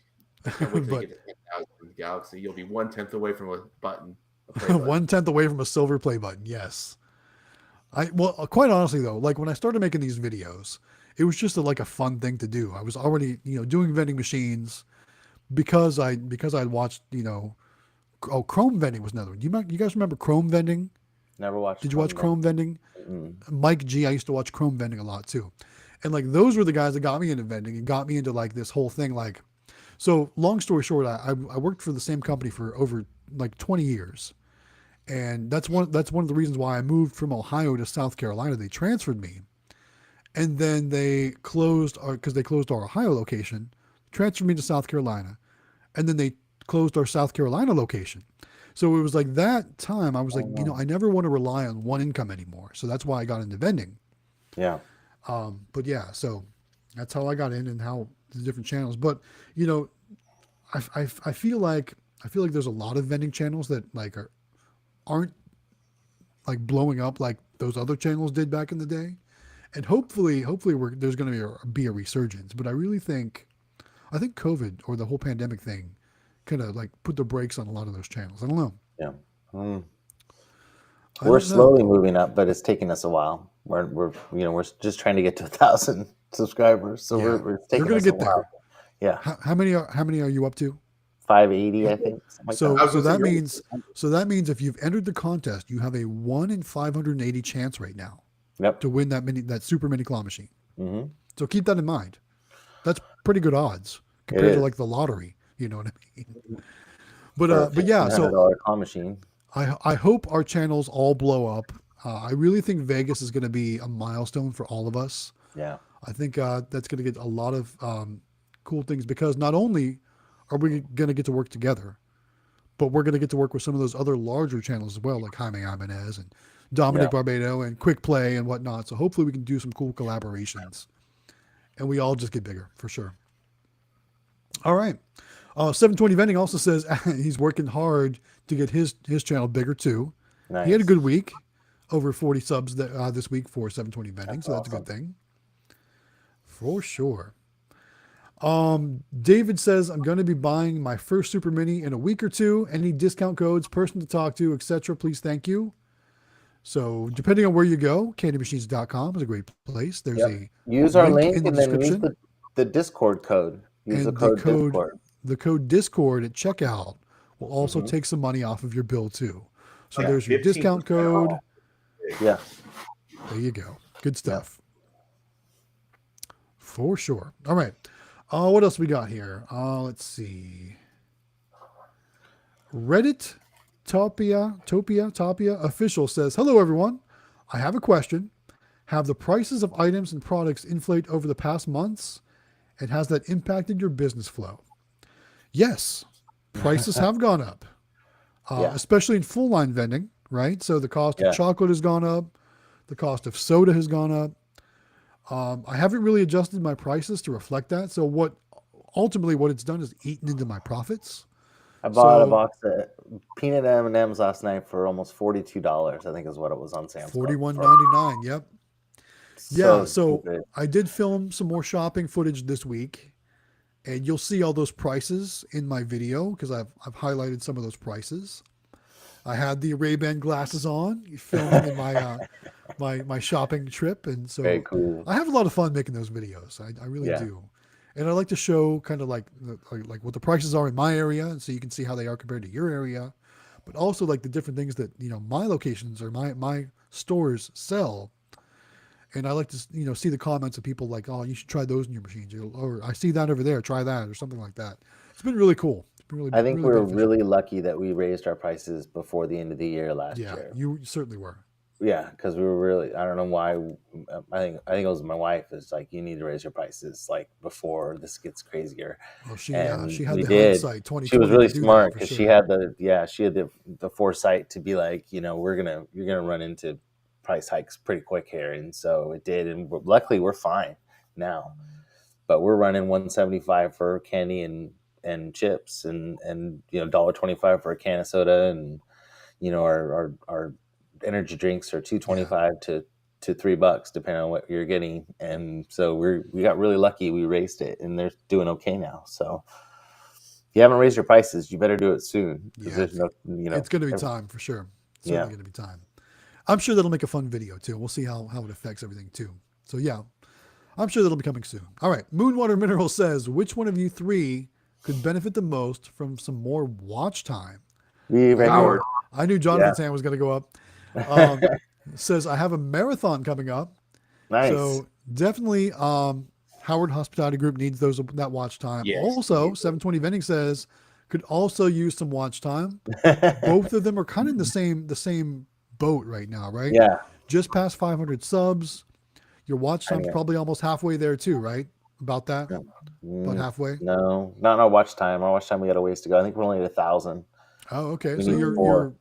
I can't wait till But you get to 10,000 Galaxy. You'll be 1/10 away from a button. A play button. 1/10 away from a silver play button. Yes. Well, quite honestly though, like when I started making these videos, it was just like a fun thing to do. I was already, doing vending machines because I'd watched, Chrome vending was another one. You guys remember Chrome vending? never watched. Did you watch Chrome vending? Mm-mm. Mike G, I used to watch Chrome vending a lot too. And like those were the guys that got me into vending and got me into like this whole thing. Like, so long story short, I worked for the same company for over like 20 years. And that's one of the reasons why I moved from Ohio to South Carolina. They transferred me. And then they closed because they closed our Ohio location, transferred me to South Carolina. And then they closed our South Carolina location. So it was like that time I was like, I never want to rely on one income anymore. So that's why I got into vending. Yeah. But yeah, so that's how I got in and how the different channels. But I feel like there's a lot of vending channels that like aren't like blowing up like those other channels did back in the day. And hopefully there's going to be a resurgence. But I think COVID or the whole pandemic thing kind of like put the brakes on a lot of those channels. I don't know. Yeah. We're slowly moving up, but it's taking us a while. We're just trying to get to 1,000 subscribers, so we're taking You're us gonna get a while. There. Yeah. How many are you up to? 580, I think. So that means if you've entered the contest, you have a 1 in 580 chance right now. Yep. To win that super mini claw machine. Mm-hmm. So keep that in mind. That's pretty good odds compared to like the lottery. You know what I mean? But yeah, so claw machine. I hope our channels all blow up. I really think Vegas is going to be a milestone for all of us. Yeah. I think that's going to get a lot of cool things because not only are we going to get to work together, but we're going to get to work with some of those other larger channels as well, like Jaime Ibanez and Dominic Barbado and Quick Play and whatnot. So hopefully we can do some cool collaborations and we all just get bigger for sure. All right. 720 Vending also says he's working hard to get his channel bigger too. Nice. He had a good week, over 40 subs this week for 720 Vending. That's awesome. A good thing for sure. David says, I'm going to be buying my first Super Mini in a week or two. Any discount codes, person to talk to, etc. Please, thank you. So depending on where you go, candymachines.com is a great place. There's use our link and then use the Discord code. Use the code Discord. The code Discord at checkout will also take some money off of your bill too. So there's your discount code. Yeah. There you go. Good stuff. For sure. All right. What else we got here? Let's see. Reddit Topia official says, hello everyone. I have a question. Have the prices of items and products inflate over the past months? And has that impacted your business flow? Yes. Prices have gone up, especially in full line vending, right? So the cost of chocolate has gone up. The cost of soda has gone up. I haven't really adjusted my prices to reflect that. So what it's done is eaten into my profits. I bought a box of peanut M&Ms last night for almost $42. I think is what it was on Sam's Club. $41.99. Yep. So stupid. I did film some more shopping footage this week, and you'll see all those prices in my video because I've highlighted some of those prices. I had the Ray-Ban glasses on, filming in my my shopping trip, and so very cool. I have a lot of fun making those videos. I really do, and I like to show kind of like what the prices are in my area, and so you can see how they are compared to your area, but also like the different things that my locations or my stores sell. And I like to, see the comments of people like, oh, you should try those in your machines. Or I see that over there, try that, or something like that. It's been really cool. It's been really, I think we were really lucky that we raised our prices before the end of the year last year. Yeah, you certainly were. Yeah, because we were really, I don't know why. I think it was my wife is like, you need to raise your prices like before this gets crazier. Well, she had the hindsight 2020. She was really smart because she had the foresight to be like, you're gonna run into price hikes pretty quick here, and so it did, and luckily we're fine now. but we're running $175 for candy and chips, and $1.25 for a can of soda, and our energy drinks are $2.25 to $3 depending on what you're getting. And so we got really lucky. We raised it, and they're doing okay now. So if you haven't raised your prices, you better do it soon. Yeah, There's no, it's going to be time for sure. It's certainly Yeah. going to be time. I'm sure that'll make a fun video too. We'll see how it affects everything too. So yeah, I'm sure that'll be coming soon. All right. Moonwater Mineral says, which one of you three could benefit the most from some more watch time? Howard. I knew Jonathan's hand was going to go up. Says, I have a marathon coming up. Nice. So definitely Howard Hospitality Group needs that watch time. Yes. Also, 720 Vending says, could also use some watch time. Both of them are kind of in the same boat right now, right? Yeah. Just past 500 subs. Your watch time's probably almost halfway there too, right? About that? About halfway? No, not our watch time. Our watch time, we got a ways to go. I think we're only at 1,000. Oh, okay. We So need you're 4.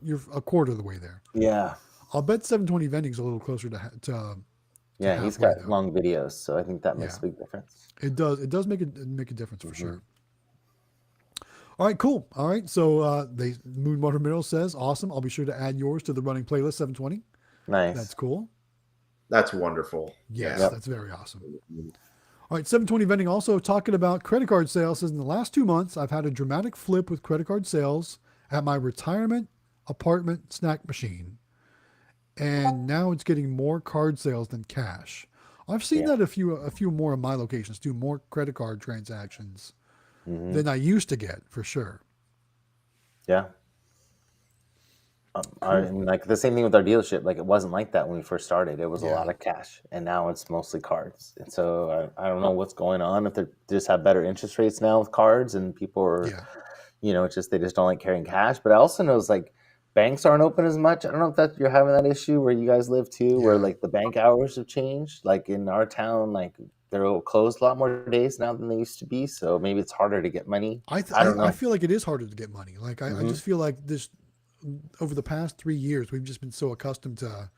you're a quarter of the way there. Yeah. I'll bet 720 Vending's a little closer to Yeah, he's halfway, got though. long videos, so I think that makes a big difference. It does. It does make a difference for sure. All right, cool. All right, so Moonwater Mineral says, awesome. I'll be sure to add yours to the running playlist. 720. Nice. That's cool. That's wonderful. Yes, Yeah. that's very awesome. All right, 720 Vending also talking about credit card sales. Says in the last 2 months, I've had a dramatic flip with credit card sales at my retirement apartment snack machine, and now it's getting more card sales than cash. I've seen that a few more of my locations do more credit card transactions than I used to get, for sure. Yeah. I mean, like the same thing with our dealership. Like it wasn't like that when we first started. It was a lot of cash, and now it's mostly cards. And so I don't know what's going on. If they just have better interest rates now with cards, and people are, it's just they just don't like carrying cash. But I also know it's like banks aren't open as much. I don't know if that you're having that issue where you guys live too, where like the bank hours have changed. Like in our town, like they're closed a lot more days now than they used to be. So maybe it's harder to get money. I don't know. I feel like it is harder to get money. Like I just feel like this. Over the past 3 years, we've just been so accustomed to,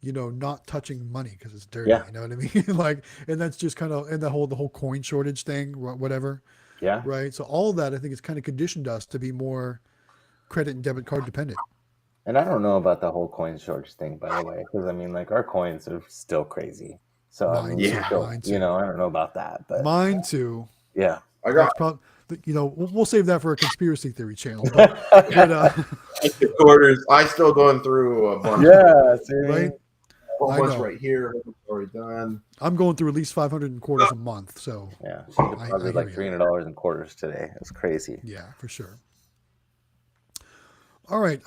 not touching money because it's dirty. Yeah. You know what I mean? Like, and that's just kind of, and the whole coin shortage thing, whatever. Yeah. Right. So all of that, I think, has kind of conditioned us to be more credit and debit card dependent. And I don't know about the whole coin shortage thing, by the way, because I mean, like our coins are still crazy. So Mine too. I don't know about that, but mine too. Yeah. I got we'll save that for a conspiracy theory channel. But quarters. I still going through a bunch. Yeah, right. A bunch right here. Already done. I'm going through at least 500 in quarters a month. So yeah, she deposited like $300 in quarters today. It's crazy. Yeah, for sure. All right.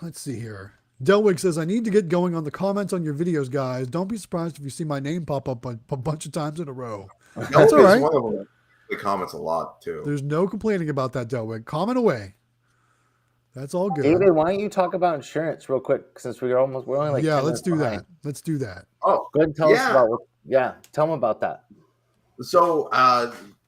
Let's see here. Delwig says, I need to get going on the comments on your videos, guys. Don't be surprised if you see my name pop up a bunch of times in a row. That's all right. One of them. The comments a lot too. There's no complaining about that, Delwig. Comment away. That's all good. David, why don't you talk about insurance real quick, since we're only like let's do that. Let's do that. Oh, go ahead and tell us about tell them about that. So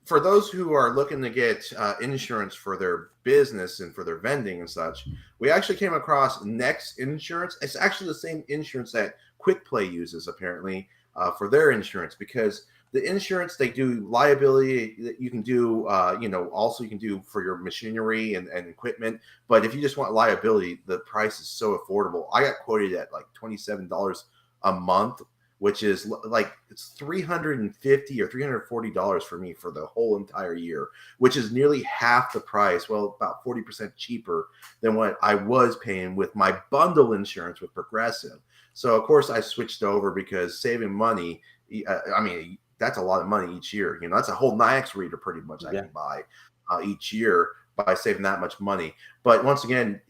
for those who are looking to get insurance for their business and for their vending and such, we actually came across Next Insurance. It's actually the same insurance that Quick Play uses apparently for their insurance, because the insurance, they do liability that you can do, also you can do for your machinery and equipment. But if you just want liability, the price is so affordable. I got quoted at like $27 a month, which is like it's $350 or $340 for me for the whole entire year, which is nearly half the price. Well, about 40% cheaper than what I was paying with my bundle insurance with Progressive. So of course I switched over because saving money. I mean, that's a lot of money each year. That's a whole NIAX reader pretty much I can buy each year by saving that much money. But once again,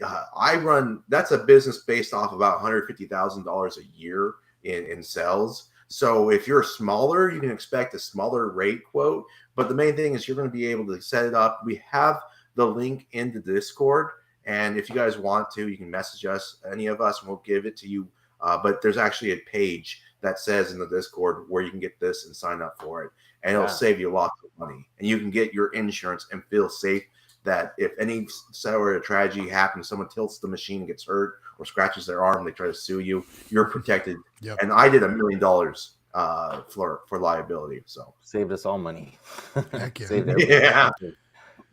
that's a business based off about $150,000 a year in sales. So if you're smaller, you can expect a smaller rate quote. But the main thing is you're going to be able to set it up. We have the link in the Discord. And if you guys want to, you can message us, any of us, and we'll give it to you. But there's actually a page that says in the Discord where you can get this and sign up for it. And it'll save you lots of money. And you can get your insurance and feel safe that if any sort of tragedy happens, someone tilts the machine, gets hurt, or scratches their arm, they try to sue you, you're protected. Yep. And I did $1 million for liability. So saved us all money. Heck yeah. Saved everybody.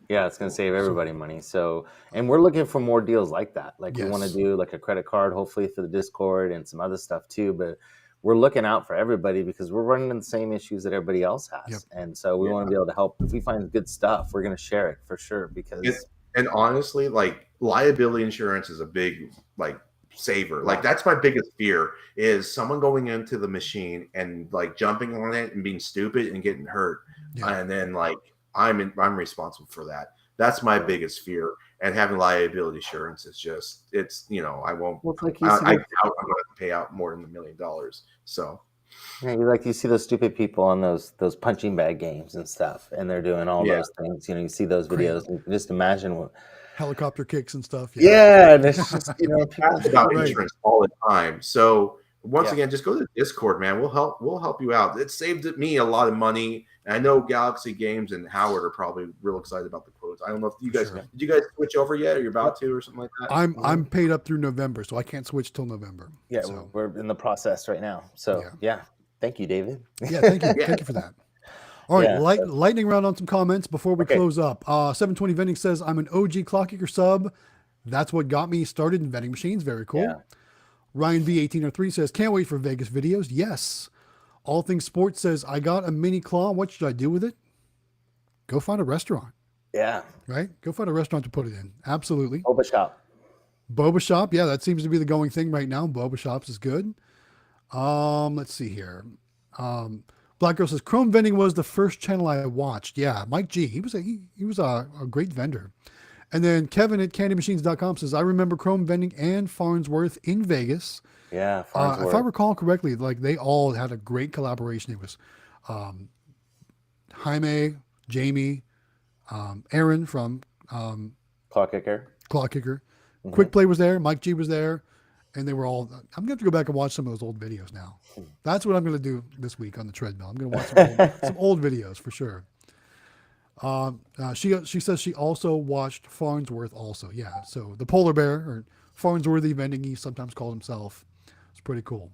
Yeah, it's going to save everybody money. So, and we're looking for more deals like that. Like we want to do like a credit card, hopefully for the Discord and some other stuff too. But we're looking out for everybody because we're running into the same issues that everybody else has. And so we want to be able to help. If we find good stuff, we're going to share it for sure. Because and honestly, like liability insurance is a big like saver. Like that's my biggest fear is someone going into the machine and like jumping on it and being stupid and getting hurt. And then like I'm responsible for that. That's my biggest fear. And having liability insurance is just I won't I doubt I'm going to pay out more than $1 million. So yeah, you see those stupid people on those punching bag games and stuff, and they're doing all those things. You see those videos. And just imagine what helicopter kicks and stuff. And it's just people about insurance all the time. So once again, just go to the Discord, man. We'll help you out. It saved me a lot of money. And I know Galaxy Games and Howard are probably real excited about the quotes. I don't know if you guys did you guys switch over yet, or you're about to, or something like that. I'm paid up through November, so I can't switch till November. Yeah, so we're in the process right now. So thank you, David. Yeah, thank you, thank you for that. All right, lightning round on some comments before we close up. 720 Vending says, I'm an OG Clock Kicker sub. That's what got me started in vending machines. Very cool. Yeah. Ryan V1803 says, can't wait for Vegas videos. Yes. All Things Sports says, I got a mini claw. What should I do with it? Go find a restaurant. Yeah. Right? Go find a restaurant to put it in. Absolutely. Boba shop. Boba shop. Yeah, that seems to be the going thing right now. Boba shops is good. Let's see here. Black Girl says, Chrome Vending was the first channel I watched. Yeah, Mike G. He was a great vendor. And then Kevin at candymachines.com says, I remember Chrome Vending and Farnsworth in Vegas. Yeah, Farnsworth. If I recall correctly, like they all had a great collaboration. It was Jaime, Jamie, Aaron from Claw Kicker. Mm-hmm. Quick Play was there. Mike G was there. And they were all, I'm going to have to go back and watch some of those old videos now. That's what I'm going to do this week on the treadmill. I'm going to watch some old videos for sure. She says she also watched Farnsworth also. Yeah. So the polar bear, or Farnsworthy Vending, he sometimes called himself. It's pretty cool.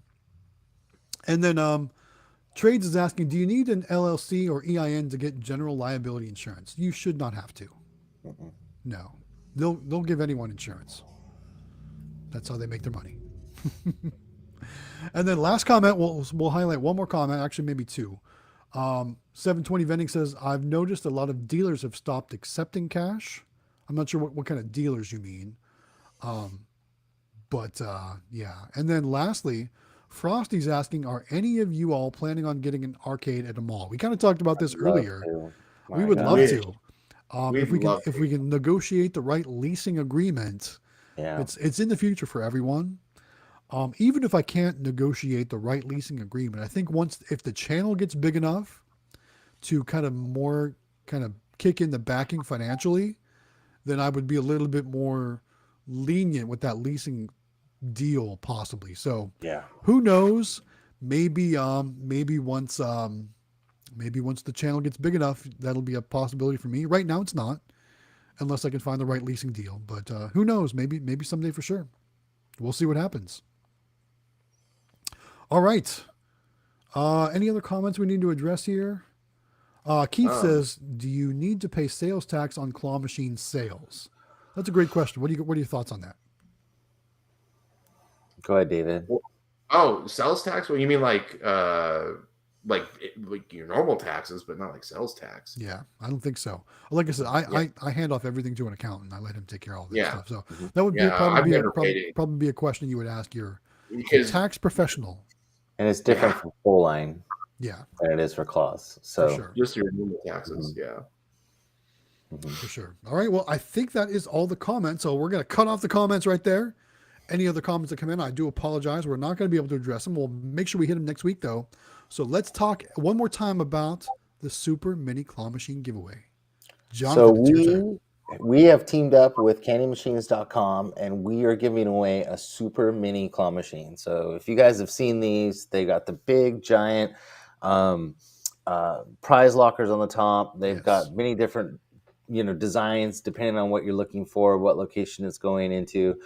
And then Trades is asking, do you need an LLC or EIN to get general liability insurance? You should not have to. Mm-mm. No. They'll give anyone insurance. That's how they make their money. And then last comment, we'll highlight one more comment, actually maybe two. 720 Vending says, I've noticed a lot of dealers have stopped accepting cash. I'm not sure what kind of dealers you mean. But yeah. And then lastly, Frosty's asking, are any of you all planning on getting an arcade at a mall? We kind of talked about this earlier. We would love to. If we can negotiate the right leasing agreement, it's in the future for everyone. Even if I can't negotiate the right leasing agreement, I think if the channel gets big enough to kind of kick in the backing financially, then I would be a little bit more lenient with that leasing deal possibly. So who knows? Maybe once the channel gets big enough, that'll be a possibility for me. Right now it's not, unless I can find the right leasing deal. But who knows? Maybe someday for sure. We'll see what happens. All right. Any other comments we need to address here? Keith says, do you need to pay sales tax on claw machine sales? That's a great question. What are your thoughts on that? Go ahead, David. Sales tax? Well, you mean like your normal taxes, but not like sales tax. Yeah, I don't think so. Like I said, I hand off everything to an accountant. I let him take care of all that stuff. So that would probably be a question you would ask your tax professional. And it's different from full line. Yeah. Than it is for claws. So for sure. Just your normal taxes. Mm-hmm. Yeah. Mm-hmm. For sure. All right. Well, I think that is all the comments. So we're going to cut off the comments right there. Any other comments that come in, I do apologize. We're not going to be able to address them. We'll make sure we hit them next week, though. So let's talk one more time about the Super Mini Claw Machine giveaway. Jonathan, we have teamed up with candymachines.com, and we are giving away a Super Mini Claw Machine. So if you guys have seen these, they got the big, giant prize lockers on the top. They've got many different designs depending on what you're looking for, what location it's going into.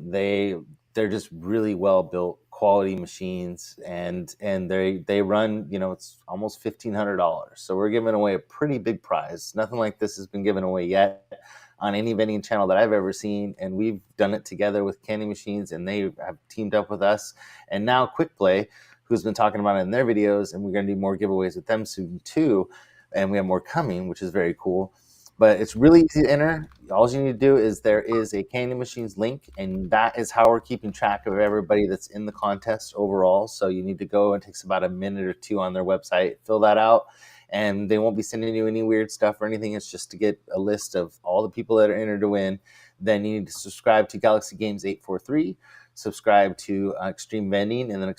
They they're just really well built, quality machines, and they run, it's almost $1,500. So we're giving away a pretty big prize. Nothing like this has been given away yet on any vending channel that I've ever seen, and we've done it together with Candy Machines, and they have teamed up with us. And now Quick Play, who's been talking about it in their videos, and we're going to do more giveaways with them soon too, and we have more coming, which is very cool. But it's really easy to enter. All you need to do is there is a Candy Machines link, and that is how we're keeping track of everybody that's in the contest overall. So you need to go, and it takes about a minute or two on their website, fill that out, and they won't be sending you any weird stuff or anything. It's just to get a list of all the people that are entered to win. Then you need to subscribe to Galaxy Games 843, subscribe to Xtreme Vending, and then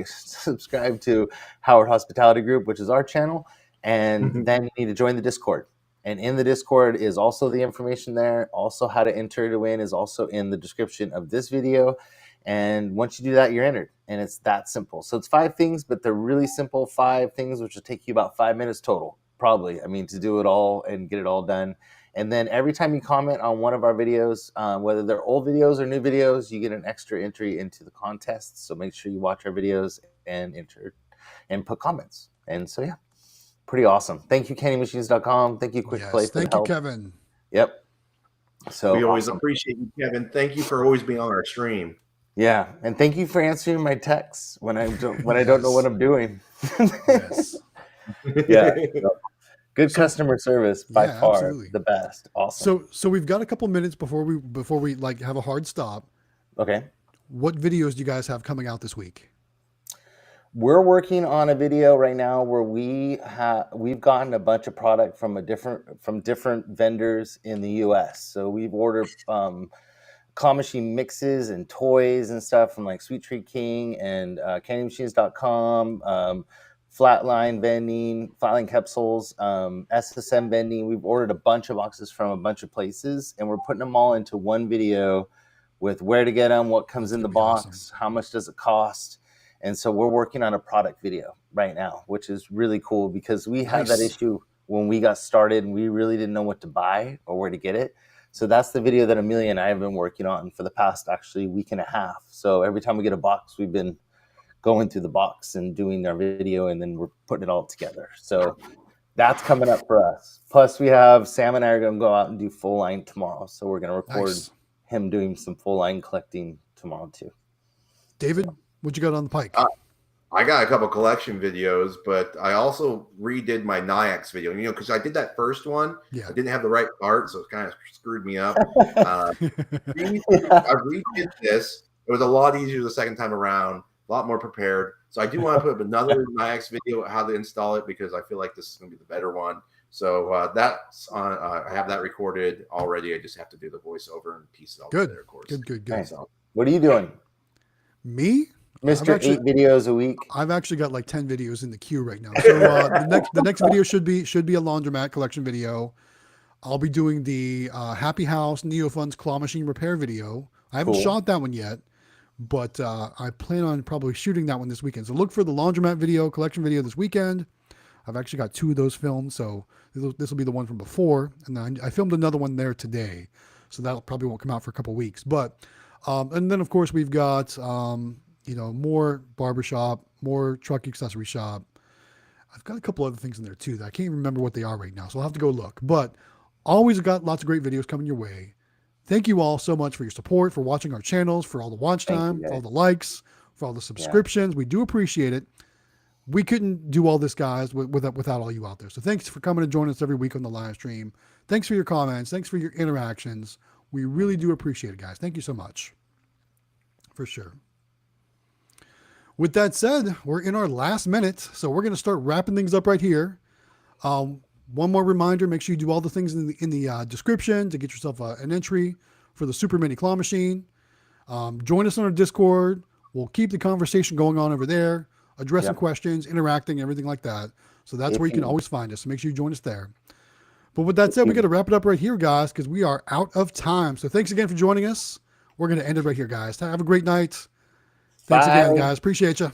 subscribe to Howard Hospitality Group, which is our channel. And then you need to join the Discord. And in the Discord is also the information there. Also, how to enter to win is also in the description of this video. And once you do that, you're entered. And it's that simple. So it's 5 things, but they're really simple 5 things, which will take you about 5 minutes total, probably. I mean, to do it all and get it all done. And then every time you comment on one of our videos, whether they're old videos or new videos, you get an extra entry into the contest. So make sure you watch our videos and enter and put comments. And so, yeah. Pretty awesome. Thank you, CandyMachines.com. Thank you, Quick Play. Thank you, Kevin. Yep. So we always appreciate you, Kevin. Thank you for always being on our stream. Yeah, and thank you for answering my texts when I don't know what I'm doing. Yes. Yeah. Good customer service by far, absolutely. The best. Awesome. So we've got a couple minutes before we like have a hard stop. Okay. What videos do you guys have coming out this week? We're working on a video right now where we've gotten a bunch of product from different vendors in the U.S. So we've ordered claw machine mixes and toys and stuff from like Sweet Treat King and CandyMachines.com, Flatline Vending, Flatline Capsules, SSM Vending. We've ordered a bunch of boxes from a bunch of places, and we're putting them all into one video with where to get them, what comes in the box, awesome. How much does it cost. And so we're working on a product video right now, which is really cool because we had that issue when we got started and we really didn't know what to buy or where to get it. So that's the video that Amelia and I have been working on for the past actually week and a half. So every time we get a box, we've been going through the box and doing our video, and then we're putting it all together. So that's coming up for us. Plus we have Sam and I are going to go out and do full line tomorrow. So we're going to record him doing some full line collecting tomorrow too. David? What you got on the pike? I got a couple collection videos, but I also redid my Nayax video. Because I did that first one. Yeah. I didn't have the right part, so it kind of screwed me up. I redid this. It was a lot easier the second time around, a lot more prepared. So I do want to put up another Nayax video how to install it because I feel like this is going to be the better one. So that's on. I have that recorded already. I just have to do the voiceover and piece it all together, of course. Good. So, what are you doing? Me? Mr. 8 videos a week. I've actually got like 10 videos in the queue right now. So the next video should be a laundromat collection video. I'll be doing the Happy House NeoFun's claw machine repair video. I haven't shot that one yet, but I plan on probably shooting that one this weekend. So look for the laundromat video, collection video this weekend. I've actually got 2 of those filmed, so this will be the one from before. And then I filmed another one there today, so that probably won't come out for a couple weeks. But and then of course we've got more barbershop, more truck accessory shop. I've got a couple other things in there too that I can't even remember what they are right now, so I'll have to go look. But always got lots of great videos coming your way. Thank you all so much for your support, for watching our channels, for all the watch time, for all the likes, for all the subscriptions. We do appreciate it. We couldn't do all this, guys, without all you out there. So thanks for coming and joining us every week on the live stream. Thanks for your comments. Thanks for your interactions. We really do appreciate it, guys. Thank you so much. For sure. With that said, we're in our last minute, so we're going to start wrapping things up right here. One more reminder, make sure you do all the things in the description to get yourself an entry for the Super Mini Claw Machine. Join us on our Discord. We'll keep the conversation going on over there, addressing questions, interacting, everything like that. So that's where you can always find us. So make sure you join us there. But with that said, we got to wrap it up right here, guys, because we are out of time. So thanks again for joining us. We're going to end it right here, guys. Have a great night. Thanks again, guys. Appreciate you.